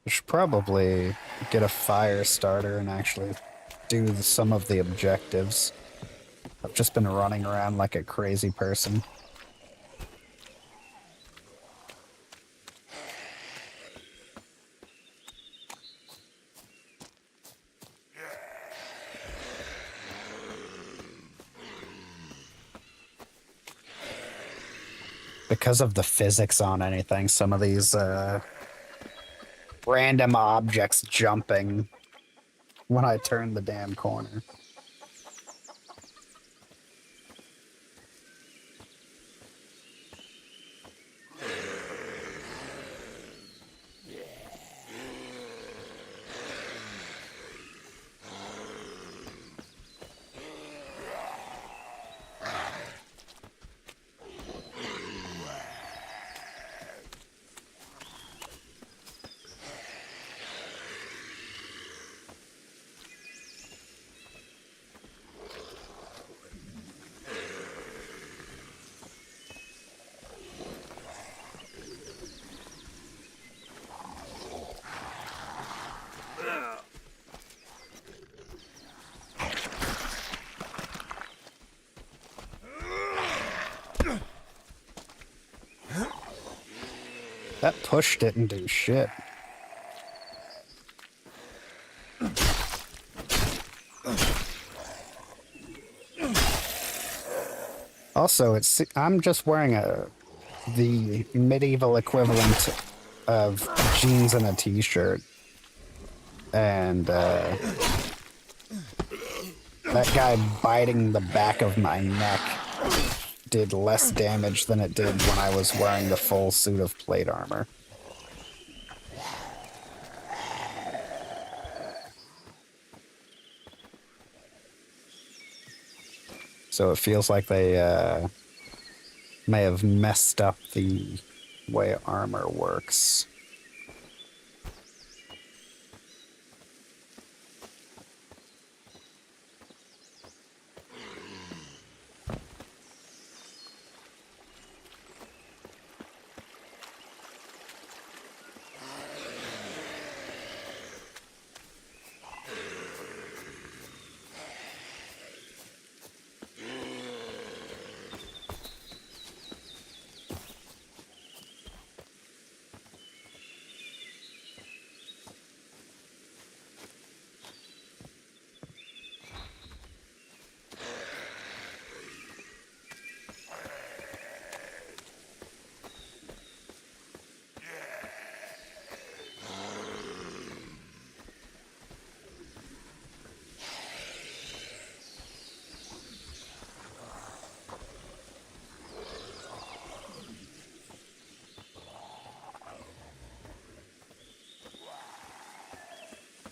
I should probably get a fire starter and actually do some of the objectives. I've just been running around like a crazy person. Because of the physics on anything, some of these random objects jumping when I turn the damn corner. That push didn't do shit. Also, I'm just wearing the medieval equivalent of jeans and a t-shirt. And that guy biting the back of my neck did less damage than it did when I was wearing the full suit of plate armor. So it feels like they may have messed up the way armor works.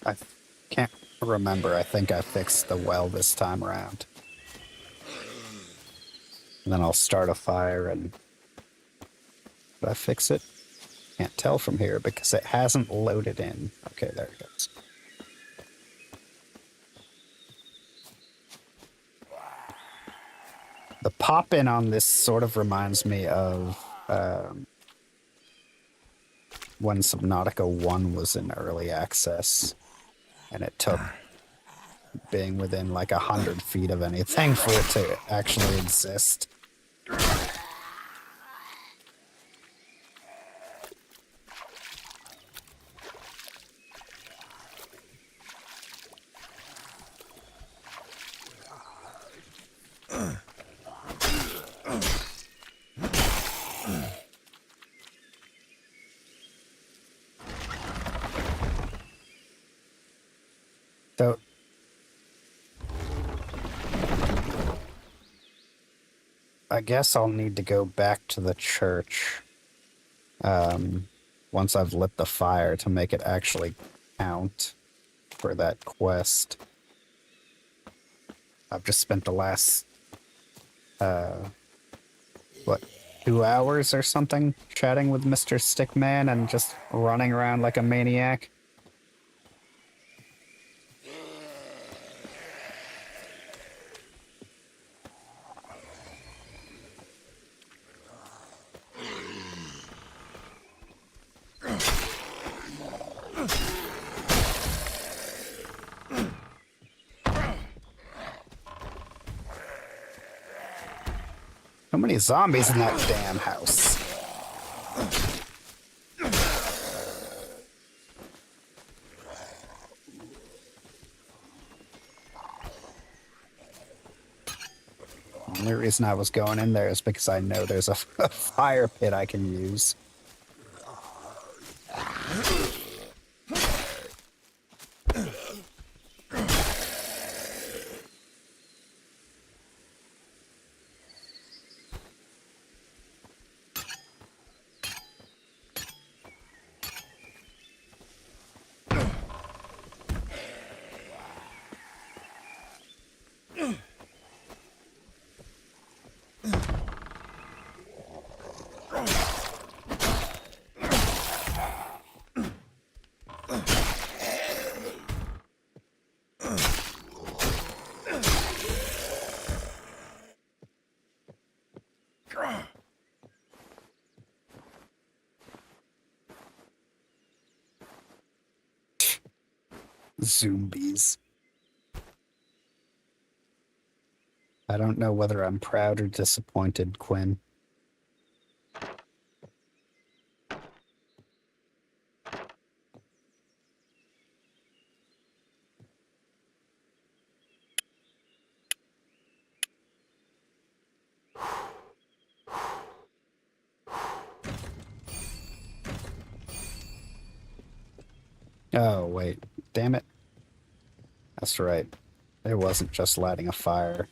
I can't remember. I think I fixed the well this time around. And then I'll start a fire and... did I fix it? Can't tell from here because it hasn't loaded in. Okay, there it goes. The pop-in on this sort of reminds me of when Subnautica 1 was in early access, and it took being within like 100 feet of anything for it to actually exist. So I guess I'll need to go back to the church once I've lit the fire to make it actually count for that quest. I've just spent the last, what, 2 hours or something chatting with Mr. Stickman and just running around like a maniac. So many zombies in that damn house. The only reason I was going in there is because I know there's a fire pit I can use. Zombies. I don't know whether I'm proud or disappointed, Quinn. Oh, wait. Damn it. That's right. It wasn't just lighting a fire.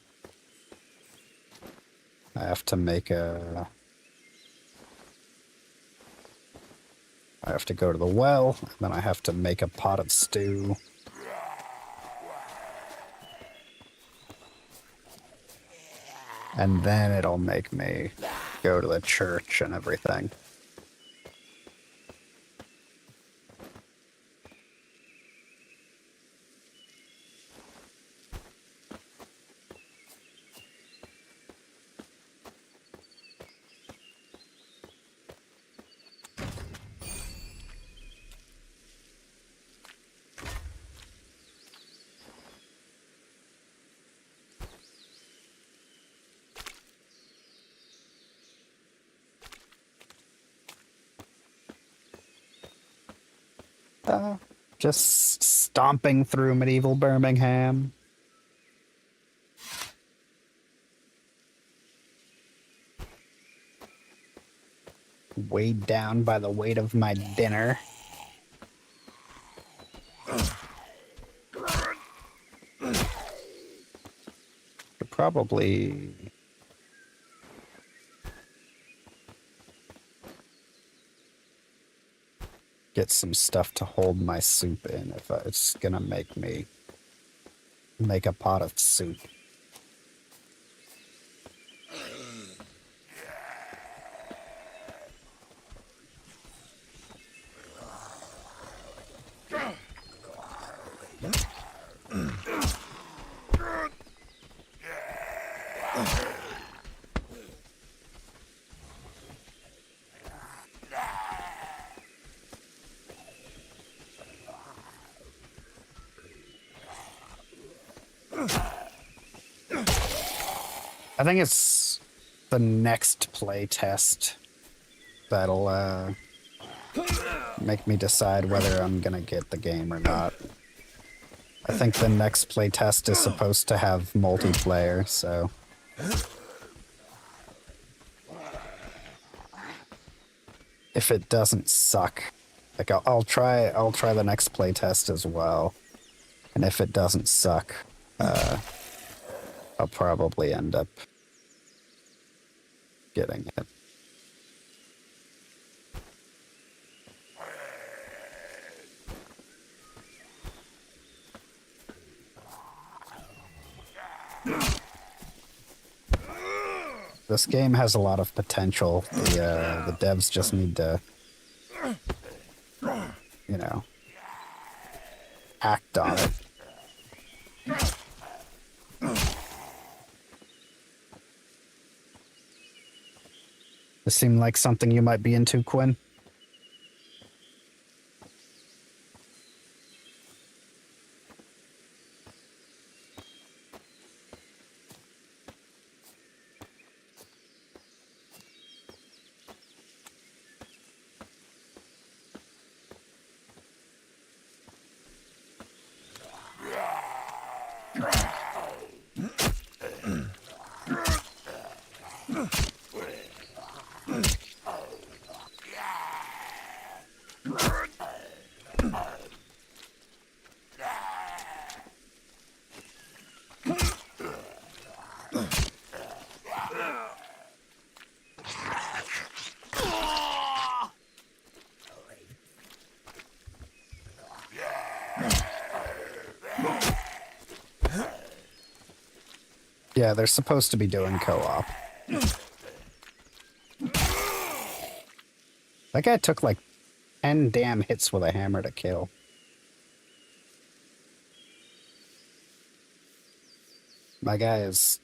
I have to make a... I have to go to the well, and then I have to make a pot of stew. And then it'll make me go to the church and everything. Just stomping through medieval Birmingham. Weighed down by the weight of my dinner. Should probably... get some stuff to hold my soup in if it's gonna make me make a pot of soup. I think it's the next play test that'll make me decide whether I'm gonna get the game or not. I think the next play test is supposed to have multiplayer, so if it doesn't suck, like I'll try the next play test as well, and if it doesn't suck, I'll probably end up getting it. This game has a lot of potential. The devs just need to, you know, act on it. This seemed like something you might be into, Quinn. Yeah, they're supposed to be doing co-op. That guy took like 10 damn hits with a hammer to kill. My guy is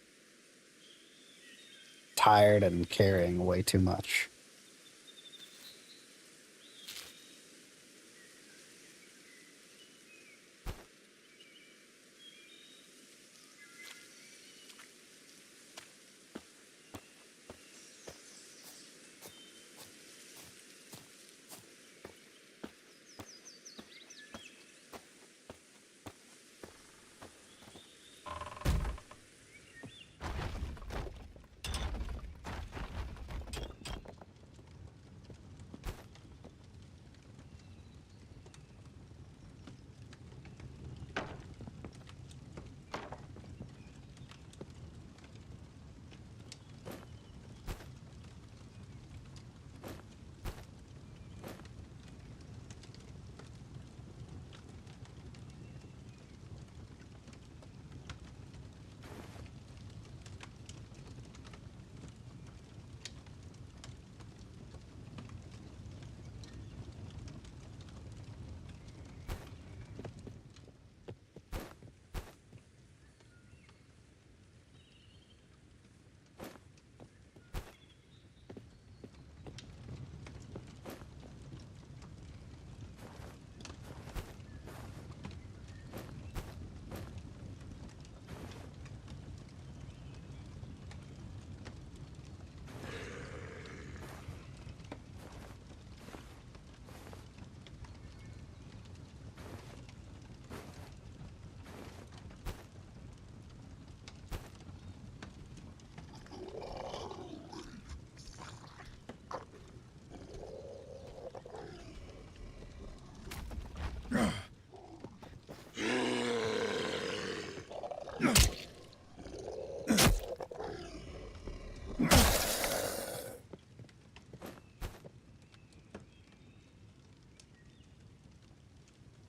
tired and carrying way too much.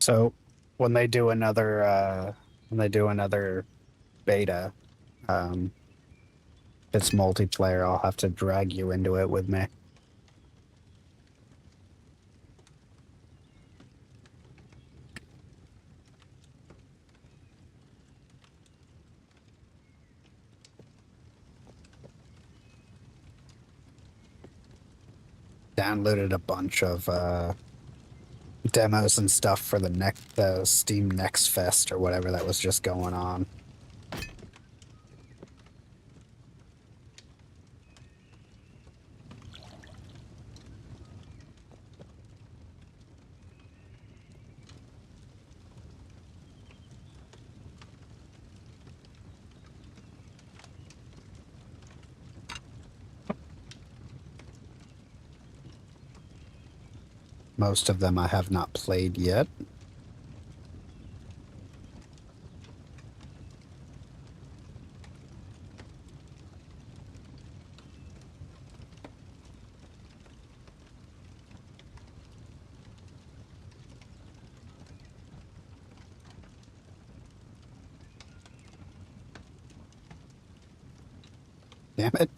So when they do another beta, um, if it's multiplayer, I'll have to drag you into it with me. Downloaded a bunch of demos and stuff for the Steam Next Fest or whatever that was just going on. Most of them I have not played yet. Damn it.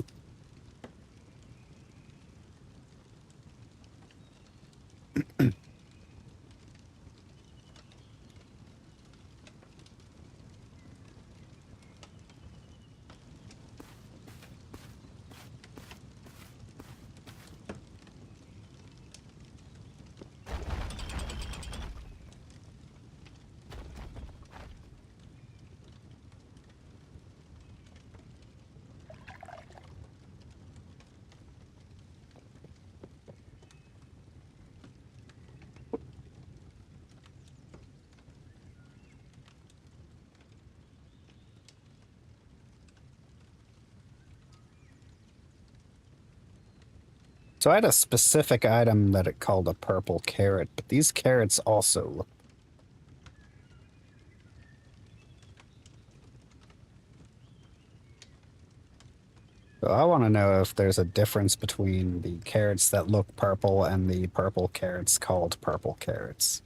So I had a specific item that it called a purple carrot, but these carrots also look. So I want to know if there's a difference between the carrots that look purple and the purple carrots called purple carrots.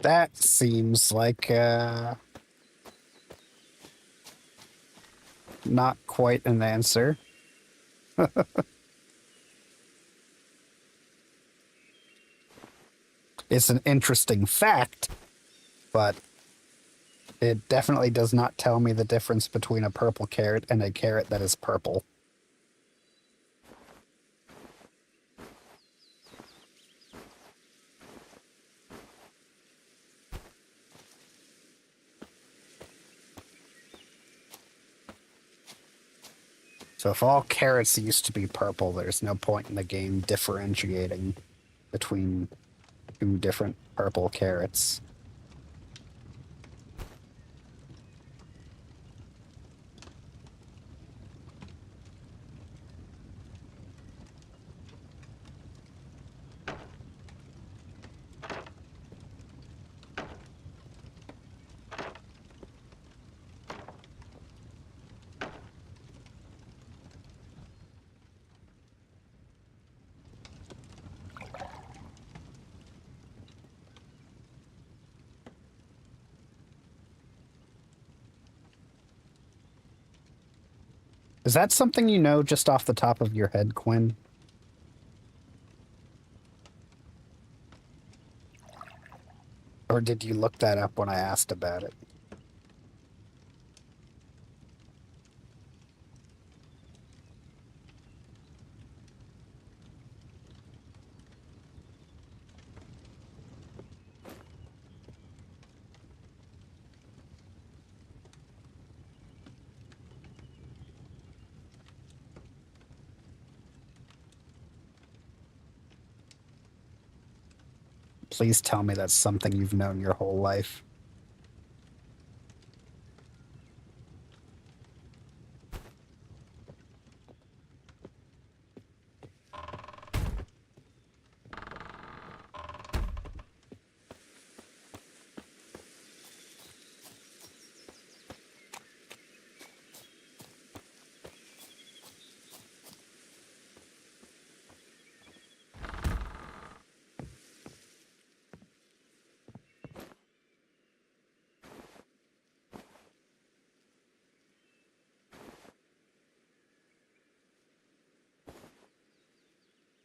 That seems like not quite an answer. It's an interesting fact, but it definitely does not tell me the difference between a purple carrot and a carrot that is purple. So if all carrots used to be purple, there's no point in the game differentiating between two different purple carrots. Is that something you know just off the top of your head, Quinn? Or did you look that up when I asked about it? Please tell me that's something you've known your whole life.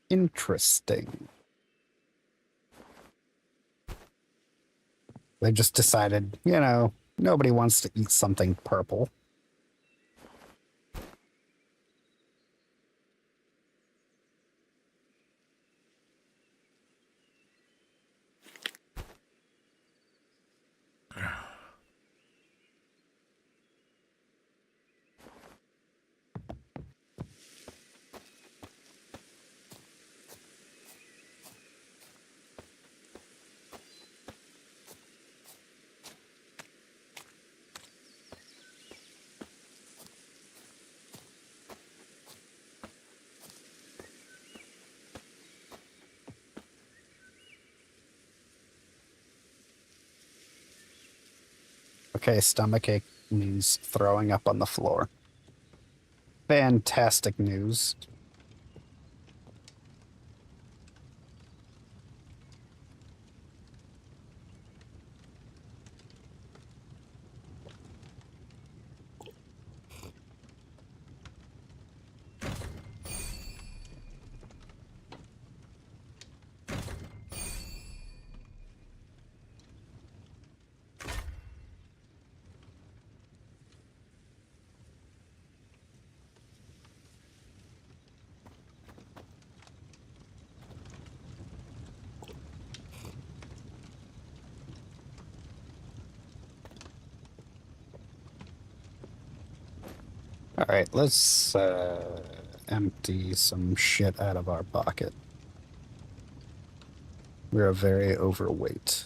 Interesting. They just decided, nobody wants to eat something purple. Okay, stomachache means throwing up on the floor. Fantastic news. All right, let's empty some shit out of our pocket. We're very overweight.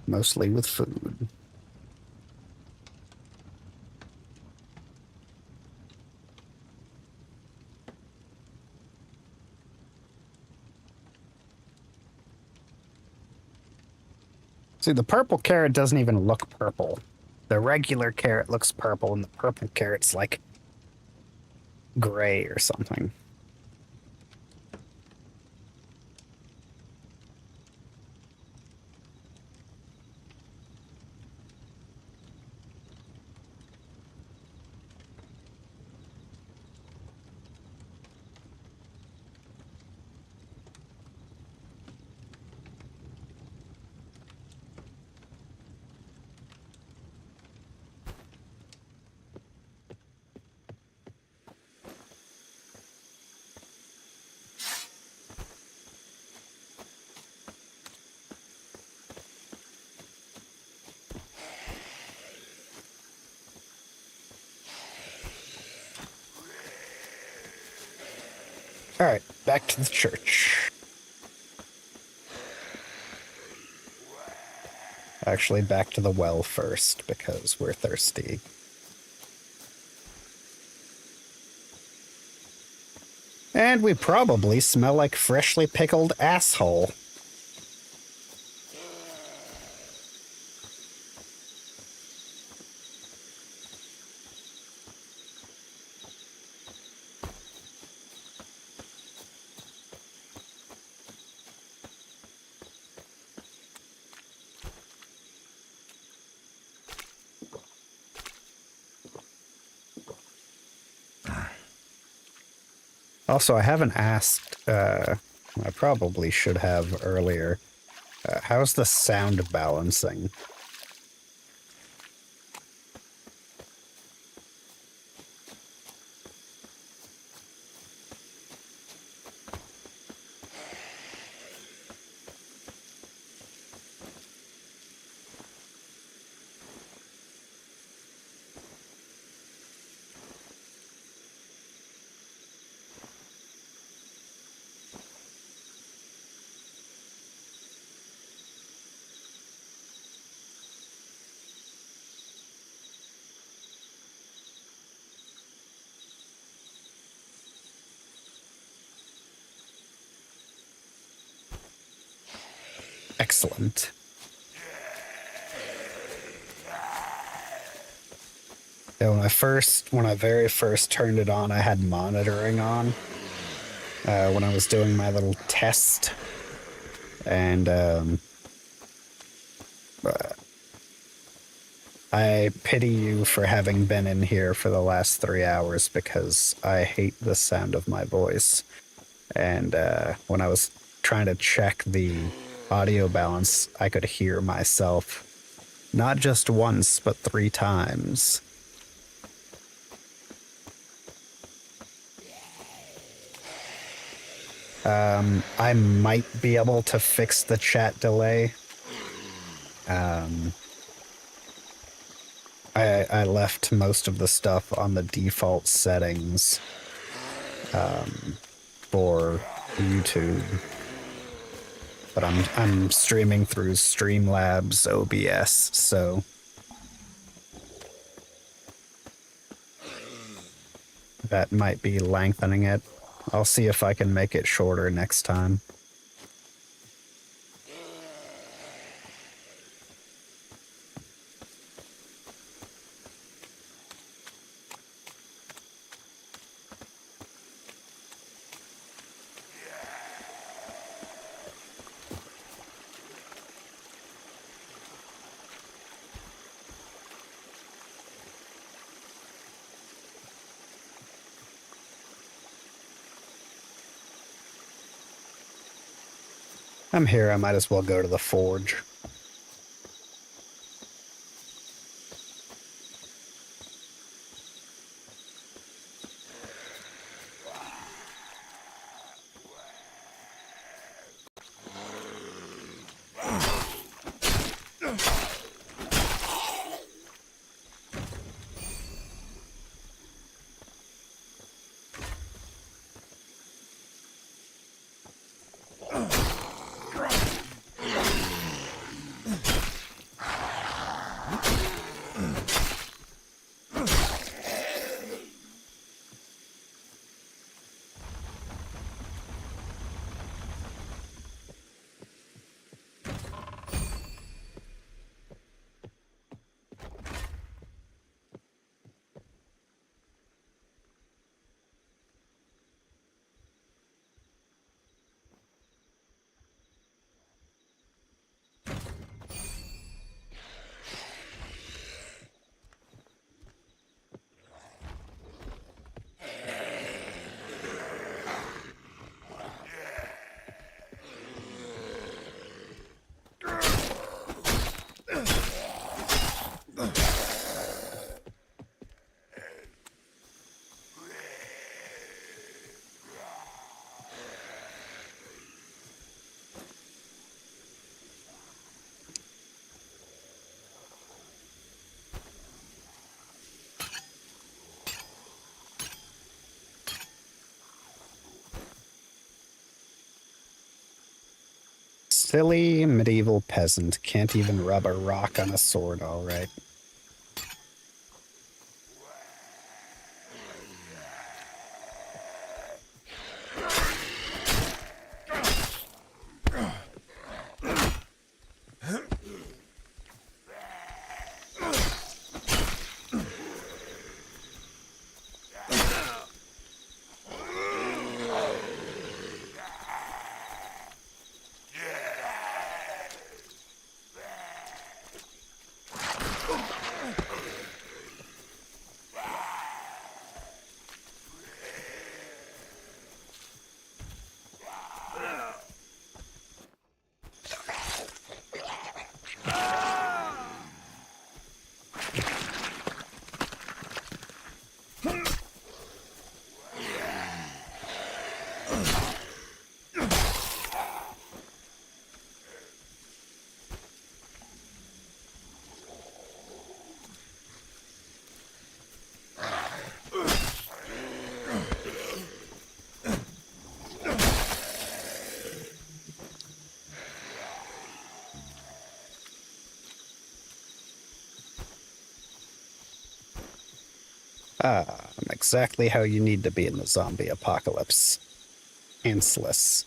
Mostly with food. See, the purple carrot doesn't even look purple. The regular carrot looks purple, and the purple carrot's like gray or something. All right, back to the church. Actually, back to the well first, because we're thirsty. And we probably smell like freshly pickled asshole. Also, I haven't asked, I probably should have earlier, how's the sound balancing? Excellent. Yeah, when I very first turned it on, I had monitoring on when I was doing my little test, and I pity you for having been in here for the last 3 hours because I hate the sound of my voice. And when I was trying to check the audio balance, I could hear myself not just once, but 3 times. I might be able to fix the chat delay. I left most of the stuff on the default settings for YouTube, but I'm streaming through Streamlabs OBS, so that might be lengthening it. I'll see if I can make it shorter next time. I'm here, I might as well go to the forge. Silly medieval peasant can't even rub a rock on a sword, all right. I'm exactly how you need to be in the zombie apocalypse. Ansless.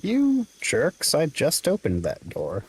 You jerks, I just opened that door.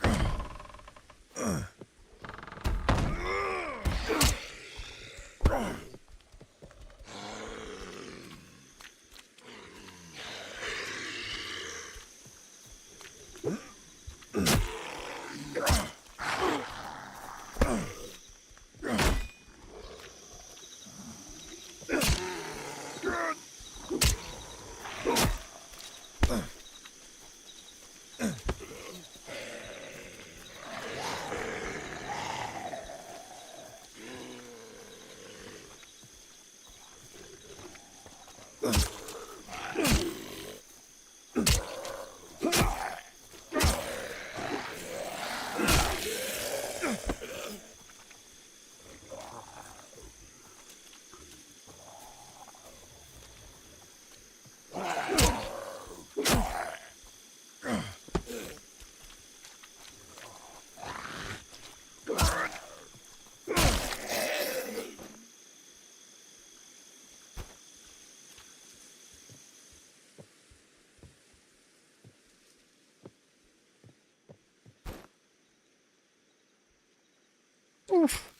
Oof.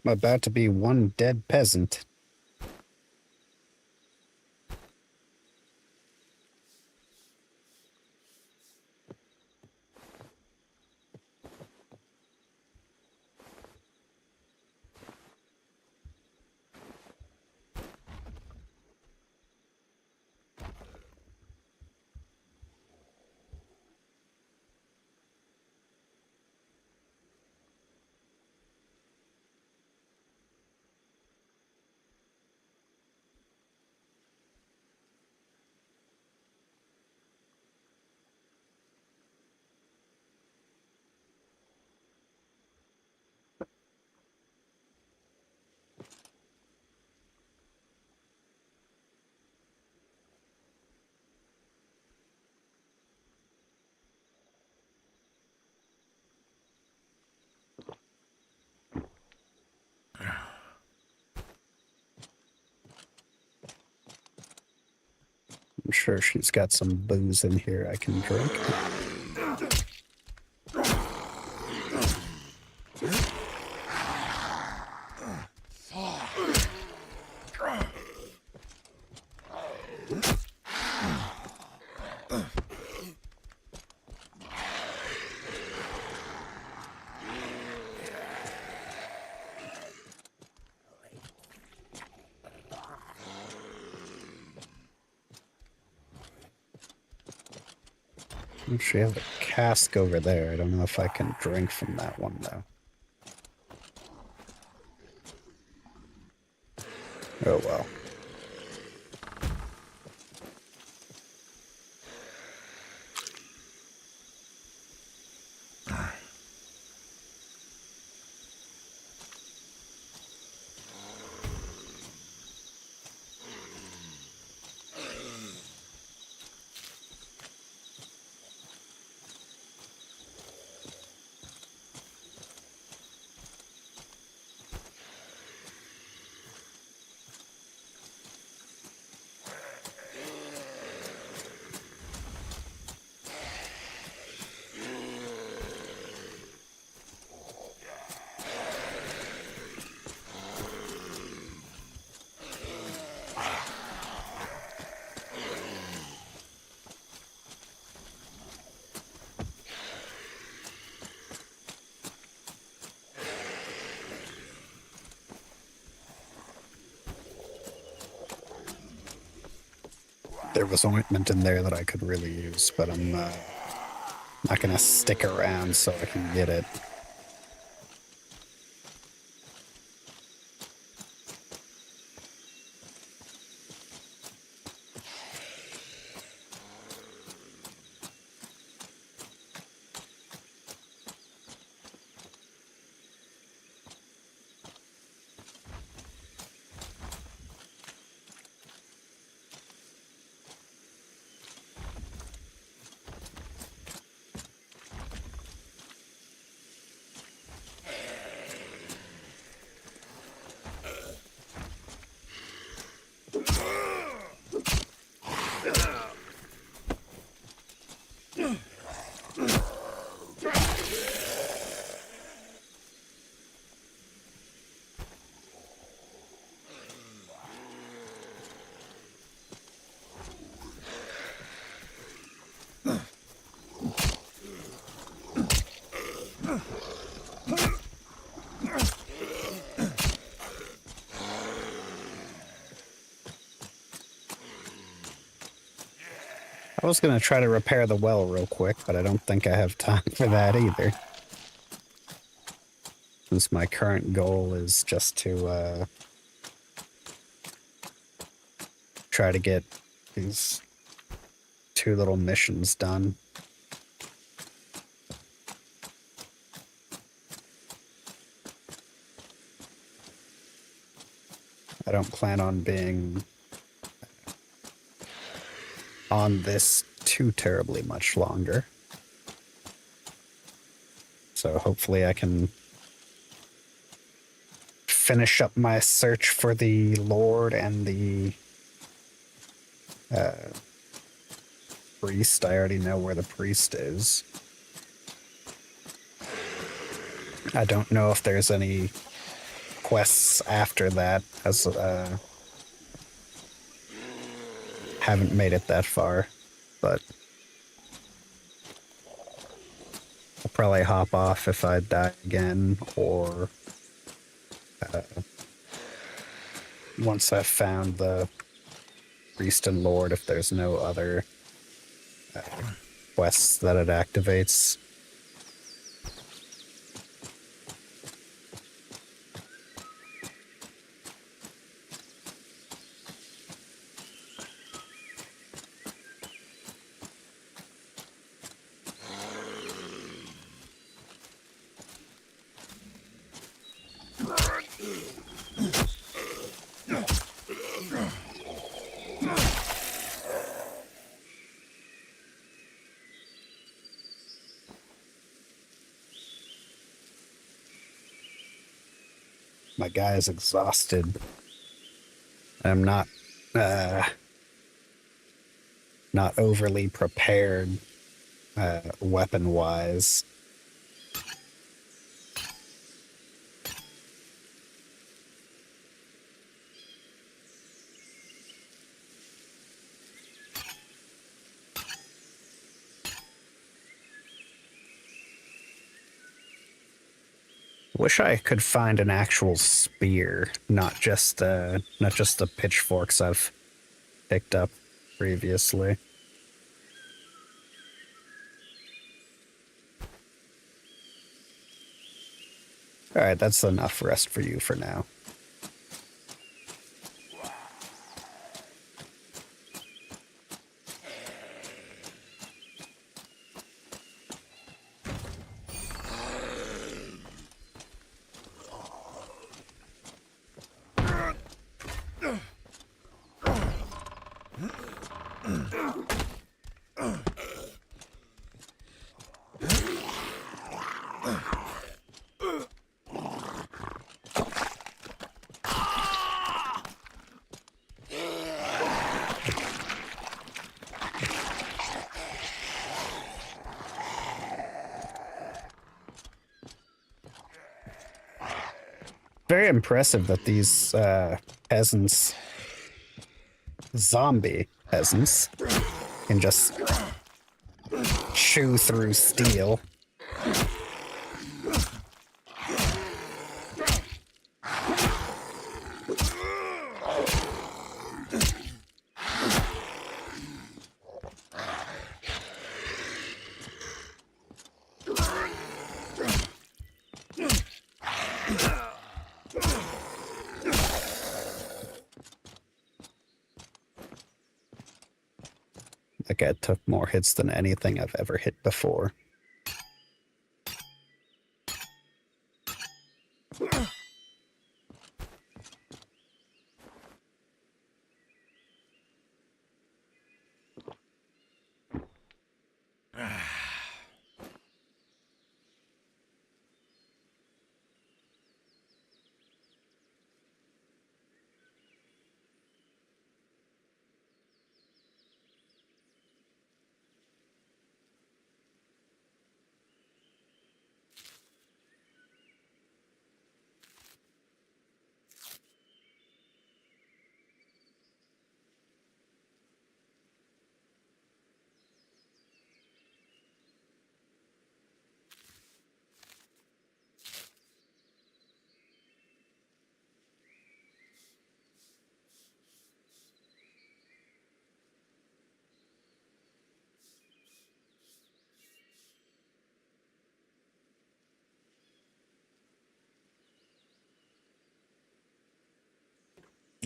I'm about to be one dead peasant. I'm sure she's got some booze in here I can drink. She has a cask over there. I don't know if I can drink from that one, though. Oh, well. There was ointment in there that I could really use, but I'm not gonna stick around so I can get it. I was gonna try to repair the well real quick, but I don't think I have time for that either. Since my current goal is just to try to get these 2 little missions done. I don't plan on being on this too terribly much longer. So hopefully I can finish up my search for the Lord and the priest. I already know where the priest is. I don't know if there's any quests after that, as haven't made it that far, but I'll probably hop off if I die again, or once I've found the priest and lord, if there's no other quests that it activates. My guy is exhausted. I'm not overly prepared weapon wise. Wish I could find an actual spear, not just the pitchforks I've picked up previously. All right, that's enough rest for you for now. Very impressive that these peasants, zombie peasants, can just chew through steel. That guy took more hits than anything I've ever hit before.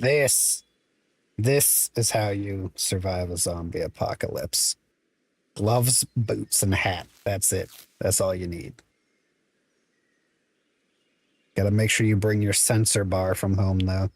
This this is how you survive a zombie apocalypse. Gloves, boots, and hat. That's it. That's all you need. Gotta make sure you bring your sensor bar from home though.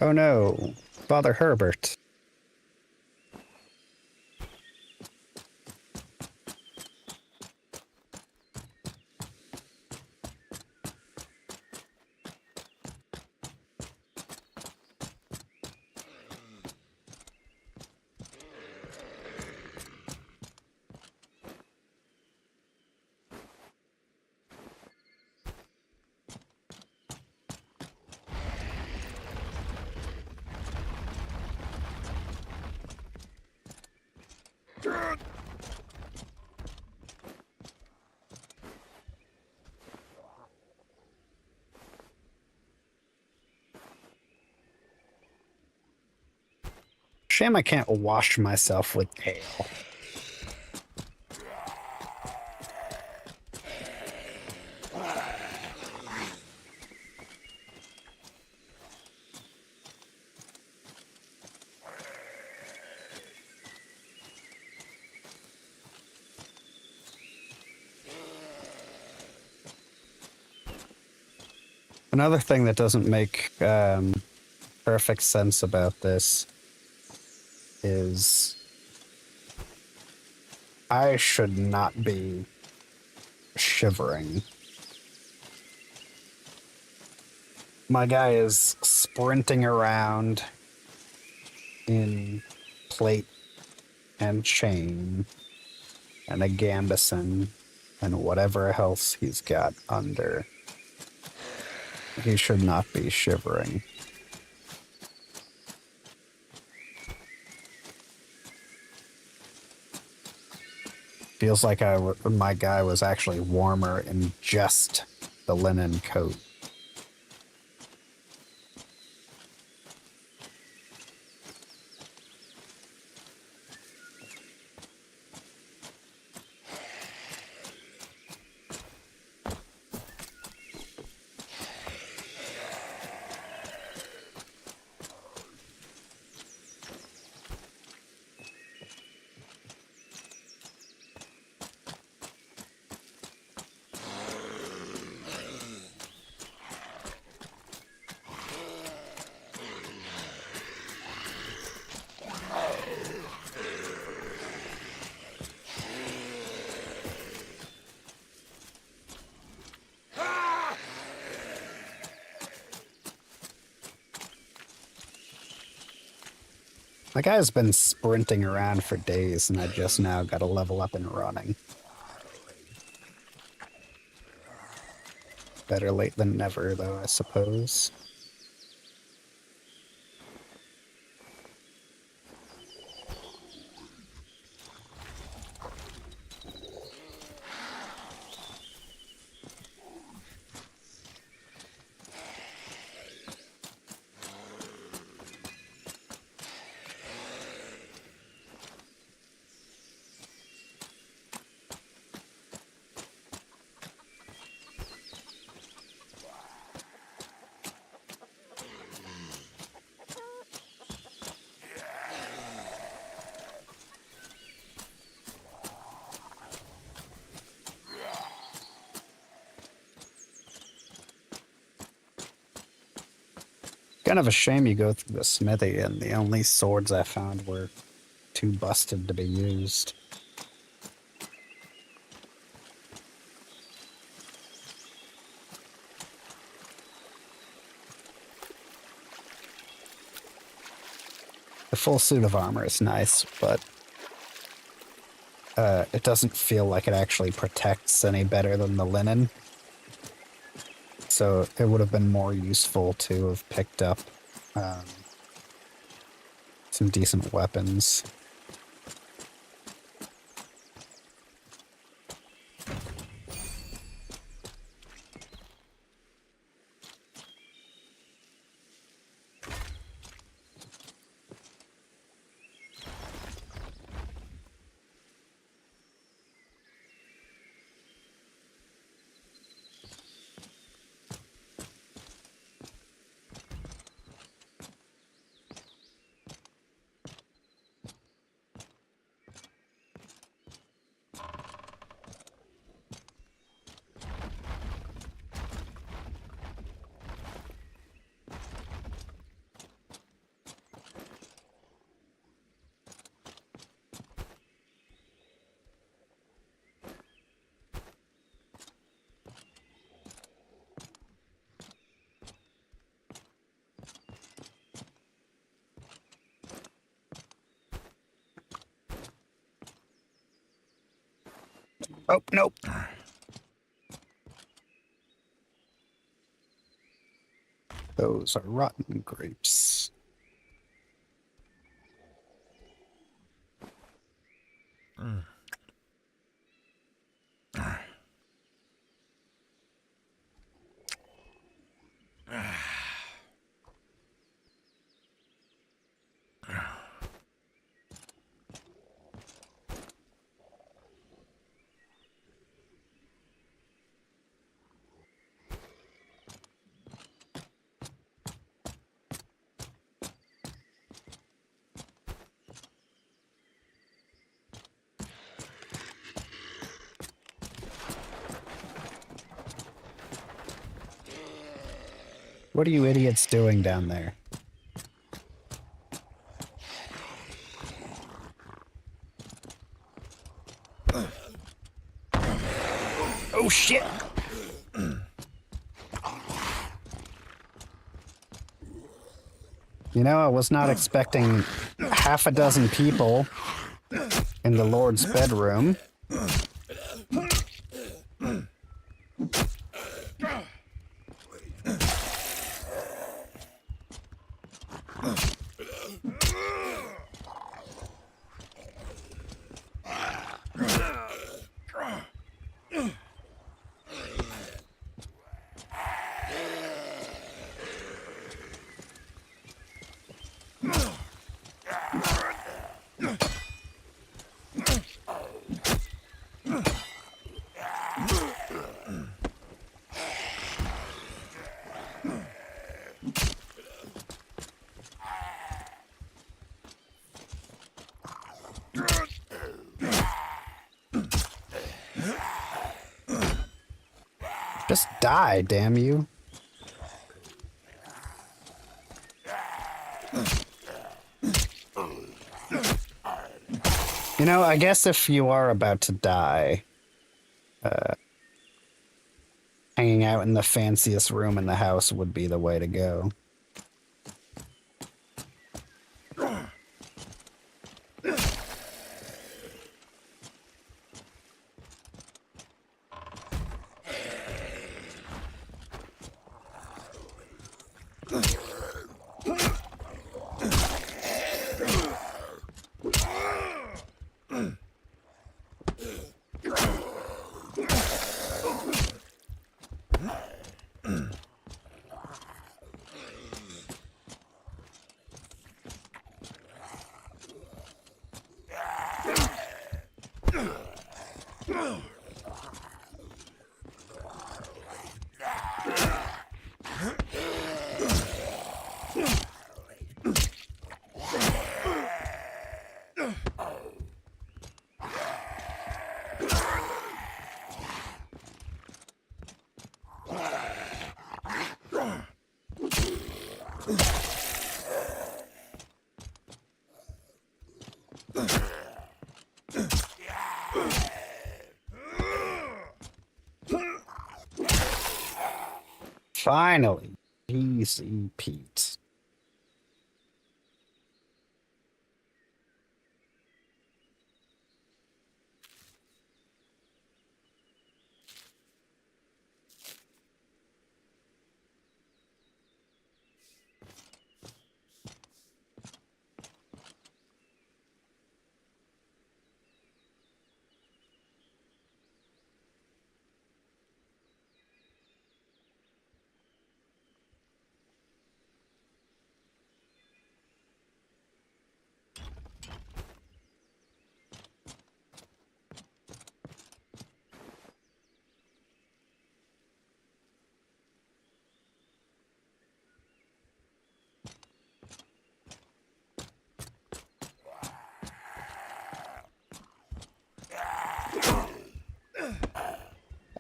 Oh no, Father Herbert. Shame I can't wash myself with ale. Another thing that doesn't make perfect sense about this is I should not be shivering. My guy is sprinting around in plate and chain and a gambeson and whatever else he's got under. He should not be shivering. Feels like my guy was actually warmer in just the linen coat. My guy's been sprinting around for days, and I just now got to level up and running. Better late than never, though, I suppose. Kind of a shame you go through the smithy and the only swords I found were too busted to be used. the full suit of armor is nice, but it doesn't feel like it actually protects any better than the linen. So it would have been more useful to have picked up some decent weapons. Oh, nope. Those are rotten grapes. What are you idiots doing down there? Oh, shit! You know, I was not expecting half a dozen people in the Lord's bedroom. Just die, damn you. You know, I guess if you are about to die, hanging out in the fanciest room in the house would be the way to go. Finally, easy Pete.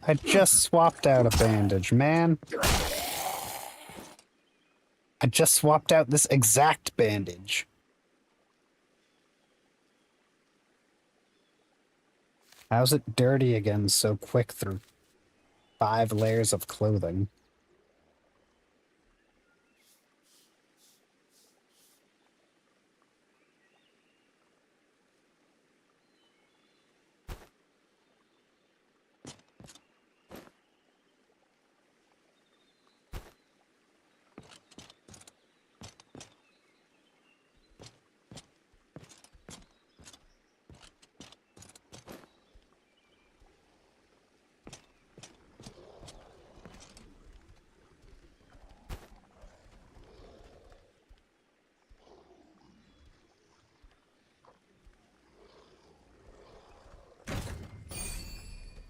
I just swapped out a bandage, man. I just swapped out this exact bandage. How's it dirty again so quick through 5 layers of clothing?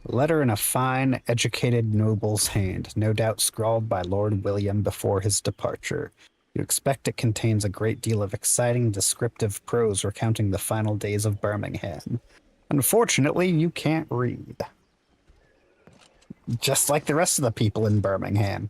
Letter in a fine, educated noble's hand, no doubt scrawled by Lord William before his departure. You expect it contains a great deal of exciting, descriptive prose recounting the final days of Birmingham. Unfortunately, you can't read. Just like the rest of the people in Birmingham.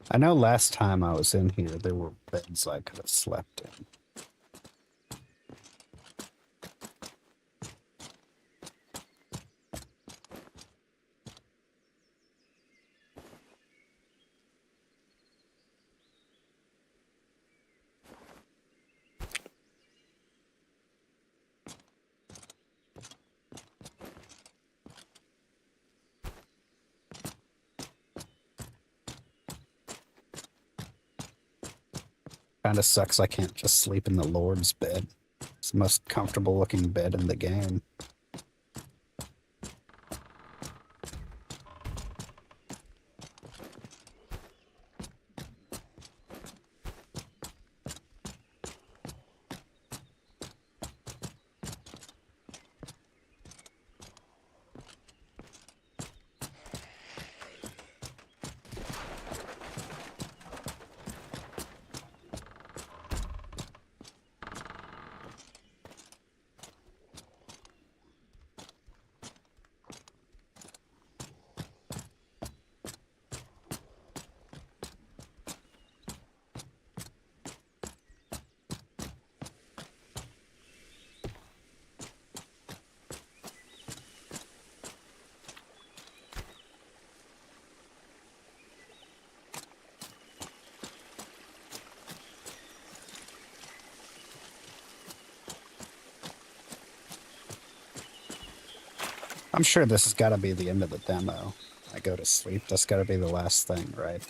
I know last time I was in here, there were beds I could have slept in. Kinda sucks I can't just sleep in the Lord's bed. It's the most comfortable looking bed in the game. I'm sure this has got to be the end of the demo. I go to sleep. That's got to be the last thing, right?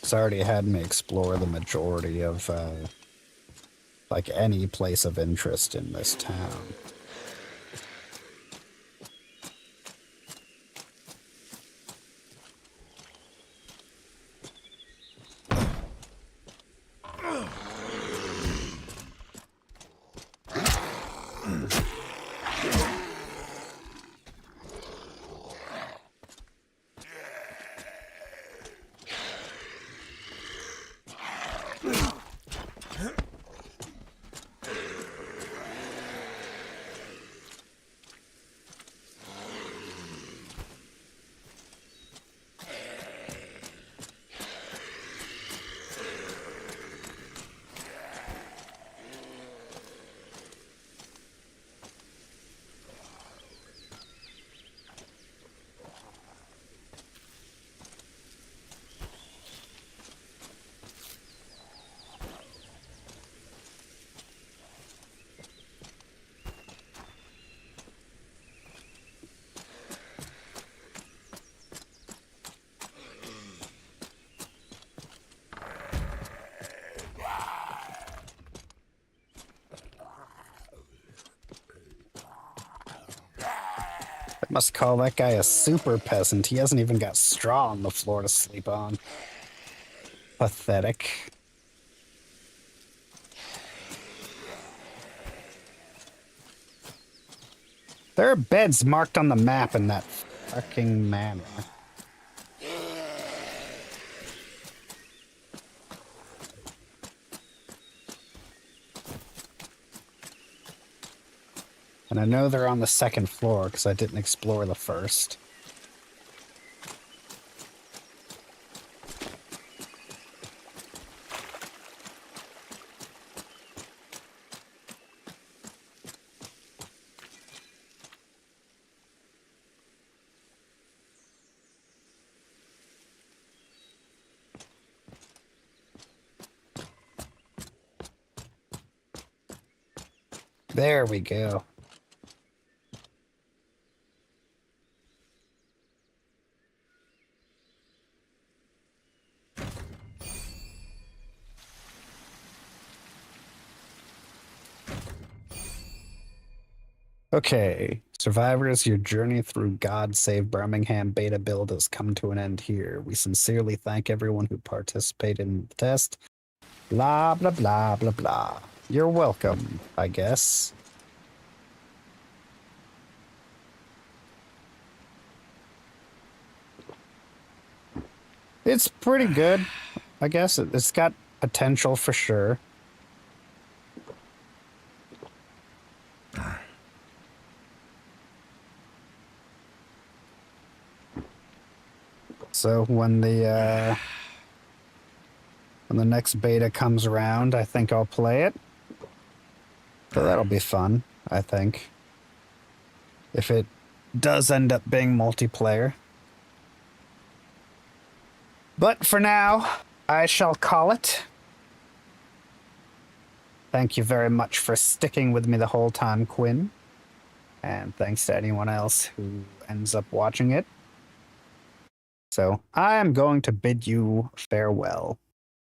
It's already had me explore the majority of, like, any place of interest in this town. Must call that guy a super peasant. He hasn't even got straw on the floor to sleep on. Pathetic. There are beds marked on the map in that fucking manner. And I know they're on the second floor because I didn't explore the first. There we go. Okay, survivors, your journey through God Save Birmingham beta build has come to an end here. We sincerely thank everyone who participated in the test. Blah, blah, blah, blah, blah. You're welcome, I guess. It's pretty good, I guess. It's got potential for sure. So when the next beta comes around, I think I'll play it. So that'll be fun, I think. If it does end up being multiplayer. But for now, I shall call it. Thank you very much for sticking with me the whole time, Quinn. And thanks to anyone else who ends up watching it. So I am going to bid you farewell.